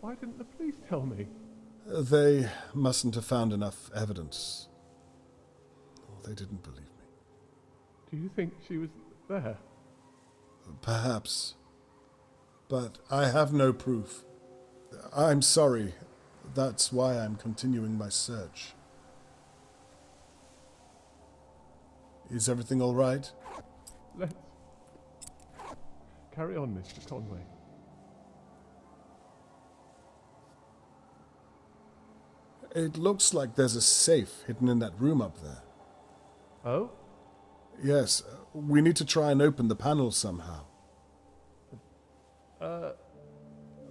Why didn't the police tell me? They mustn't have found enough evidence. They didn't believe me. Do you think she was there? Perhaps. But I have no proof. I'm sorry. That's why I'm continuing my search. Is everything all right? Let's... Carry on, Mr. Conway. It looks like there's a safe hidden in that room up there. Oh? Yes, we need to try and open the panel somehow.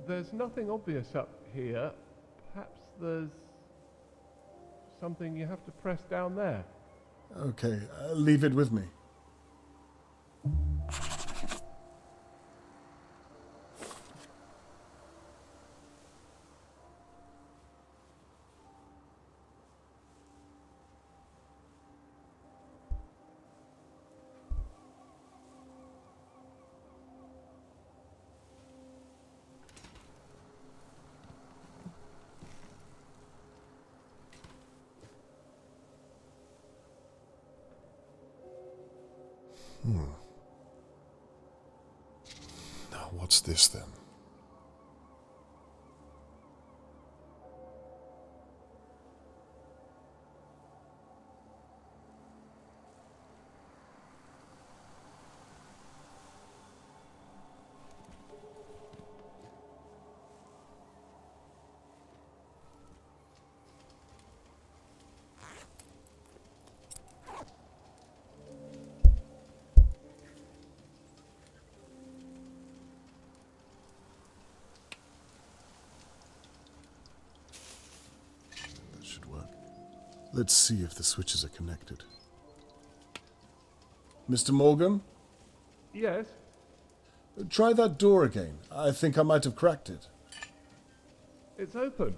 There's nothing obvious up here. Perhaps there's something you have to press down there. Okay, leave it with me. Now, what's this then? Let's see if the switches are connected. Mr. Morgan? Yes? Try that door again. I think I might have cracked it. It's open.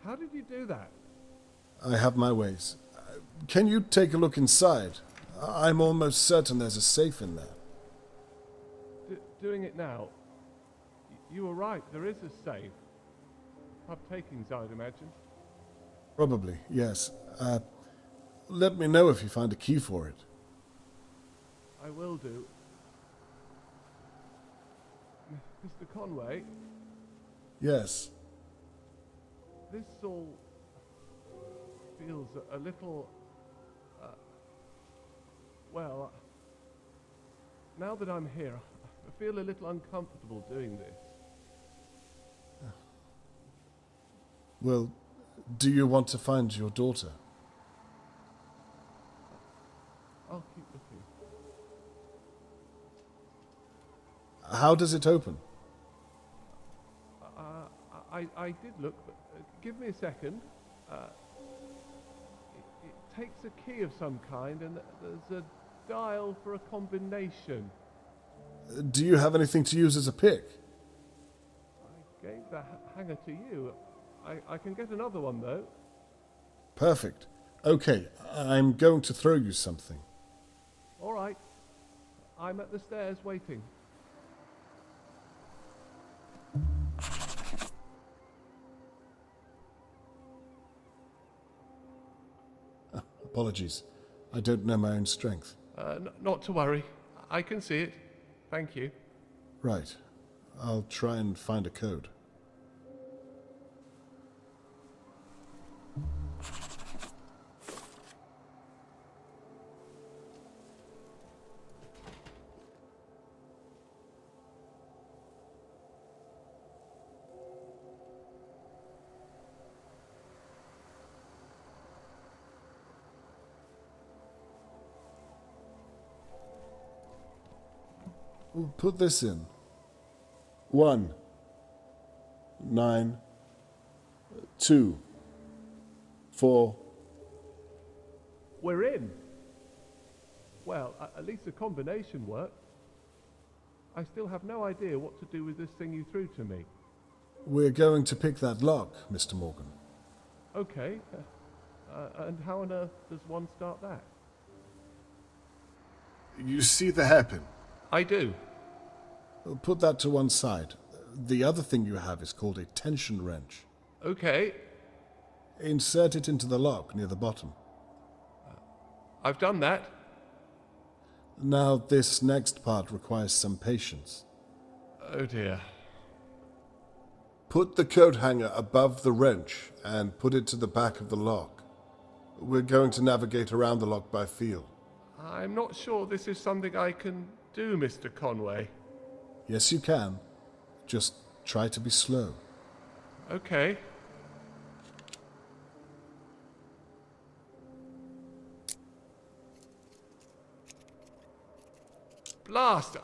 How did you do that? I have my ways. Can you take a look inside? I'm almost certain there's a safe in there. Doing it now. You were right, there is a safe. Pub takings, I'd imagine. Probably, yes. Let me know if you find a key for it. I will do. Mr. Conway, Yes. this all feels a little... well, now that I'm here, I feel a little uncomfortable doing this. Well, do you want to find your daughter? I'll keep looking. How does it open? I did look, but give me a second. It takes a key of some kind, and there's a dial for a combination. Do you have anything to use as a pick? I gave the hanger to you. I can get another one, though. Perfect. Okay, I'm going to throw you something. All right. I'm at the stairs waiting. Apologies. I don't know my own strength. Not to worry. I can see it. Thank you. Right. I'll try and find a code. We'll put this in. 1 9 2 4. We're in. Well, at least the combination worked. I still have no idea what to do with this thing you threw to me. We're going to pick that lock, Mr. Morgan. Okay. And how on earth does one start that? You see the hairpin? I do. Put that to one side. The other thing you have is called a tension wrench. Okay. Insert it into the lock near the bottom. I've done that. Now, this next part requires some patience. Oh dear. Put the coat hanger above the wrench and put it to the back of the lock. We're going to navigate around the lock by feel. I'm not sure this is something I can do, Mr. Conway. Yes, you can. Just try to be slow. Okay. Blast!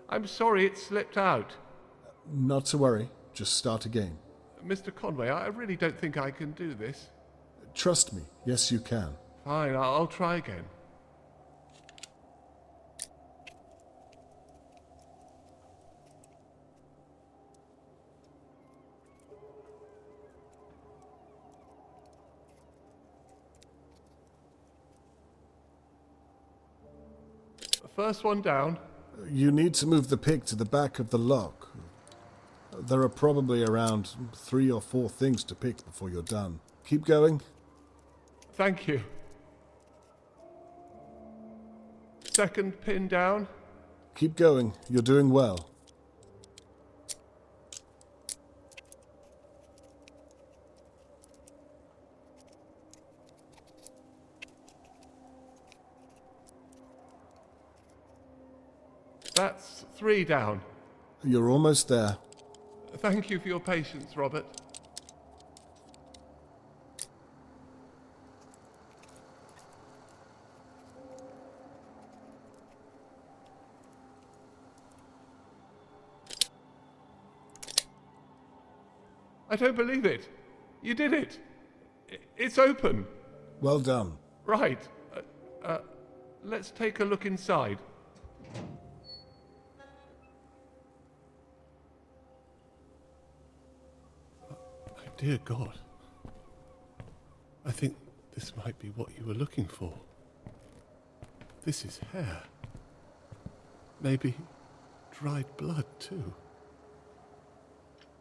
I'm sorry it slipped out. Not to worry. Just start again. Mr. Conway, I really don't think I can do this. Trust me. Yes, you can. Fine, I'll try again. First one down. You need to move the pick to the back of the lock. There are probably around 3 or 4 things to pick before you're done. Keep going. Thank you. Second pin down. Keep going. You're doing well. That's 3 down. You're almost there. Thank you for your patience, Robert. I don't believe it. You did it. It's open. Well done. Right. Let's take a look inside. Dear God. I think this might be what you were looking for. This is hair. Maybe dried blood, too.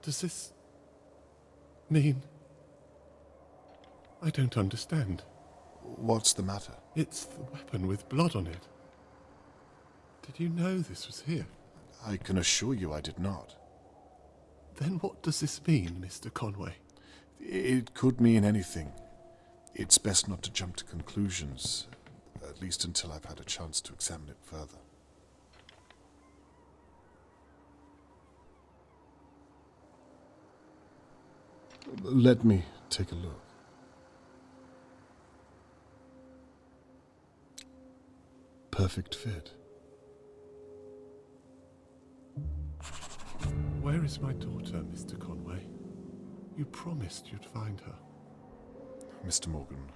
Does this mean... I don't understand. What's the matter? It's the weapon with blood on it. Did you know this was here? I can assure you I did not. Then what does this mean, Mr. Conway? It could mean anything. It's best not to jump to conclusions, at least until I've had a chance to examine it further. Let me take a look. Perfect fit. Where is my daughter, Mr. Conway? You promised you'd find her. Mr. Morgan,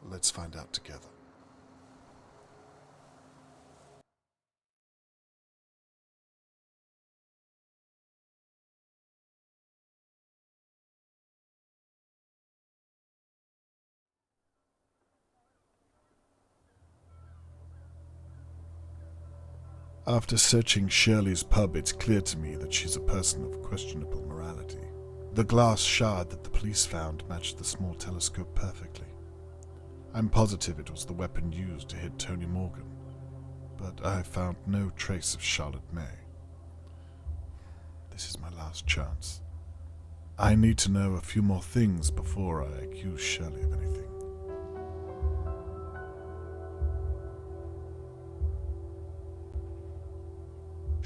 let's find out together. After searching Shirley's pub, it's clear to me that she's a person of questionable morality. The glass shard that the police found matched the small telescope perfectly. I'm positive it was the weapon used to hit Tony Morgan, but I found no trace of Charlotte May. This is my last chance. I need to know a few more things before I accuse Shirley of anything.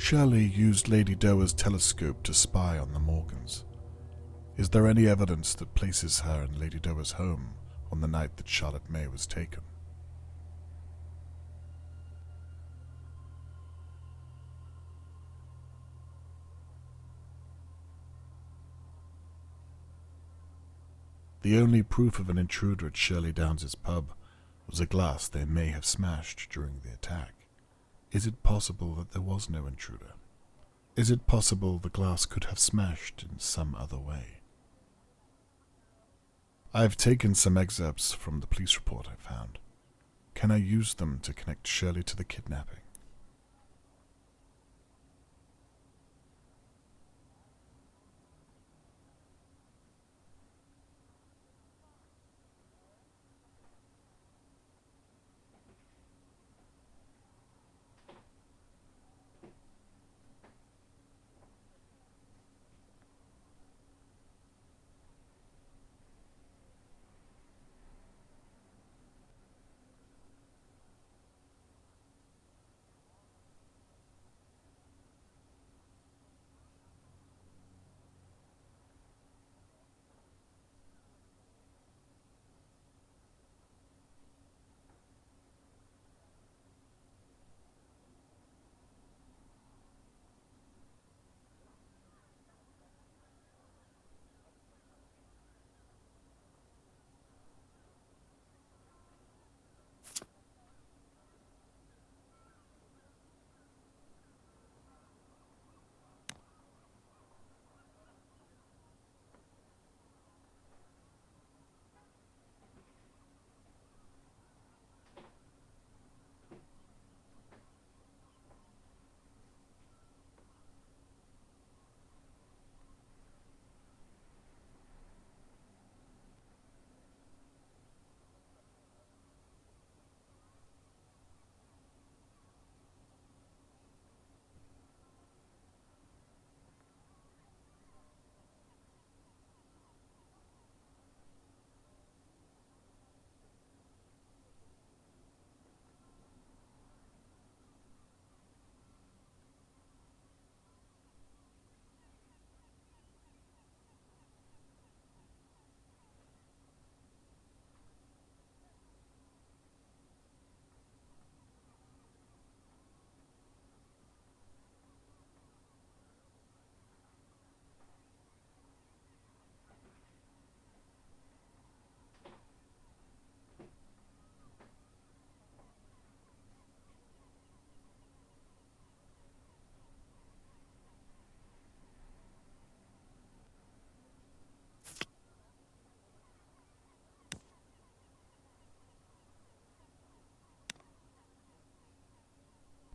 Shirley used Lady Doer's telescope to spy on the Morgans. Is there any evidence that places her in Lady Doer's home on the night that Charlotte May was taken? The only proof of an intruder at Shirley Downes's pub was a glass they may have smashed during the attack. Is it possible that there was no intruder? Is it possible the glass could have smashed in some other way? I've taken some excerpts from the police report I found. Can I use them to connect Shirley to the kidnapping?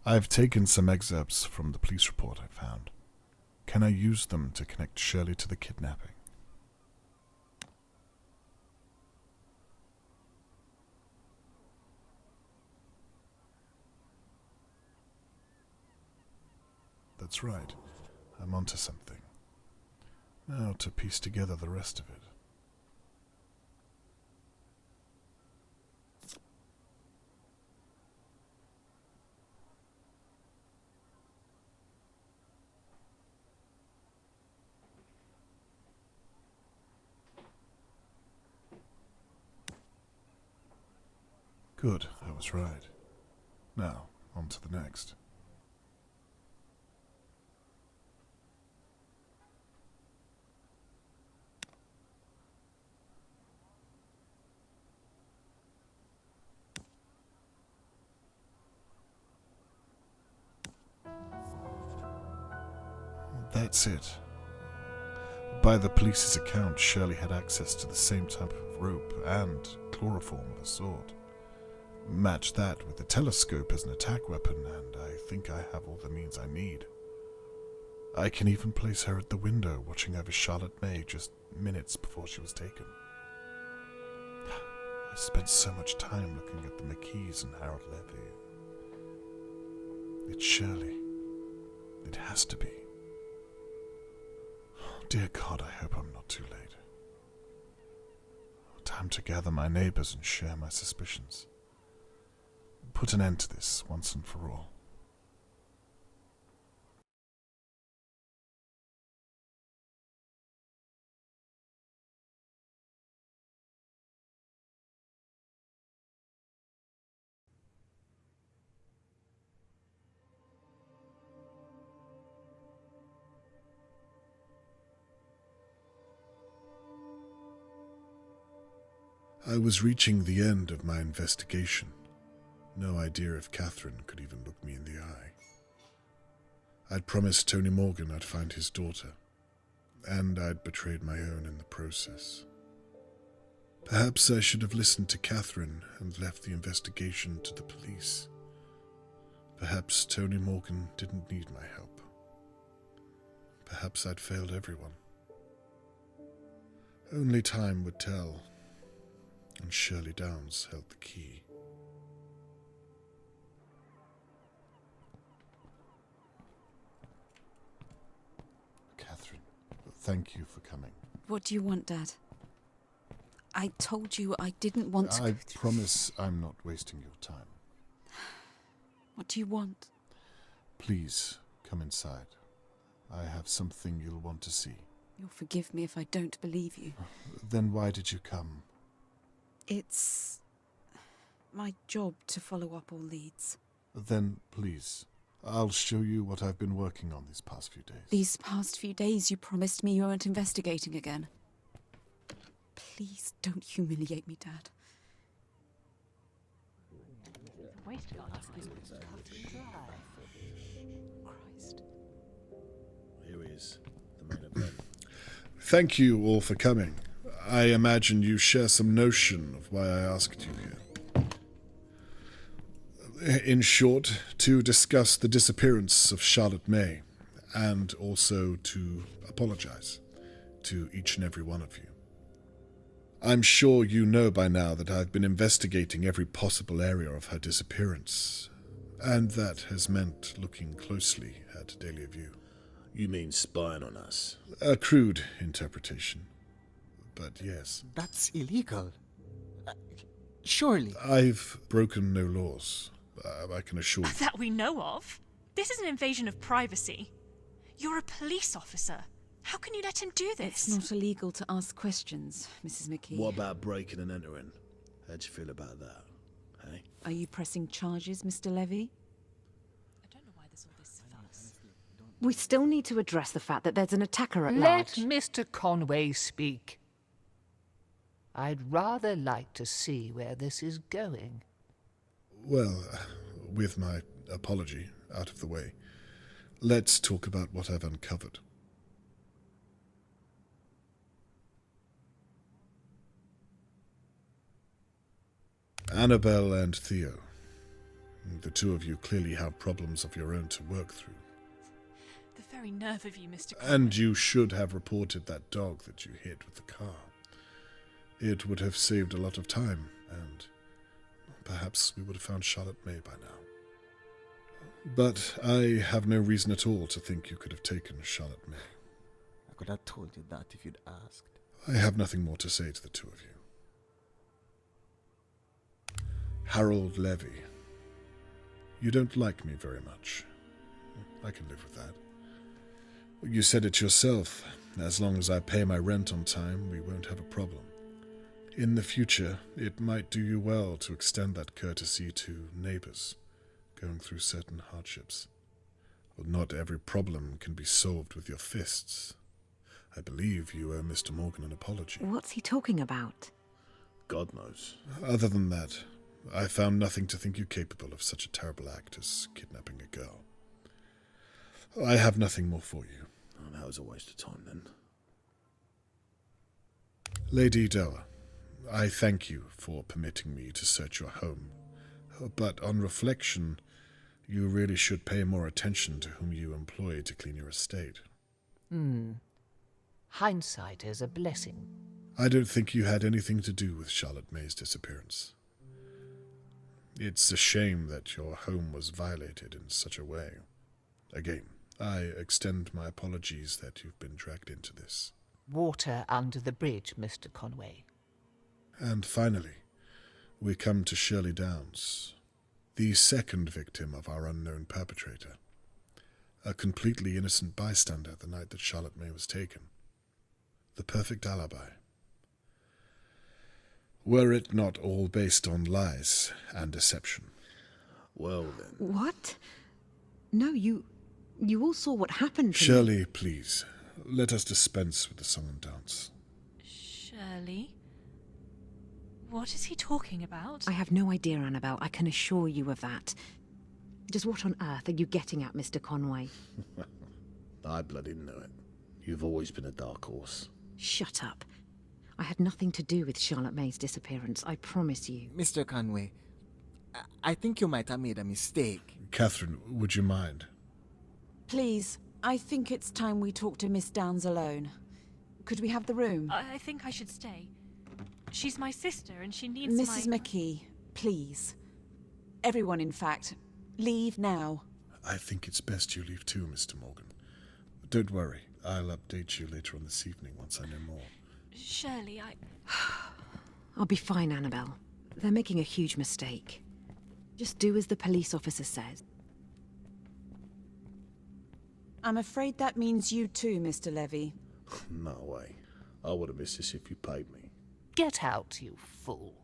I've taken some excerpts from the police report I found. Can I use them to connect Shirley to the kidnapping? That's right. I'm onto something. Now to piece together the rest of it. Good, I was right. Now, on to the next. That's it. By the police's account, Shirley had access to the same type of rope and chloroform of a sword. Match that with the telescope as an attack weapon, and I think I have all the means I need. I can even place her at the window watching over Charlotte May just minutes before she was taken. I spent so much time looking at the McKees and Harold Levy. It's Shirley. It has to be. Dear God, I hope I'm not too late. Time to gather my neighbours and share my suspicions. Put an end to this once and for all. I was reaching the end of my investigation. No idea if Catherine could even look me in the eye. I'd promised Tony Morgan I'd find his daughter, and I'd betrayed my own in the process. Perhaps I should have listened to Catherine and left the investigation to the police. Perhaps Tony Morgan didn't need my help. Perhaps I'd failed everyone. Only time would tell, and Shirley Downs held the key. Catherine, thank you for coming. What do you want, Dad? I told you I didn't want to. I promise I'm not wasting your time. What do you want? Please, come inside. I have something you'll want to see. You'll forgive me if I don't believe you. Then why did you come? It's my job to follow up all leads. Then, please, I'll show you what I've been working on these past few days. These past few days you promised me you weren't investigating again. Please don't humiliate me, Dad. Waste of our time. Christ. Here is the main event. Thank you all for coming. I imagine you share some notion of why I asked you here. In short, to discuss the disappearance of Charlotte May, and also to apologize to each and every one of you. I'm sure you know by now that I've been investigating every possible area of her disappearance, and that has meant looking closely at Dahlia View. You mean spying on us? A crude interpretation, but yes. That's illegal. Surely. I've broken no laws, I can assure you. That we know of. This is an invasion of privacy. You're a police officer. How can you let him do this? It's not illegal to ask questions, Mrs. McKee. What about breaking and entering? How'd you feel about that, hey? Are you pressing charges, Mr. Levy? I don't know why there's all this fuss. We still need to address the fact that there's an attacker at Let large. Mr. Conway speak. I'd rather like to see where this is going. Well, with my apology out of the way, let's talk about what I've uncovered. Annabelle and Theo. The two of you clearly have problems of your own to work through. The very nerve of you, Mr. Conway. And you should have reported that dog that you hit with the car. It would have saved a lot of time, and perhaps we would have found Charlotte May by now. But I have no reason at all to think you could have taken Charlotte May. I could have told you that if you'd asked. I have nothing more to say to the two of you. Harold Levy. You don't like me very much. I can live with that. You said it yourself. As long as I pay my rent on time, we won't have a problem. In the future, it might do you well to extend that courtesy to neighbours going through certain hardships. Well, not every problem can be solved with your fists. I believe you owe Mr. Morgan an apology. What's he talking about? God knows. Other than that, I found nothing to think you capable of such a terrible act as kidnapping a girl. I have nothing more for you. Oh, that was a waste of time then. Lady Doa, I thank you for permitting me to search your home, but on reflection, you really should pay more attention to whom you employ to clean your estate. Hindsight is a blessing. I don't think you had anything to do with Charlotte May's disappearance. It's a shame that your home was violated in such a way. Again, I extend my apologies that you've been dragged into this. Water under the bridge, Mr. Conway. And finally, we come to Shirley Downs, the second victim of our unknown perpetrator. A completely innocent bystander the night that Charlotte May was taken. The perfect alibi. Were it not all based on lies and deception? Well then. What? No, you all saw what happened to me. Shirley, please, let us dispense with the song and dance. Shirley? What is he talking about? I have no idea, Annabelle. I can assure you of that. Just what on earth are you getting at, Mr. Conway? I bloody knew it. You've always been a dark horse. Shut up. I had nothing to do with Charlotte May's disappearance, I promise you. Mr. Conway, I think you might have made a mistake. Catherine, would you mind? Please, I think it's time we talk to Miss Downs alone. Could we have the room? I think I should stay. She's my sister and she needs Mrs. McKee, please. Everyone, in fact. Leave now. I think it's best you leave too, Mr. Morgan. Don't worry, I'll update you later on this evening once I know more. Shirley, I'll be fine, Annabelle. They're making a huge mistake. Just do as the police officer says. I'm afraid that means you too, Mr. Levy. No way. I would have missed this if you paid me. Get out, you fool.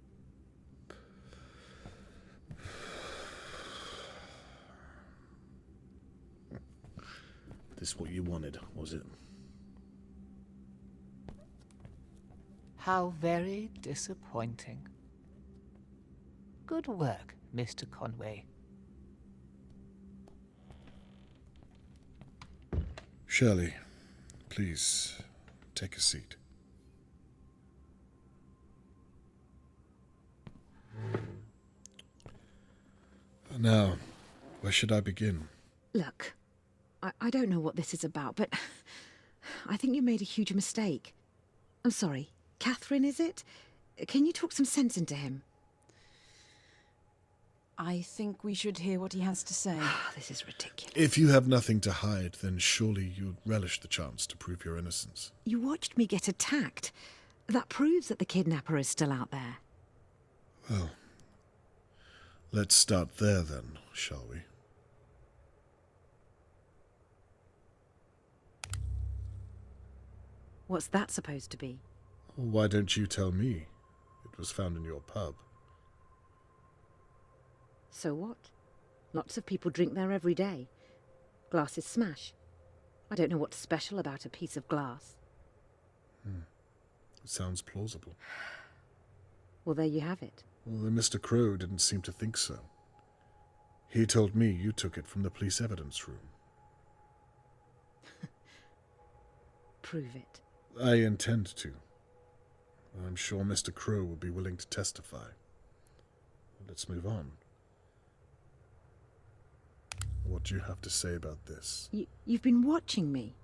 This what you wanted, was it? How very disappointing. Good work, Mr. Conway. Shirley, please, take a seat. Now, where should I begin? Look, I don't know what this is about, but I think you made a huge mistake. I'm sorry. Catherine, is it? Can you talk some sense into him? I think we should hear what he has to say. This is ridiculous. If you have nothing to hide, then surely you'd relish the chance to prove your innocence. You watched me get attacked. That proves that the kidnapper is still out there. Well, let's start there then, shall we? What's that supposed to be? Why don't you tell me? It was found in your pub. So what? Lots of people drink there every day. Glasses smash. I don't know what's special about a piece of glass. It sounds plausible. Well, there you have it. Well, Mr. Crow didn't seem to think so. He told me you took it from the police evidence room. Prove it. I intend to. I'm sure Mr. Crow will be willing to testify. Let's move on. what do you have to say about this? You've been watching me.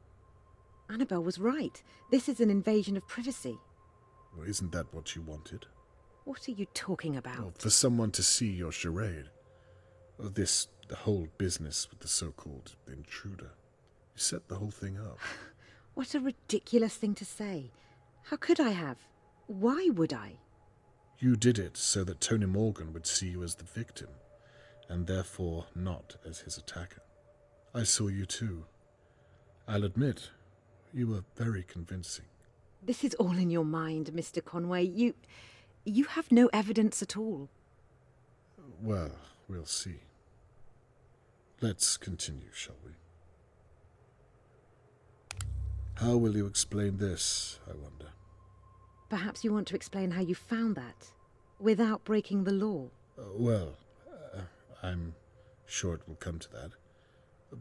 Annabelle was right. This is an invasion of privacy. Well, isn't that what you wanted? What are you talking about? Well, for someone to see your charade. The whole business with the so-called intruder. You set the whole thing up. What a ridiculous thing to say. How could I have? Why would I? You did it so that Tony Morgan would see you as the victim, and therefore not as his attacker. I saw you too. I'll admit, you were very convincing. This is all in your mind, Mr. Conway. You have no evidence at all. Well, we'll see. Let's continue, shall we? How will you explain this, I wonder? Perhaps you want to explain how you found that, without breaking the law. I'm sure it will come to that.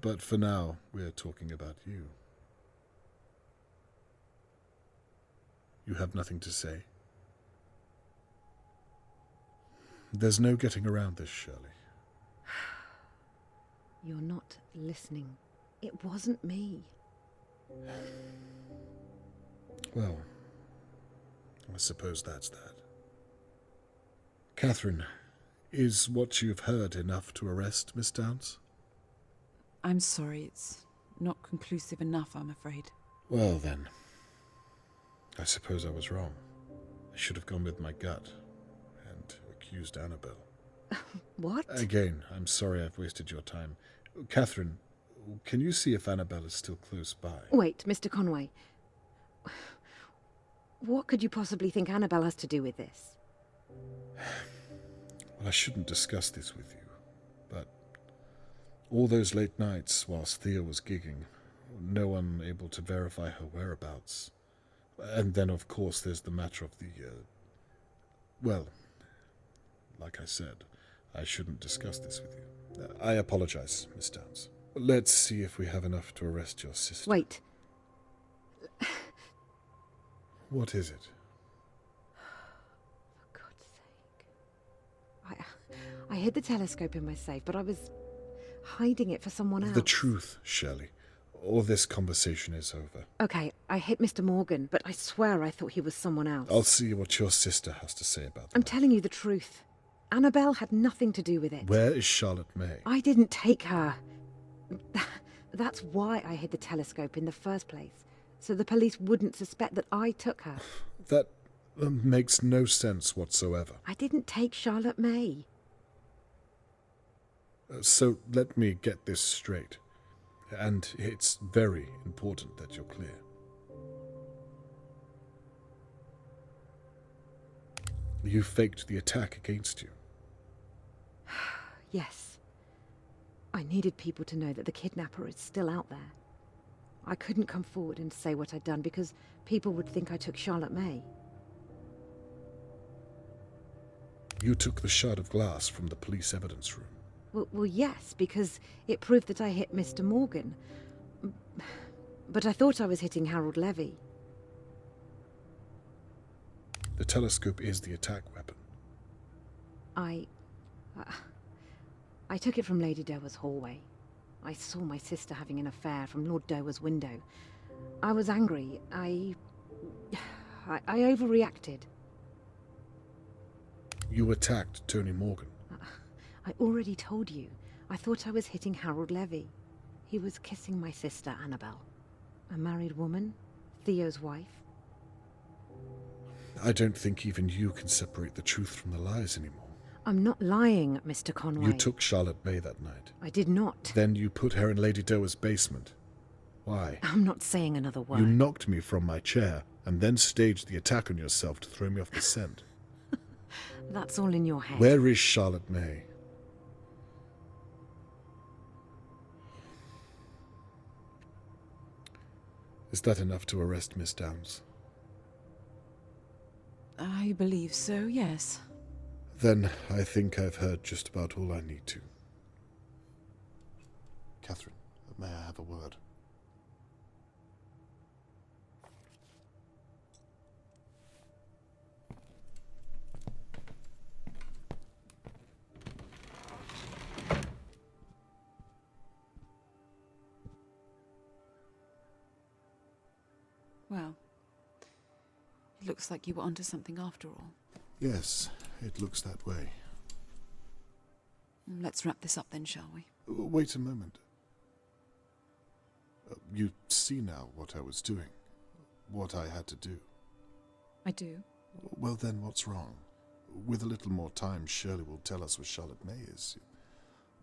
But for now, we're talking about you. You have nothing to say? There's no getting around this, Shirley. You're not listening. It wasn't me. Well, I suppose that's that. Catherine, is what you've heard enough to arrest Miss Downs? I'm sorry, it's not conclusive enough, I'm afraid. Well then, I suppose I was wrong. I should have gone with my gut and accused Annabelle. What? Again, I'm sorry I've wasted your time. Catherine, can you see if Annabelle is still close by? Wait, Mr. Conway. What could you possibly think Annabelle has to do with this? Well, I shouldn't discuss this with you, but all those late nights whilst Thea was gigging, no one able to verify her whereabouts. And then, of course, there's the matter of the, well, like I said, I shouldn't discuss this with you. I apologize, Miss Downs. Let's see if we have enough to arrest your sister. Wait. What is it? For God's sake. I hid the telescope in my safe, but I was hiding it for someone else. The truth, Shirley, or this conversation is over. Okay, I hit Mr. Morgan, but I swear I thought he was someone else. I'll see what your sister has to say about that. I'm telling you the truth. Annabelle had nothing to do with it. Where is Charlotte May? I didn't take her. That's why I hid the telescope in the first place, so the police wouldn't suspect that I took her. That makes no sense whatsoever. I didn't take Charlotte May. So let me get this straight. And it's very important that you're clear. You faked the attack against you. Yes. I needed people to know that the kidnapper is still out there. I couldn't come forward and say what I'd done because people would think I took Charlotte May. You took the shard of glass from the police evidence room. Well, yes, because it proved that I hit Mr. Morgan. But I thought I was hitting Harold Levy. The telescope is the attack weapon. I took it from Lady Dowa's hallway. I saw my sister having an affair from Lord Dowa's window. I was angry. I overreacted. You attacked Tony Morgan. I already told you. I thought I was hitting Harold Levy. He was kissing my sister, Annabelle. A married woman, Theo's wife. I don't think even you can separate the truth from the lies anymore. I'm not lying, Mr. Conway. You took Charlotte May that night. I did not. Then you put her in Lady Dowa's basement. Why? I'm not saying another word. You knocked me from my chair and then staged the attack on yourself to throw me off the scent. That's all in your head. Where is Charlotte May? Is that enough to arrest Miss Downs? I believe so, yes. Then I think I've heard just about all I need to. Catherine, may I have a word? Well, it looks like you were onto something after all. Yes, it looks that way. Let's wrap this up then, shall we? Wait a moment. You see now what I was doing, what I had to do. I do. Well then, what's wrong? With a little more time, Shirley will tell us where Charlotte May is.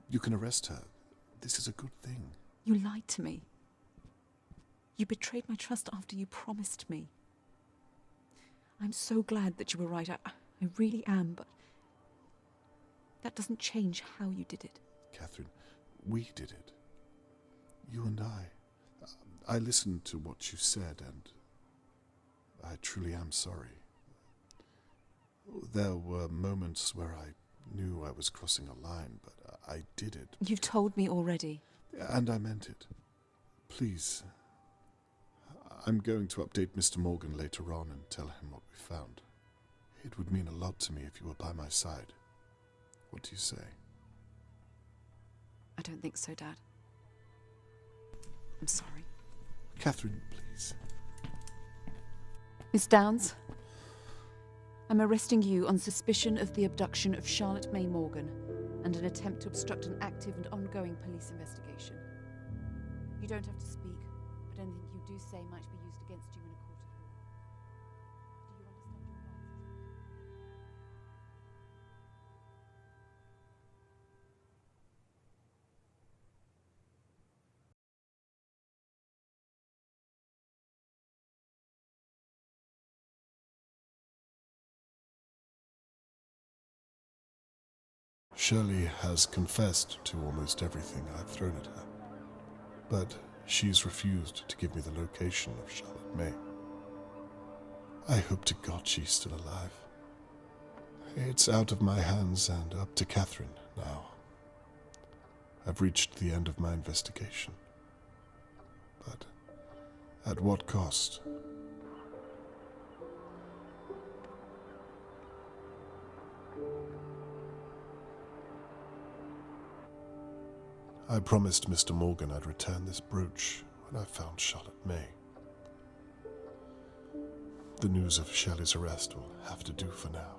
You can arrest her. This is a good thing. You lied to me. You betrayed my trust after you promised me. I'm so glad that you were right. I really am, but that doesn't change how you did it. Catherine, we did it. You and I. I listened to what you said, and I truly am sorry. There were moments where I knew I was crossing a line, but I did it. You've told me already. And I meant it. Please. I'm going to update Mr. Morgan later on and tell him what we found. It would mean a lot to me if you were by my side. What do you say? I don't think so, Dad. I'm sorry. Catherine, please. Miss Downs, I'm arresting you on suspicion of the abduction of Charlotte May Morgan and an attempt to obstruct an active and ongoing police investigation. You don't have to speak, but anything you do say might be used against you in a court of law. Do you understand your rights? Shirley has confessed to almost everything I've thrown at her, but she's refused to give me the location of Charlotte May. I hope to God she's still alive. It's out of my hands and up to Catherine now. I've reached the end of my investigation. But at what cost? I promised Mr. Morgan I'd return this brooch when I found Charlotte May. The news of Shelley's arrest will have to do for now.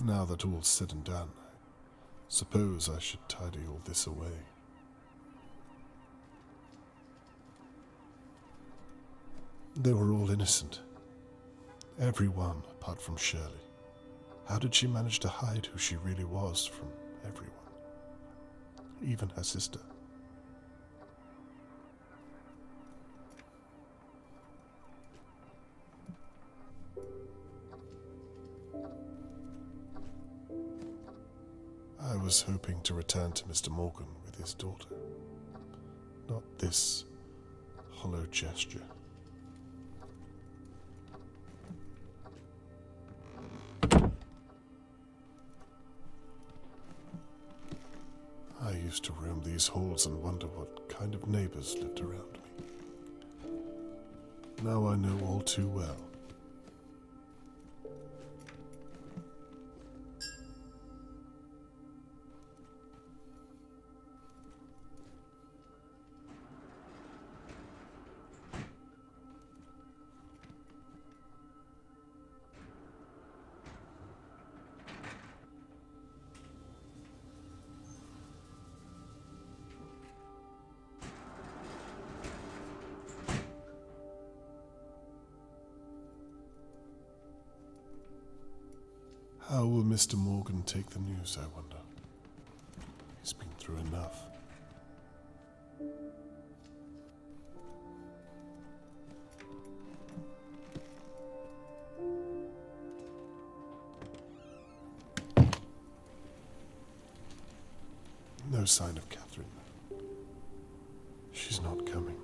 Now that all's said and done, I suppose I should tidy all this away. They were all innocent. Everyone apart from Shirley. How did she manage to hide who she really was from everyone? Even her sister. I was hoping to return to Mr. Morgan with his daughter. Not this hollow gesture. I used to roam these halls and wonder what kind of neighbours lived around me. Now I know all too well. How will Mr. Morgan take the news, I wonder? He's been through enough. No sign of Catherine. She's not coming.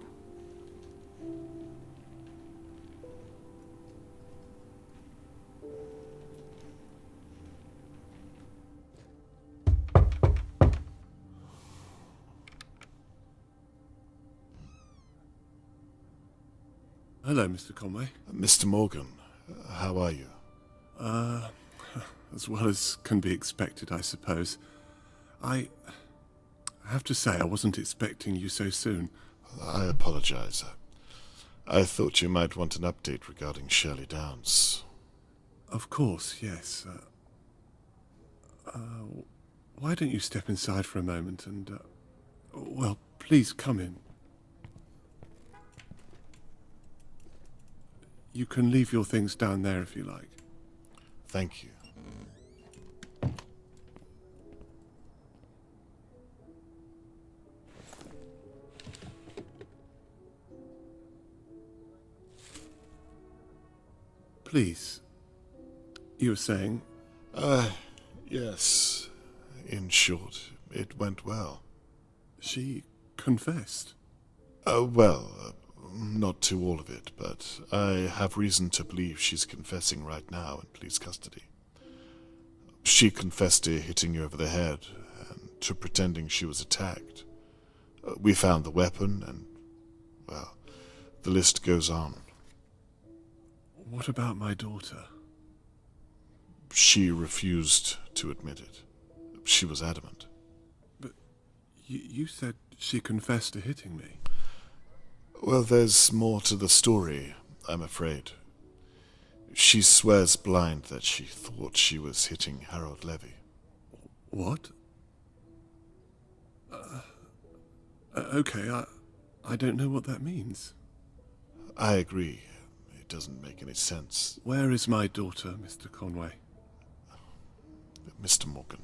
Hello, Mr. Conway. Mr. Morgan, how are you? As well as can be expected, I suppose. I have to say I wasn't expecting you so soon. I apologize. I thought you might want an update regarding Shirley Downs. Of course, yes. Why don't you step inside for a moment and, well, please come in. You can leave your things down there if you like. Thank you. Please. You were saying? Yes. In short, it went well. She confessed? Not to all of it, but I have reason to believe she's confessing right now in police custody. She confessed to hitting you over the head and to pretending she was attacked. We found the weapon and, well, the list goes on. What about my daughter? She refused to admit it. She was adamant. But you said she confessed to hitting me. Well, there's more to the story, I'm afraid. She swears blind that she thought she was hitting Harold Levy. What? Okay, I don't know what that means. I agree. It doesn't make any sense. Where is my daughter, Mr. Conway? Mr. Morgan,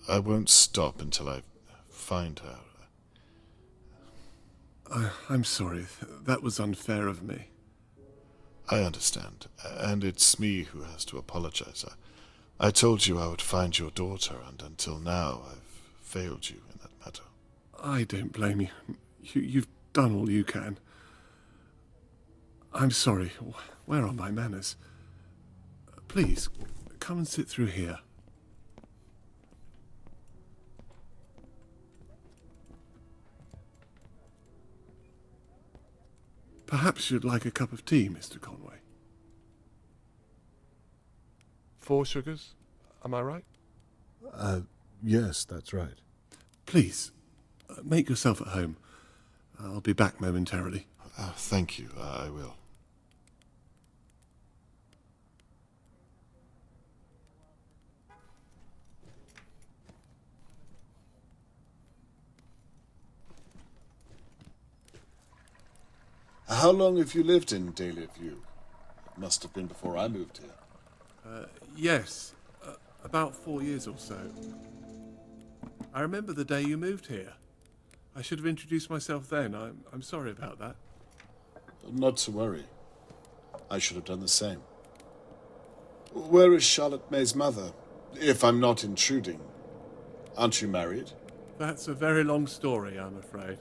I won't stop until I find her. I'm sorry. That was unfair of me. I understand. And it's me who has to apologize. I told you I would find your daughter, and until now I've failed you in that matter. I don't blame you. You've done all you can. I'm sorry. Where are my manners? Please, come and sit through here. Perhaps you'd like a cup of tea, Mr. Conway. 4 sugars, am I right? Yes, that's right. Please, make yourself at home. I'll be back momentarily. Thank you, I will. How long have you lived in Dahlia View? It must have been before I moved here. Yes, about 4 years or so. I remember the day you moved here. I should have introduced myself then. I'm sorry about that. Not to worry. I should have done the same. Where is Charlotte May's mother, if I'm not intruding? Aren't you married? That's a very long story, I'm afraid.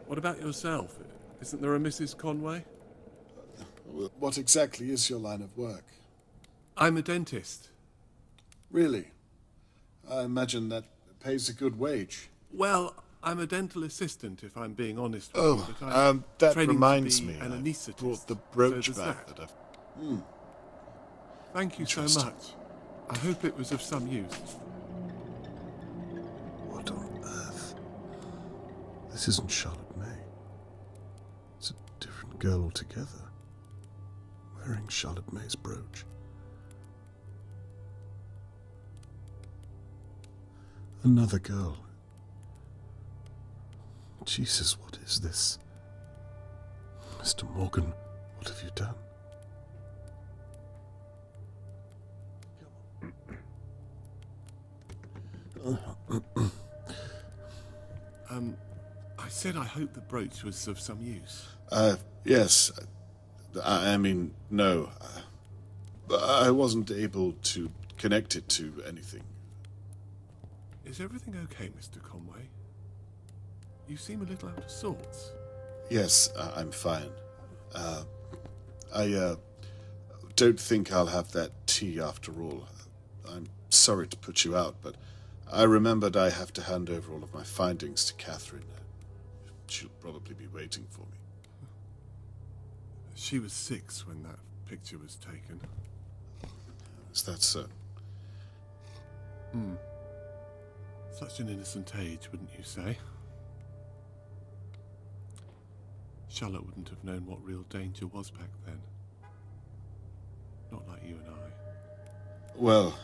What about yourself? Isn't there a Mrs. Conway? What exactly is your line of work? I'm a dentist. Really? I imagine that pays a good wage. Well, I'm a dental assistant, if I'm being honest with you. But I'm that training reminds to be me. an I anaesthetist. brought the brooch So there's back that. that I've... Thank you so Interesting. much. I hope it was of some use. What on earth? This isn't Charlotte May. It's a different girl altogether. Wearing Charlotte May's brooch. Another girl. Jesus, what is this? Mr. Morgan, what have you done? I said I hope the brooch was of some use. Yes. I mean, no. I wasn't able to connect it to anything. Is everything okay, Mr. Conway? You seem a little out of sorts. Yes, I'm fine. I don't think I'll have that tea after all. I'm sorry to put you out, but I remembered I have to hand over all of my findings to Catherine. She'll probably be waiting for me. She was 6 when that picture was taken. Is that so? Such an innocent age, wouldn't you say? Charlotte wouldn't have known what real danger was back then. Not like you and I. Well,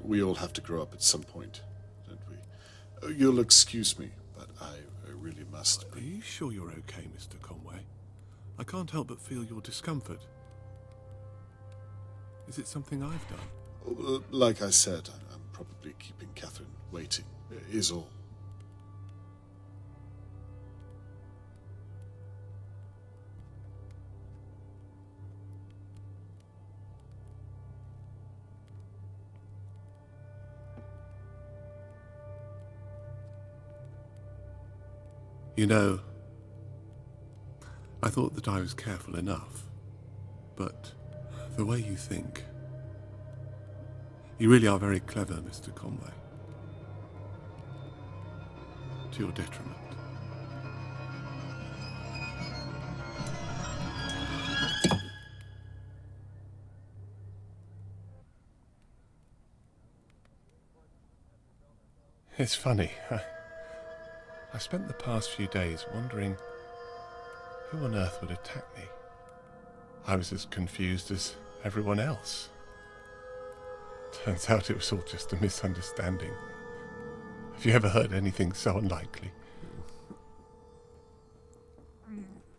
we all have to grow up at some point, don't we? You'll excuse me, but I really must. Are you sure you're okay, Mr. Conway? I can't help but feel your discomfort. Is it something I've done? Like I said, I'm probably keeping Catherine waiting, is all. You know, I thought that I was careful enough, but the way you think, you really are very clever, Mr. Conway. To your detriment. It's funny. I spent the past few days wondering who on earth would attack me. I was as confused as everyone else. Turns out it was all just a misunderstanding. Have you ever heard anything so unlikely?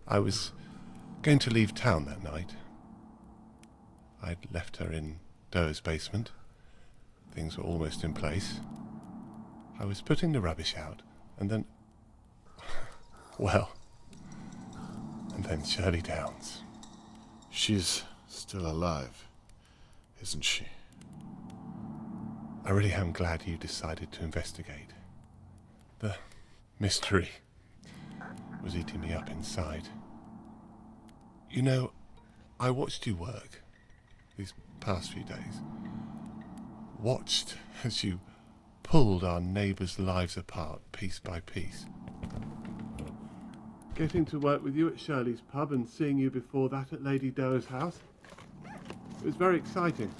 I was going to leave town that night. I'd left her in Doe's basement. Things were almost in place. I was putting the rubbish out, and then... well... and then Shirley Downs. She's still alive, isn't she? I really am glad you decided to investigate. The mystery was eating me up inside. You know, I watched you work these past few days. Watched as you pulled our neighbours' lives apart piece by piece. Getting to work with you at Shirley's pub and seeing you before that at Lady Doe's house, it was very exciting.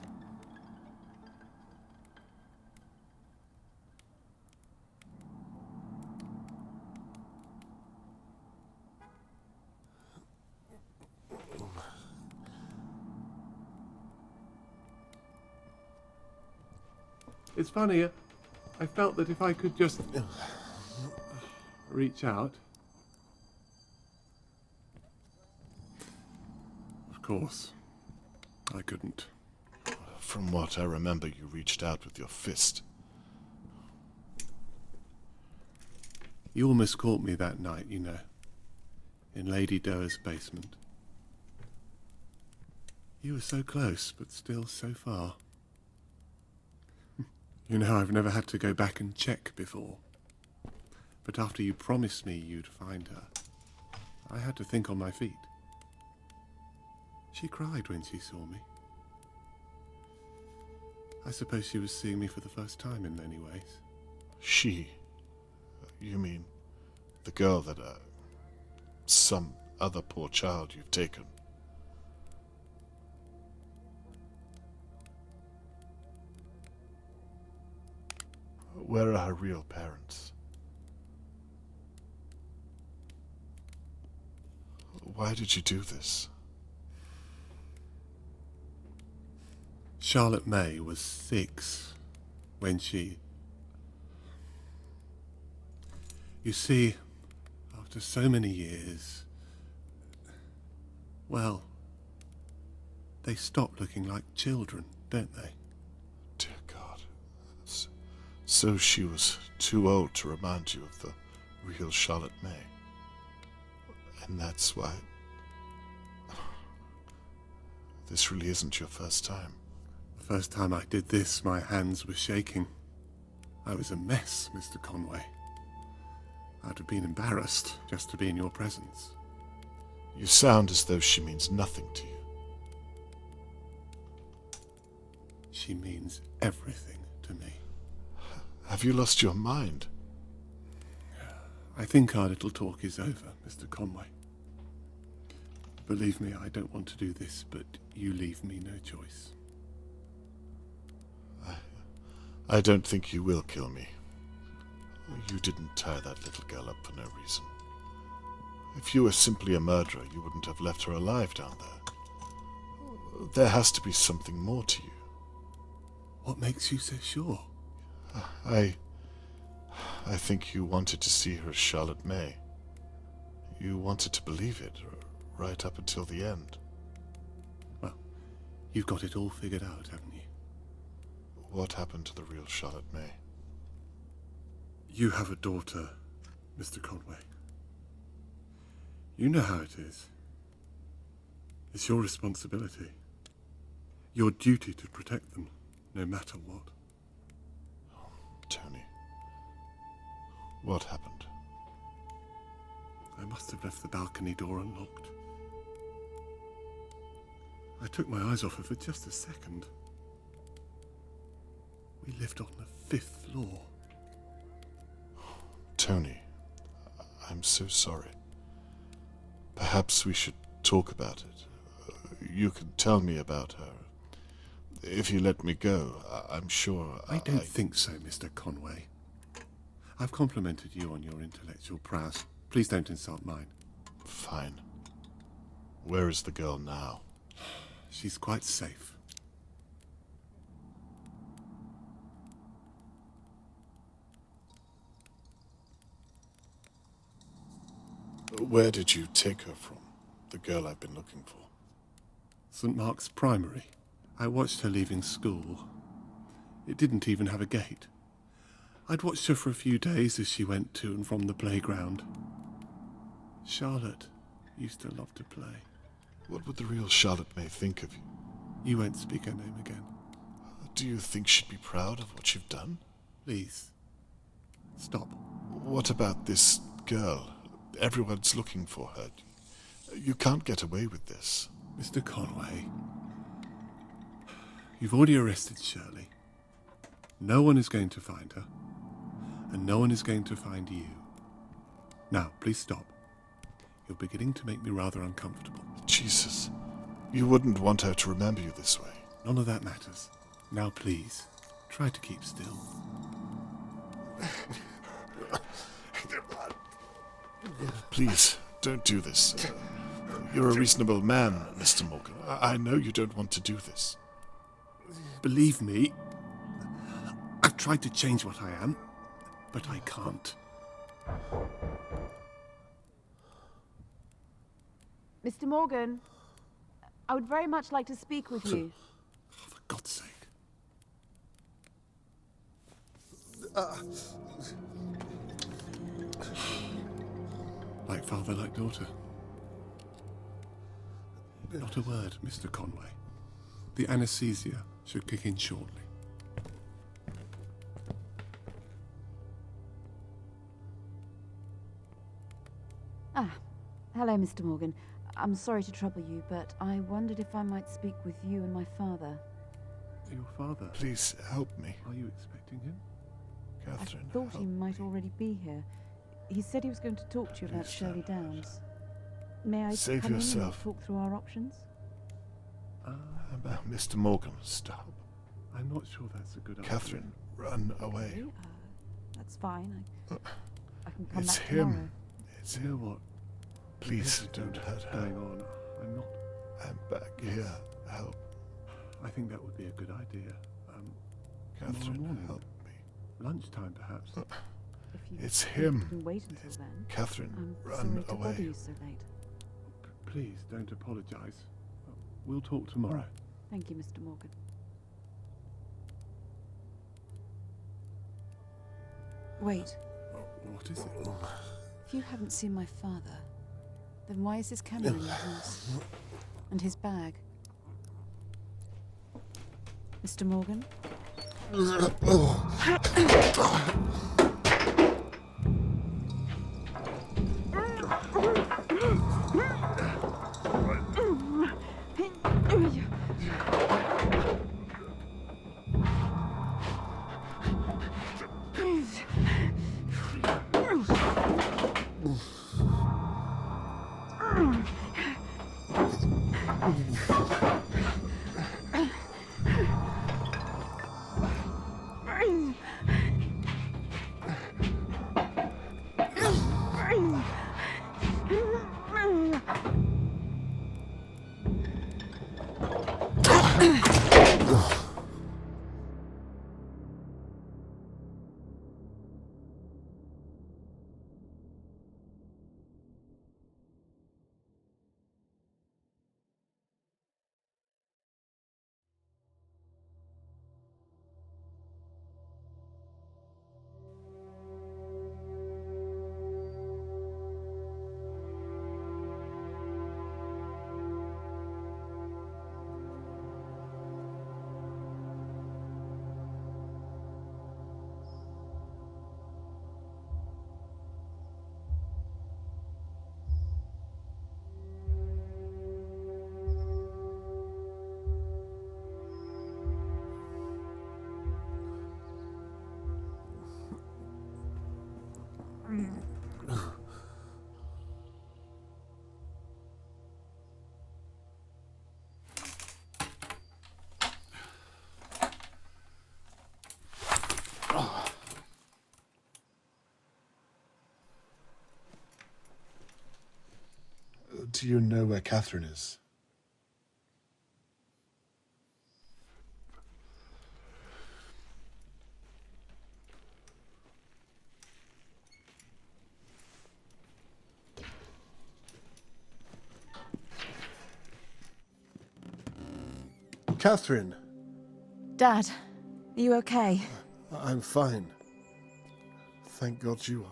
It's funny, I felt that if I could just reach out. Of course, I couldn't. From what I remember, you reached out with your fist. You almost caught me that night, you know, in Lady Doe's basement. You were so close, but still so far. You know, I've never had to go back and check before. But after you promised me you'd find her, I had to think on my feet. She cried when she saw me. I suppose she was seeing me for the first time in many ways. She? You mean the girl that, some other poor child you've taken? Where are her real parents? Why did you do this? Charlotte May was 6 when she... You see, after so many years, well, they stop looking like children, don't they? Dear God. So she was too old to remind you of the real Charlotte May. And that's why... This really isn't your first time. The first time I did this, my hands were shaking. I was a mess, Mr. Conway. I'd have been embarrassed just to be in your presence. You sound as though she means nothing to you. She means everything to me. Have you lost your mind? I think our little talk is over, Mr. Conway. Believe me, I don't want to do this, but you leave me no choice. I don't think you will kill me. You didn't tie that little girl up for no reason. If you were simply a murderer, you wouldn't have left her alive down there. There has to be something more to you. What makes you so sure? I think you wanted to see her as Charlotte May. You wanted to believe it, right up until the end. Well, you've got it all figured out, haven't you? What happened to the real Charlotte May? You have a daughter, Mr. Conway. You know how it is. It's your responsibility. Your duty to protect them, no matter what. Tony, what happened? I must have left the balcony door unlocked. I took my eyes off her for just a second. We lived on the 5th floor. Tony, I'm so sorry. Perhaps we should talk about it. You can tell me about her. If you let me go, I'm sure I don't think so, Mr. Conway. I've complimented you on your intellectual prowess. Please don't insult mine. Fine. Where is the girl now? She's quite safe. Where did you take her from? The girl I've been looking for. St. Mark's Primary. I watched her leaving school. It didn't even have a gate. I'd watched her for a few days as she went to and from the playground. Charlotte used to love to play. What would the real Charlotte May think of you? You won't speak her name again. Do you think she'd be proud of what you've done? Please, stop. What about this girl? Everyone's looking for her. You can't get away with this. Mr. Conway, you've already arrested Shirley. No one is going to find her, and no one is going to find you. Now, please stop. You're beginning to make me rather uncomfortable. Jesus, you wouldn't want her to remember you this way. None of that matters. Now, please, try to keep still. Please, don't do this. You're a reasonable man, Mr. Morgan. I know you don't want to do this. Believe me, I've tried to change what I am, but I can't. Mr. Morgan, I would very much like to speak with you. For God's sake. Like father, like daughter. Not a word, Mr. Conway. The anesthesia should kick in shortly. Hello, Mr. Morgan. I'm sorry to trouble you, but I wondered if I might speak with you and my father. Your father? Please help me. Are you expecting him? Catherine, I thought he help might me. already be here. He said he was going to talk to you about Please Shirley don't. Downs. May I Save come in yourself. and talk through our options? Mr. Morgan, stop. I'm not sure that's a good idea. Catherine, run away. Okay, that's fine. I can come It's back him. tomorrow. It's You know him. what? Please don't hurt her. Going on. I'm not. I'm back here. Help. I think that would be a good idea. Catherine, morning. help me. Lunchtime, perhaps. If you It's think him. you can wait until then. Catherine, I'm run sorry to bother away. you so late. Please don't apologise. We'll talk tomorrow. Thank you, Mr. Morgan. Wait, What is it? if you haven't seen my father, then why is his camera in your house? And his bag? Mr. Morgan? Do you know where Catherine is? Catherine! Dad, are you okay? I'm fine. Thank God you are.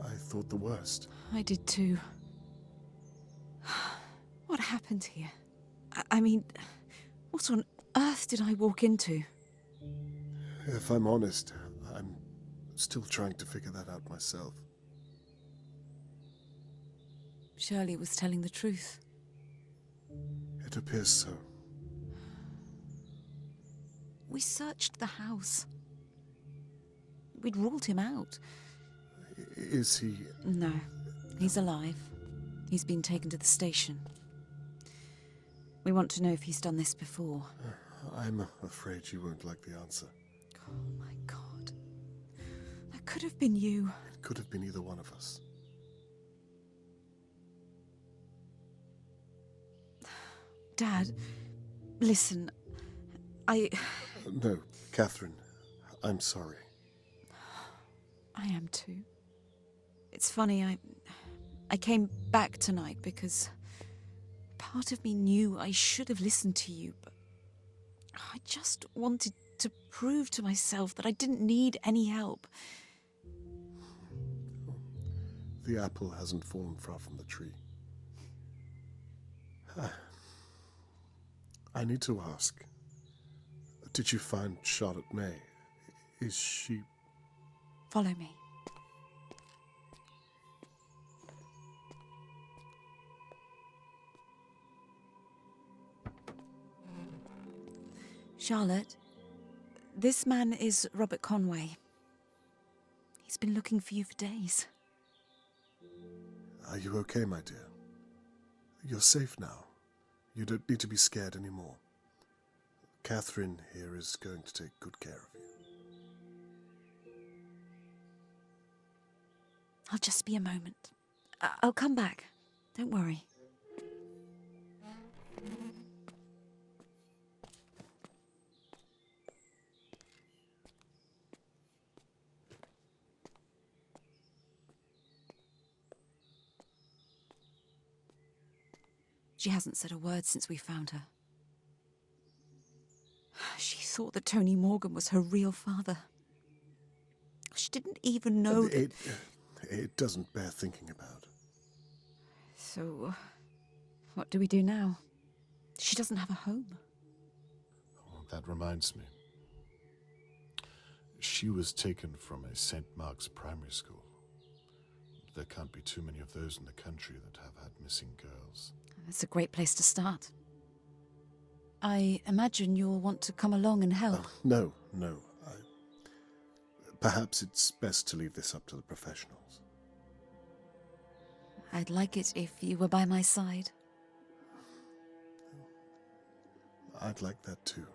I thought the worst. I did too. What happened here? I mean, what on earth did I walk into? If I'm honest, I'm still trying to figure that out myself. Shirley was telling the truth. It appears so. We searched the house. We'd ruled him out. Is he... No, he's alive. He's been taken to the station. We want to know if he's done this before. I'm afraid you won't like the answer. Oh my God. That could have been you. It could have been either one of us. Dad, listen, No, Catherine, I'm sorry. I am too. It's funny, I came back tonight because part of me knew I should have listened to you, but I just wanted to prove to myself that I didn't need any help. The apple hasn't fallen far from the tree. I need to ask, did you find Charlotte May? Is she... Follow me. Charlotte, this man is Robert Conway. He's been looking for you for days. Are you okay, my dear? You're safe now. You don't need to be scared anymore. Catherine here is going to take good care of you. I'll just be a moment. I'll come back. Don't worry. She hasn't said a word since we found her. She thought that Tony Morgan was her real father. She didn't even know that... It doesn't bear thinking about. So, what do we do now? She doesn't have a home. Oh, that reminds me. She was taken from a St. Mark's primary school. There can't be too many of those in the country that have had missing girls. That's a great place to start. I imagine you'll want to come along and help. No. Perhaps it's best to leave this up to the professionals. I'd like it if you were by my side. I'd like that too.